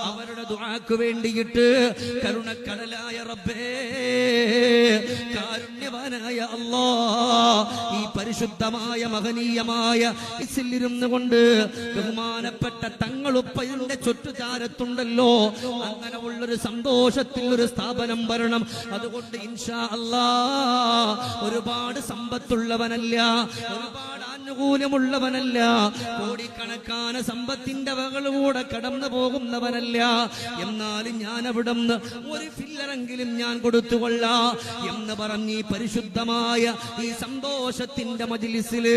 അവരുടെ ദുആക്ക് വേണ്ടിയിട്ട് കരുണക്കടലായ റബ്ബേ, കാരുണ്യവാനായ അല്ലാഹ്, ഈ പരിശുദ്ധമായ മഹനീയമായ ഇസിലിരുന്നു കൊണ്ട് ബഹുമാനപ്പെട്ട തങ്ങളുപ്പയുടെ ചുറ്റുചാരത്തുണ്ടല്ലോ, അങ്ങനെ ഉള്ളൊരു സന്തോഷത്തിൽ ഒരു സ്ഥാപനം വരണം. അതുകൊണ്ട് ഇൻഷാ അല്ലാഹ് ഒരുപാട് സമ്പത്തുള്ളവനല്ല, ഒരുപാട് ആനുകൂല്യമുള്ളവനല്ല, കോടിക്കണക്കാന സമ്പത്തിന്റെ വകളിലൂടെ കടന്നു പോകുന്നവനല്ല. എന്നാലും ഞാൻ അവിടുന്ന് ഒരു ഫില്ലറെങ്കിലും ഞാൻ കൊടുത്തുകൊള്ളാം എന്ന് പറഞ്ഞ് ഈ പരിശുദ്ധമായ ഈ സന്തോഷത്തിന്റെ മജ്‌ലിസില്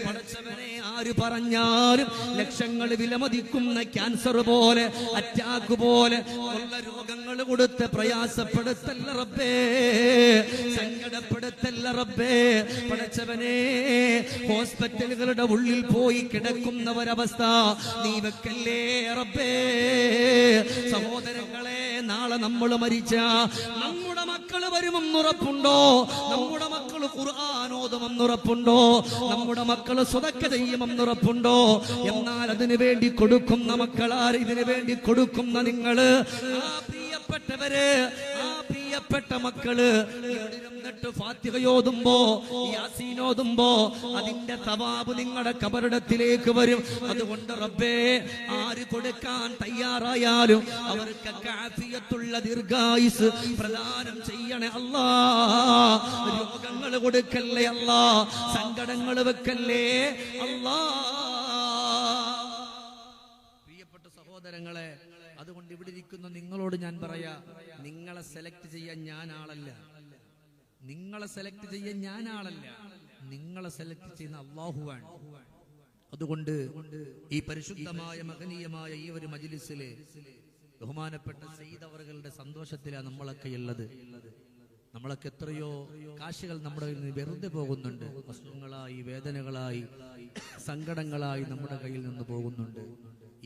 പടച്ചവനെ ആര് പറഞ്ഞാലും ലക്ഷങ്ങൾ വിലമതിക്കുന്ന ക്യാൻസർ പോലെ, അറ്റാക്ക് പോലെ ഉള്ള രോഗങ്ങൾ കൊടുത്ത് പ്രയാസപ്പെടുത്തല്ല റബ്ബേ, സങ്കടപ്പെടുത്തല്ല റബ്ബേ. പടച്ചവനെ ഹോസ്പിറ്റലുകളുടെ ഉള്ളിൽ പോയി കിടക്കുന്നവരവസ്ഥ നീ വെക്കല്ലേ റബ്ബേ. സഹോദരങ്ങളെ, നാളെ നമ്മൾ മരിച്ച നമ്മുടെ മക്കള് വരുമെന്നുറപ്പുണ്ടോ? നമ്മുടെ മക്കള് ഖുർആൻ ഓതുമെന്നുറപ്പുണ്ടോ? നമ്മുടെ മക്കള് സ്വതക്ക ചെയ്യുമെന്നുറപ്പുണ്ടോ? എന്നാൽ അതിനു വേണ്ടി കൊടുക്കുന്ന മക്കളാർ, ഇതിനു വേണ്ടി കൊടുക്കുന്ന നിങ്ങള്, ആ പ്രിയപ്പെട്ടവര്, ആ പ്രിയപ്പെട്ട മക്കള് ഇവിടെ ഇരുന്നിട്ട് ഫാത്തിഹ ഓതുമ്പോ, യാസീൻ ഓതുമ്പോ അതിന്റെ സവാബ് നിങ്ങളുടെ ഖബറിടത്തിലേക്ക് വരും. അതുകൊണ്ട് റബ്ബേ, ആര് കൊടുക്കാൻ തയ്യാറായാലും അവർക്ക് ആഫിയത്തുള്ള ദീർഘായുസ് പ്രദാനം ചെയ്യണേ അല്ലാ. രോഗങ്ങൾ കൊടുക്കല്ലേ അല്ലാ, സങ്കടങ്ങൾ വെക്കല്ലേ അല്ലാ. പ്രിയപ്പെട്ട സഹോദരങ്ങളെ, അതുകൊണ്ട് ഇവിടെ ഇരിക്കുന്ന നിങ്ങളോട് ഞാൻ പറയാ, നിങ്ങളെ സെലക്ട് ചെയ്യാൻ ഞാൻ ആളല്ല, നിങ്ങളെ സെലക്ട് ചെയ്യാൻ ഞാൻ ആളല്ല, നിങ്ങളെ സെലക്ട് ചെയ്യുന്ന അല്ലാഹുവാണ്. അതുകൊണ്ട് ഈ പരിശുദ്ധമായ മഹനീയമായ ഈ ഒരു മജ്‌ലിസിലെ ബഹുമാനപ്പെട്ട സയ്യിദ് അവറുകളുടെ സന്തോഷത്തിലാണ് നമ്മളൊക്കെ ഉള്ളത്. നമ്മളൊക്കെ എത്രയോ കാശുകൾ നമ്മുടെ കയ്യിൽ നിന്ന് വെറുതെ പോകുന്നുണ്ട്, പ്രശ്നങ്ങളായി, വേദനകളായി, സങ്കടങ്ങളായി നമ്മുടെ കയ്യിൽ നിന്ന് പോകുന്നുണ്ട്.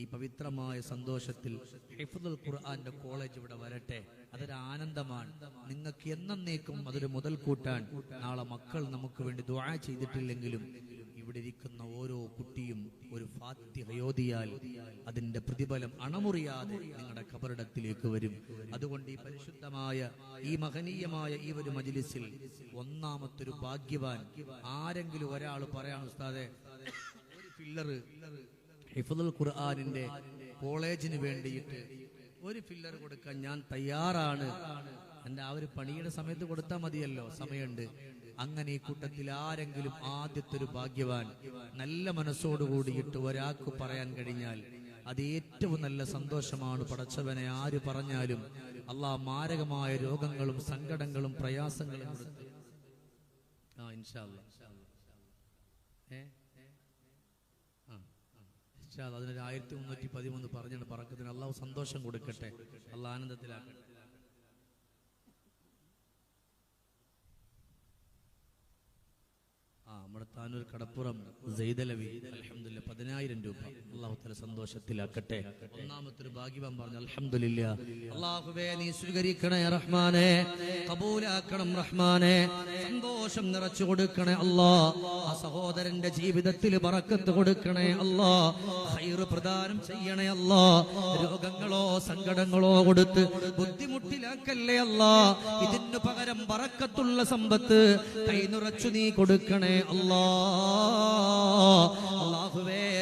ഈ പവിത്രമായ സന്തോഷത്തിൽ ഹിഫ്ദുൽ ഖുർആന്റെ കോളേജ് ഇവിടെ വരട്ടെ, അതൊരു ആനന്ദമാണ്. നിങ്ങൾക്ക് എന്നേക്കും അതൊരു മുതൽക്കൂട്ടാൻ. നാളെ മക്കൾ നമുക്ക് വേണ്ടി ദുആ ചെയ്തിട്ടില്ലെങ്കിലും ഇവിടെ ഇരിക്കുന്ന ഓരോ കുട്ടിയും ഒരു ഫാത്തിഹ ഓതിയാൽ അതിന്റെ പ്രതിഫലം അണമുറിയാതെ നിങ്ങളുടെ ഖബറിടത്തിലേക്ക് വരും. അതുകൊണ്ട് ഈ പരിശുദ്ധമായ ഈ മഹനീയമായ ഈ ഒരു മജ്‌ലിസിൽ ഒന്നാമത്തൊരു ഭാഗ്യവാൻ ആരെങ്കിലും ഒരാൾ പറയാണ്, ഉസ്താദേ ഒരു ഫില്ലർ ഹിഫ്ദുൽ ഖുർആനിന്റെ കോളേജിന് വേണ്ടിയിട്ട് ഒരു ഫില്ലർ കൊടുക്കാൻ ഞാൻ തയ്യാറാണ്. എന്റെ ആ ഒരു പണിയുടെ സമയത്ത് കൊടുത്താൽ മതിയല്ലോ, സമയമുണ്ട്. അങ്ങനെ ഈ കൂട്ടത്തിൽ ആരെങ്കിലും ആദ്യത്തെ ഒരു ഭാഗ്യവാൻ നല്ല മനസ്സോടുകൂടിയിട്ട് ഒരാൾക്ക് പറയാൻ കഴിഞ്ഞാൽ അത് ഏറ്റവും നല്ല സന്തോഷമാണ്. പടച്ചവനെ ആര് പറഞ്ഞാലും അല്ലാഹ് മാരകമായ രോഗങ്ങളും സങ്കടങ്ങളും പ്രയാസങ്ങളും കൊടുത്ത് ഇൻഷാ അല്ലാഹ് അതിനൊരു 1313 പറഞ്ഞാണ് പറക്കത്തിന്. അള്ളാഹു സന്തോഷം കൊടുക്കട്ടെ, അള്ളാഹ് ആനന്ദത്തിലാക്കട്ടെ. നമ്മുടെ താനൂർ കടപ്പുറം സൈദലവി അൽഹംദുലില്ലാ 10,000 രൂപ അല്ലാഹു തആല സന്തോഷത്തിലാക്കട്ടെ. ഒന്നാമത്തെ ഭാഗ്യവാൻ പറഞ്ഞു അൽഹംദുലില്ലാ. അല്ലാഹുവേ നീ സ്വീകരിക്കണേ റഹ്മാനേ, ഖബൂലാക്കണം റഹ്മാനേ, സന്തോഷം നിറച്ചു കൊടുക്കണേ അല്ലാഹ്. ആ സഹോദരന്റെ ജീവിതത്തിൽ ബറക്കത്ത് കൊടുക്കണേ അല്ലാഹ്, ഖൈർ പ്രദാനം ചെയ്യണേ അല്ലാഹ്. രോഗങ്ങളോ സങ്കടങ്ങളോ കൊടുത്ത് ബുദ്ധിമുട്ടിലാക്കല്ലേ അല്ലാഹ്. ഇതിനു പകരം ബറക്കത്തുള്ള സമ്പത്ത് കൈനിറച്ചു നീ കൊടുക്കണേ അല്ലാഹുവേ.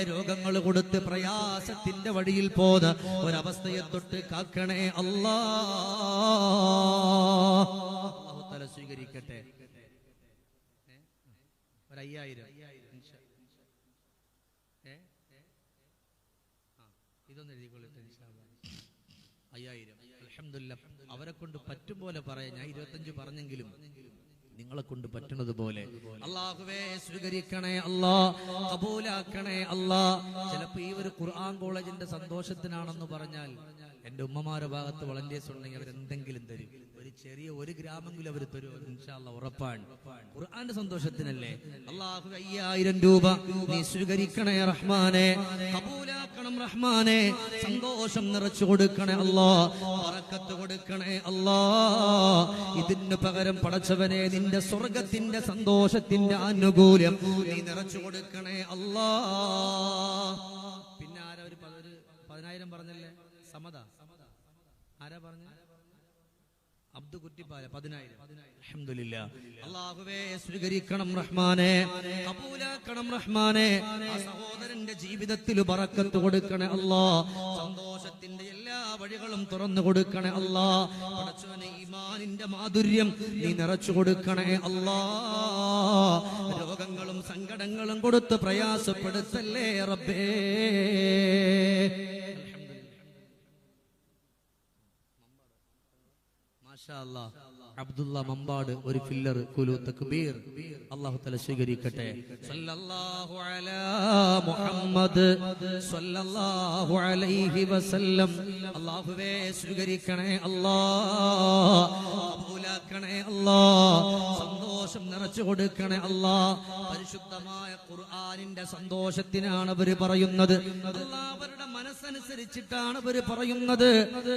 രോഗങ്ങൾ കൊടുത്ത് പ്രയാസത്തിന്റെ വഴിയിൽ പോന്ന ഒരവസ്ഥയെ തൊട്ട് കാക്കണേ അല്ലാഹു തആല സ്വീകരിക്കട്ടെ. ഒരു 5000 ഇതൊന്ന് എഴുതിക്കൊള്ളിട്ട് 5000 അൽഹംദുലില്ലാ. അവരെ കൊണ്ട് പറ്റും പോലെ പറയാം. ഞാൻ 25 പറഞ്ഞെങ്കിലും നിങ്ങളെ കൊണ്ട് പറ്റുന്നത് പോലെ അല്ലാഹുവേ സ്വീകരിക്കണേ അല്ലാഹ്, ഖബൂലാക്കണേ അല്ലാഹ്. ചിലപ്പോ ഈ ഒരു ഖുർആൻ കോളേജിന്റെ സന്തോഷത്തിനാണെന്ന് പറഞ്ഞാൽ എന്റെ ഉമ്മമാരുടെ ഭാഗത്ത് വളണ്ടിയേഴ്സ് ഉണ്ടെങ്കിൽ അവരെന്തെങ്കിലും തരും. ഒരു ചെറിയ 1 ഗ്രാമെങ്കിലും അവർ തരും, ഇൻഷാ അല്ലാഹ് ഉറപ്പാണ്. ഖുർആന്റെ സന്തോഷത്തിനല്ലേ. അല്ലാഹു 5000 രൂപ നീ സ്വീകരിക്കണേ റഹ്മാനേ, ഖബൂലാക്കണം റഹ്മാനേ, സന്തോഷം നിറച്ചു കൊടുക്കണേ അല്ലാഹ്, ബറക്കത്ത് കൊടുക്കണേ അല്ലാഹ്. ഇതിന് പകരം പടച്ചവനെ നിന്റെ സ്വർഗത്തിന്റെ സന്തോഷത്തിന്റെ ആനുകൂല്യം നീ നിറച്ചു കൊടുക്കണേ അല്ലാഹ്. പിന്നെ ആരാ ഒരു 10,000 പറഞ്ഞല്ലേ? സമത ആരാ പറഞ്ഞ? അബ്ദു കുറ്റിപ്പാല 10,000 അൽഹംദുലില്ലാ. അല്ലാഹുവേ സ്വീകരിക്കണം റഹ്മാനേ, ഖബൂലാക്കണം റഹ്മാനേ. ആ സഹോദരന്റെ ജീവിതത്തിൽ ബറക്കത്ത് കൊടുക്കണേ അല്ലാഹ്, സന്തോഷത്തിന്റെ എല്ലാ വഴികളും തുറന്നു കൊടുക്കണേ അല്ലാ. പടച്ചവനെ ഈമാനിന്റെ മാധുര്യം നീ നിറച്ചു കൊടുക്കണേ അല്ലാ. രോഗങ്ങളും സങ്കടങ്ങളും കൊടുത്ത് പ്രയാസപ്പെടുത്തല്ലേ റബ്ബേ. മാഷാ അല്ലാ. അബ്ദുള്ള മമ്പാട് ഒരു ഫില്ലർ കുലു തക്ബീർ അല്ലാഹു തആല സ്വീകരിക്കട്ടെ. സല്ലല്ലാഹു അലാ മുഹമ്മദ് സല്ലല്ലാഹു അലൈഹി വസല്ലം. അല്ലാഹുവേ സ്വീകരിക്കണേ അല്ലാ, കബൂലാക്കണേ അല്ലാ, സന്തോഷം നിറച്ചു കൊടുക്കണേ അല്ലാ. പരിശുദ്ധമായ ഖുർആനിന്റെ സന്തോഷത്തിനാണ് അവർ പറയുന്നത്. അവരുടെ മനസ്സനുസരിച്ചിട്ടാണ് അവർ പറയുന്നത്.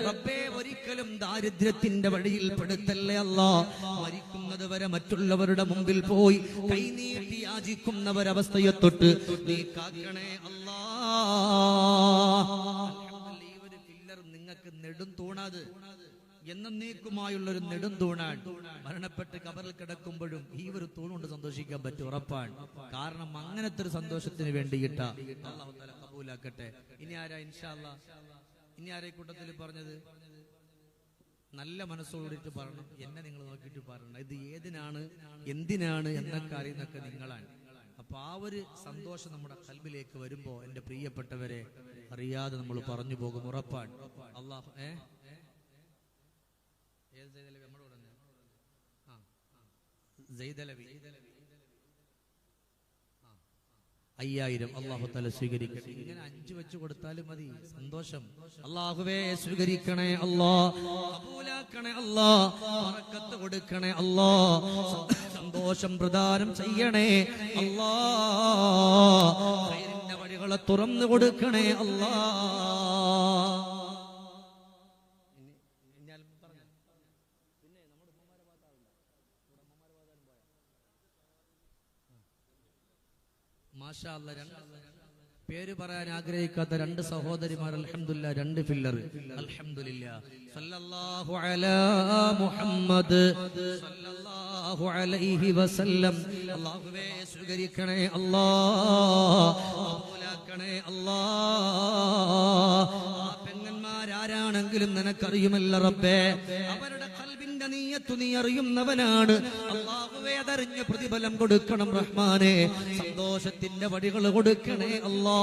റബ്ബേ ഒരിക്കലും ദാരിദ്ര്യത്തിന്റെ വഴിയിൽ പെടുത്തല്ലേ അല്ലാ. മരിക്കുന്നത് വരെ മറ്റുള്ളവരുടെ മുമ്പിൽ പോയി കൈനീട്ടി യാചിക്കുന്നവരവസ്ഥയെ തൊട്ട് നീ കാക്കണേ അല്ലാ. ഈ ഒരു പില്ലർ നിങ്ങൾക്ക് നെടും തൂണത് എന്നേക്കുമായുള്ളൊരു നെടും തൂണാണ്. മരണപ്പെട്ട് കബറിൽ കിടക്കുമ്പോഴും ഈ ഒരു തൂണുകൊണ്ട് സന്തോഷിക്കാൻ പറ്റും, ഉറപ്പാണ്. കാരണം അങ്ങനത്തെ ഒരു സന്തോഷത്തിന് വേണ്ടിയിട്ട അല്ലാഹു തആല കബൂലാക്കട്ടെ. ഇനി ആരാ ഇൻഷാ അല്ലാ, ഇനി ആരെ കൂട്ടത്തിൽ പറഞ്ഞത്? നല്ല മനസ്സോടിട്ട് പറയണം, എന്നെ നിങ്ങൾ നോക്കിയിട്ട് പറയണം. ഇത് ഏതിനാണ് എന്തിനാണ് എന്നൊക്കെ അറിയുന്നൊക്കെ നിങ്ങളാണ്. അപ്പൊ ആ ഒരു സന്തോഷം നമ്മുടെ ഖൽബിലേക്ക് വരുമ്പോ എന്റെ പ്രിയപ്പെട്ടവരെ അറിയാതെ നമ്മൾ പറഞ്ഞു പോകും, ഉറപ്പാണ്. അല്ലാഹു സെയ്ദലവി 5000 അല്ലാഹു തആല സ്വീകരിക്കട്ടെ. ഇങ്ങനെ 5 വെച്ച് കൊടുത്താലും മതി, സന്തോഷം. അല്ലാഹുവേ സ്വീകരിക്കണേ അല്ലാ, കബൂലാക്കണേ അല്ലാ, ബറക്കത്ത് കൊടുക്കണേ അല്ലാ, സന്തോഷം പ്രദാനം ചെയ്യണേ അല്ലാ, ഖൈറിന്റെ വഴികളെ തുറന്നു കൊടുക്കണേ അല്ലാ. മാഷാ അല്ലാ. പേര് പറയാൻ ആഗ്രഹിക്കാത്ത 2 സഹോദരിമാർ അൽഹംദുലില്ലാ, 2 ഫില്ലർ അൽഹംദുലില്ലാ. സല്ലല്ലാഹു അലാ മുഹമ്മദ് സല്ലല്ലാഹു അലൈഹി വസല്ലം. അല്ലാഹുവേ സ്വീകരിക്കണേ അല്ലാ, കബൂലാക്കണേ അല്ലാ. പെങ്ങന്മാരാരാണെങ്കിലും നിനക്കറിയുമല്ല റബ്ബേ, അവരുടെ ഖൽബിന്റെ നിയ്യത്ത് നീ അറിയുന്നവനാണ്. അല്ലാഹുവേ അതറിഞ്ഞ് പ്രതിഫലം കൊടുക്കണം റഹ്മാനേ, സന്തോഷത്തിന്റെ വഴികൾ കൊടുക്കണേ അല്ലാ.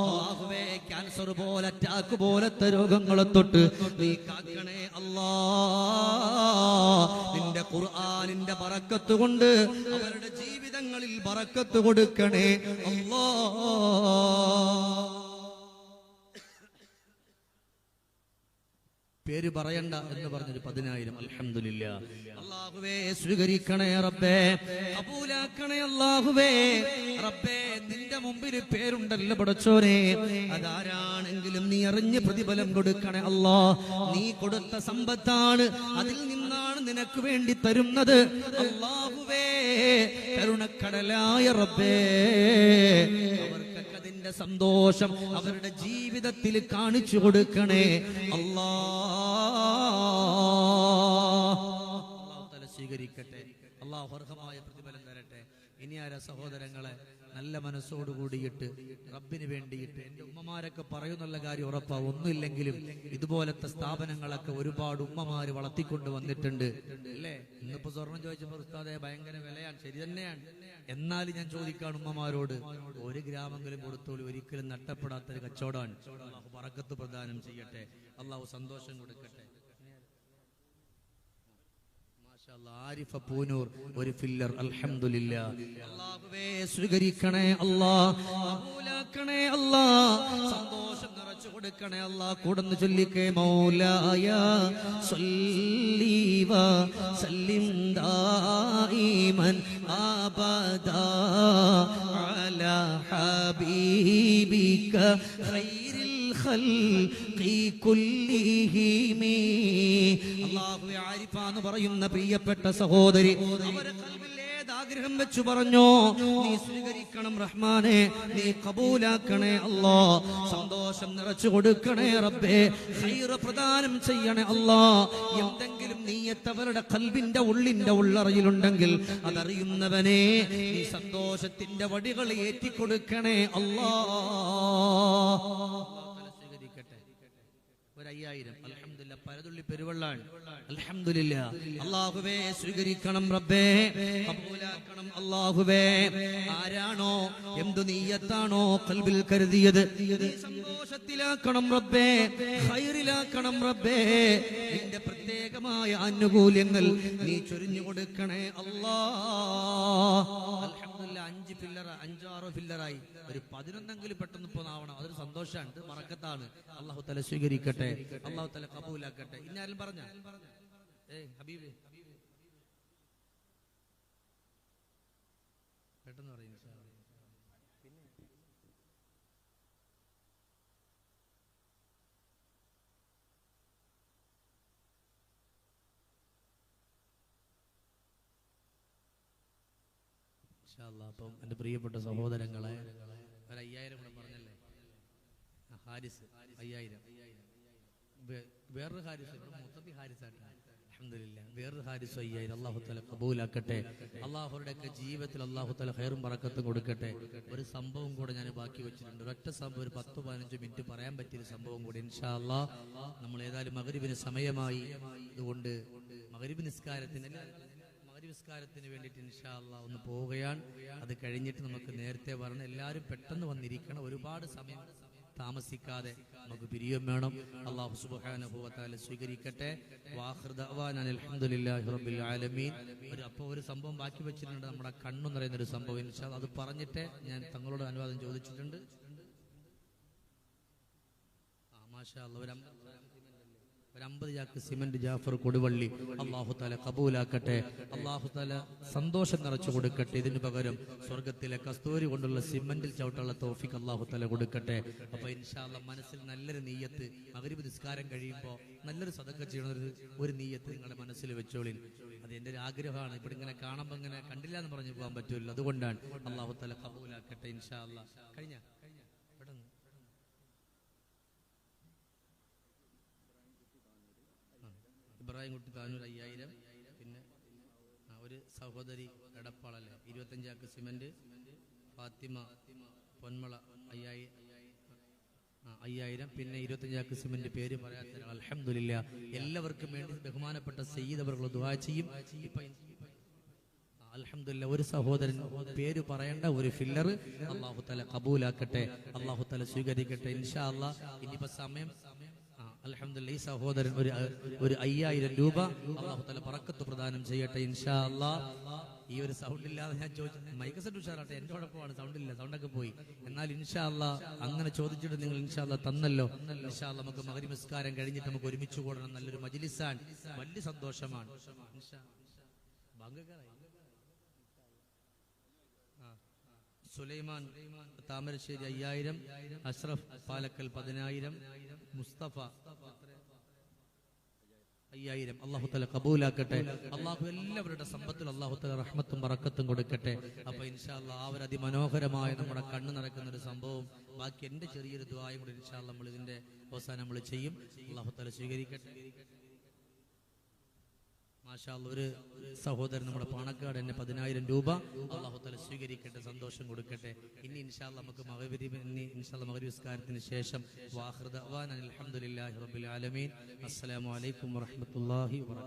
അല്ലാഹുവേ ക്യാൻസർ പോലെ അറ്റാക്ക് പോലത്തെ രോഗങ്ങളെ തൊട്ട് നീ കാക്കണേ അല്ലാ. നിന്റെ ഖുർആനിന്റെ ബറക്കത്ത് കൊണ്ട് അവരുടെ ജീവിതങ്ങളിൽ ബറക്കത്ത് കൊടുക്കണേ അല്ലാ. പേര് പറയണ്ട എന്ന് പറഞ്ഞൊരു 10000 അൽഹംദുലില്ലാ. അല്ലാഹുവേ സ്വീകരിക്കണേ റബ്ബേ, കബൂലാക്കണേ അല്ലാഹുവേ. റബ്ബേ നിന്റെ മുമ്പിൽ പേരുണ്ടല്ലോ പടച്ചോനെ, അതാരാണെങ്കിലും നീ അറിഞ്ഞ് പ്രതിഫലം കൊടുക്കണേ അല്ലാ. നീ കൊടുത്ത സമ്പത്താണ്, അതിൽ നിന്നാണ് നിനക്ക് വേണ്ടി തരുന്നത്. അല്ലാഹുവേ കരുണക്കടലായ റബ്ബേ, അവർക്ക് അതിന്റെ സന്തോഷം അവരുടെ ജീവിതത്തിൽ കാണിച്ചു കൊടുക്കണേ അല്ലാ. സ്വീകരിക്കട്ടെ അല്ലാഹു അർഹമായ പ്രതിഫലം തരട്ടെ. ഇനി ആരാ സഹോദരങ്ങളെ നല്ല മനസ്സോട് കൂടിയിട്ട് റബ്ബിന് വേണ്ടിയിട്ട്? എന്റെ ഉമ്മമാരൊക്കെ പറയുന്നുള്ള കാര്യം ഉറപ്പാ, ഒന്നുമില്ലെങ്കിലും ഇതുപോലത്തെ സ്ഥാപനങ്ങളൊക്കെ ഒരുപാട് ഉമ്മമാര് വളർത്തിക്കൊണ്ട് വന്നിട്ടുണ്ട് അല്ലേ. ഇന്നിപ്പോ സ്വർണം ചോദിച്ചപ്പോൾ ഉസ്താദേ ഭയങ്കര വിലയാണ്, ശരി തന്നെയാണ്. എന്നാലും ഞാൻ ചോദിക്കാണ് ഉമ്മമാരോട്, 1 ഗ്രാമെങ്കിലും കൊടുത്തോളൂ, ഒരിക്കലും നഷ്ടപ്പെടാത്തൊരു കച്ചവടമാണ്. അല്ലാഹു ബറക്കത്ത് പ്രദാനം ചെയ്യട്ടെ, അല്ലാഹു സന്തോഷം കൊടുക്കട്ടെ. ആരിഫ പൂനൂർ ഒരു ഫില്ലർ അൽഹംദുലില്ലാ. അല്ലാഹുവേ സ്വീകരിക്കണേ അല്ലാ, കബൂലാക്കണേ അല്ലാ, സന്തോഷം നിറച്ചു കൊടുക്കണേ അല്ലാ. കൂടന്ന് ചൊല്ലിക്കേ മൗലായ സല്ലി വ സല്ലിം ദായിമൻ അബദാ അലാ ഹബീബിക ഖൈറിൽ ഖൽഖി കുല്ലിഹിം. അല്ലാഹുവേ ആരിഫ എന്ന് പറയുന്ന പ്രിയപ്പെട്ട സഹോദരി അവരെ ഖൽബിൽ ഏതാഗ്രഹം വെച്ചു പറഞ്ഞോ, നീ സ്വീകരിക്കണം റഹ്മാനെ, നീ കബൂലാക്കണേ അല്ലാ, സന്തോഷം നിറച്ചു കൊടുക്കണേ റബ്ബേ, ഖൈർ പ്രദാനം ചെയ്യണേ അല്ലാ. എന്തെങ്കിലും നീയത്ത് അവരുടെ ഖൽബിന്റെ ഉള്ളിന്റെ ഉള്ളറയിലുണ്ടെങ്കിൽ അതറിയുന്നവനെ നീ സന്തോഷത്തിന്റെ വടികൾ ഏറ്റിക്കൊടുക്കണേ അല്ലാ. ഒരു 5000. അൽഹംദുലില്ലാ. പരതുള്ളി പെരുവള്ളാൻ. അൽഹംദുലില്ലാ. അല്ലാഹുവേ സ്വീകരിക്കണം റബ്ബേ, കബൂലാക്കണം അല്ലാഹുവേ. ആരാണോ എന്തു നീയത്താണോ ഖൽബിൽ കരുതിയത് നീ സന്തോഷത്തിലാക്കണം റബ്ബേ, ഖൈറിലാക്കണം റബ്ബേ. നിന്റെ പ്രത്യേകമായ ആനുകൂല്യങ്ങൾ നീ ചൊരിഞ്ഞു കൊടുക്കണേ അല്ലാഹ്. അൽഹംദുലില്ലാ. 5 ഫില്ലർ 5-6 ഫില്ലറായി. ഒരു 11എങ്കിലും പെട്ടെന്ന് ഇപ്പൊ ആവണം. അതൊരു സന്തോഷമാണ്, ഇത് മറക്കത്താണ്. അല്ലാഹു തആല സ്വീകരിക്കട്ടെ, അല്ലാഹു തആല കബൂലാക്കട്ടെ. ഇന്നാരും പറഞ്ഞ ഹബീബ് പെട്ടെന്ന് പറയും. അപ്പം എൻ്റെ പ്രിയപ്പെട്ട സഹോദരങ്ങളെ ഒരു 5000 കൂടെ പറഞ്ഞല്ലേ. ഹാരിസ് 5000. വേറൊരു ഹാരിസ് മൊത്തത്തിൽ ഹാരിസാണ്. അൽഹംദുലില്ലാ. വേറൊരു ഹാരിസ് 5000. അല്ലാഹു തആല കബൂലാക്കട്ടെ. അല്ലാഹുവിൻ്റെയൊക്കെ ജീവിതത്തിൽ അല്ലാഹു തആല ഖൈറും ബറക്കത്തും കൊടുക്കട്ടെ. ഒരു സംഭവം കൂടെ ഞാൻ ബാക്കി വെച്ചിട്ടുണ്ട്. ഒരൊറ്റ സംഭവം, ഒരു 10-15 മിനിറ്റ് പറയാൻ പറ്റിയൊരു സംഭവം കൂടി ഇൻഷാ അല്ലാഹ്. നമ്മൾ ഏതായാലും മഗ്രിബിന് സമയമായി. അതുകൊണ്ട് മഗ്രിബ് നിസ്കാരത്തിന് വേണ്ടിയിട്ട് ഇൻഷാ അല്ലാഹ് ഒന്ന് പോവുകയാണ്. അത് കഴിഞ്ഞിട്ട് നമുക്ക് നേരത്തെ വരണം. എല്ലാവരും പെട്ടെന്ന് വന്നിരിക്കണം. ഒരുപാട് സമയം താമസിക്കാതെ നമുക്ക് പിരിയം വേണം. അല്ലാഹു സുബ്ഹാനഹു വ തആല സ്വീകരിക്കട്ടെ. വആഖിറു ദഅ്വാനാ അൽഹംദുലില്ലാഹി റബ്ബിൽ ആലമീൻ. ഒരു സംഭവം ബാക്കി വെച്ചിട്ടുണ്ട്, നമ്മുടെ കണ്ണു നിറയുന്ന ഒരു സംഭവം. ഇൻഷാ അല്ലാഹ് അത് പറഞ്ഞിട്ട് ഞാൻ തങ്ങളോട് അനുവാദം ചോദിച്ചിട്ടുണ്ട്. മാഷാ അല്ലാഹ്. ഒരു 50 ചാക്ക് സിമന്റ് ജാഫർ കൊടുവള്ളി. അല്ലാഹു തആല കബൂലാക്കട്ടെ. അല്ലാഹു തആല സന്തോഷം നിറച്ചു കൊടുക്കട്ടെ. ഇതിനു പകരം സ്വർഗത്തിലെ കസ്തൂരി കൊണ്ടുള്ള സിമന്റിൽ ചവിട്ടുള്ള തൗഫീഖ് അല്ലാഹു തആല കൊടുക്കട്ടെ. അപ്പൊ ഇൻഷാ അല്ലാഹ് മനസ്സിൽ നല്ലൊരു നിയ്യത്ത്, മഗ്രിബ് നിസ്കാരം കഴിയുമ്പോൾ നല്ലൊരു സദഖ ചെയ്യണ ഒരു നിയ്യത്ത് നിങ്ങളുടെ മനസ്സിൽ വെച്ചോളി. അത് എൻ്റെ ഒരു ആഗ്രഹമാണ്. ഇവിടെ ഇങ്ങനെ കാണുമ്പോൾ ഇങ്ങനെ കണ്ടില്ല എന്ന് പറഞ്ഞു പോകാൻ പറ്റില്ല. അതുകൊണ്ടാണ്. അല്ലാഹു തആല കബൂലാക്കട്ടെ ഇൻഷാ അല്ലാഹ്. കഴിഞ്ഞ ഇബ്രാഹിം കുട്ടി താനൂർ 5000. പിന്നെ ഒരു സഹോദരി എടപ്പാളല്ലേ 25 ചാക്ക് സിമന്റ്. ഫാത്തിമ പൊന്മള 5000. പിന്നെ 25 ചാക്ക് സിമന്റ്. പേര് പറയാത്ത അൽഹംദുലില്ലാ. എല്ലാവർക്കും വേണ്ടി ബഹുമാനപ്പെട്ട സയ്യിദ് അവർ ദുആ ചെയ്യും. അൽഹംദുലില്ലാ. ഒരു സഹോദരൻ പേര് പറയേണ്ട ഒരു ഫില്ലർ. അല്ലാഹു തആല കബൂലാക്കട്ടെ, അല്ലാഹു തആല സ്വീകരിക്കട്ടെ ഇൻഷാ അല്ലാഹ്. ഇനിയിപ്പോ സമയം അൽഹംദുലില്ലാ. ഈ സഹോദരൻ ഒരു 5000 രൂപ അല്ലാഹു തആല ബറക്കത്ത് പ്രദാനം ചെയ്യട്ടെ ഇൻഷാ അല്ലാഹ്. ഈ ഒരു സൗണ്ട് ഇല്ലാതെ ഞാൻ ചോദിച്ചു, മൈക്ക് സെറ്റ് ഉഷാറാട്ടെ. എൻ്റെ കുഴപ്പമാണ്, സൗണ്ട് ഇല്ല, സൗണ്ടൊക്കെ പോയി. എന്നാൽ ഇൻഷാ അല്ലാഹ് അങ്ങനെ ചോദിച്ചിട്ട് നിങ്ങൾ ഇൻഷാ അല്ലാഹ് തന്നല്ലോ. ഇൻഷാ അല്ലാഹ് നമുക്ക് മഗ്രിബ് നിസ്കാരം കഴിഞ്ഞിട്ട് നമുക്ക് ഒരുമിച്ച് കൂടണം. നല്ലൊരു മജ്ലിസാണ്, വലിയ സന്തോഷമാണ്. സുലൈമാൻ താമരശ്ശേരി 5000. അഷ്റഫ് പാലക്കൽ 10000. മുസ്തഫ 5000. അല്ലാഹു തആല കബൂലാക്കട്ടെ. അല്ലാഹു എല്ലാവരുടെ സമ്പത്തിൽ അല്ലാഹു തആല റഹ്മത്തും ബറക്കത്തും കൊടുക്കട്ടെ. അപ്പൊ ഇൻഷാ അല്ലാഹ് ആ ഒരു അതിമനോഹരമായ നമ്മുടെ കണ്ണ് നിറക്കുന്ന ഒരു സംഭവം ബാക്കി എൻ്റെ ചെറിയൊരു ദുആയും കൂടി ഇൻഷാ അല്ലാഹ് നമ്മൾ ഇതിന്റെ അവസാനം നമ്മൾ ചെയ്യും. അല്ലാഹു തആല സ്വീകരിക്കട്ടെ. മാഷാ അല്ലാഹ്. ഒരു സഹോദരൻ നമ്മുടെ പാണക്കാട് എന്നെ 10000 രൂപ അല്ലാഹു തആല സ്വീകരിക്കട്ടെ, സന്തോഷം കൊടുക്കട്ടെ. ഇനി ഇൻഷാ അല്ലാഹ് നമുക്ക് മഗ്രിബ് നിസ്കാരത്തിന് ശേഷം വആഖിറു ദഅ്വാനാ അൽഹംദുലില്ലാഹി റബ്ബിൽ ആലമീൻ. അസ്സലാമു അലൈക്കും വറഹ്മത്തുള്ളാഹി വബറകാതുഹു.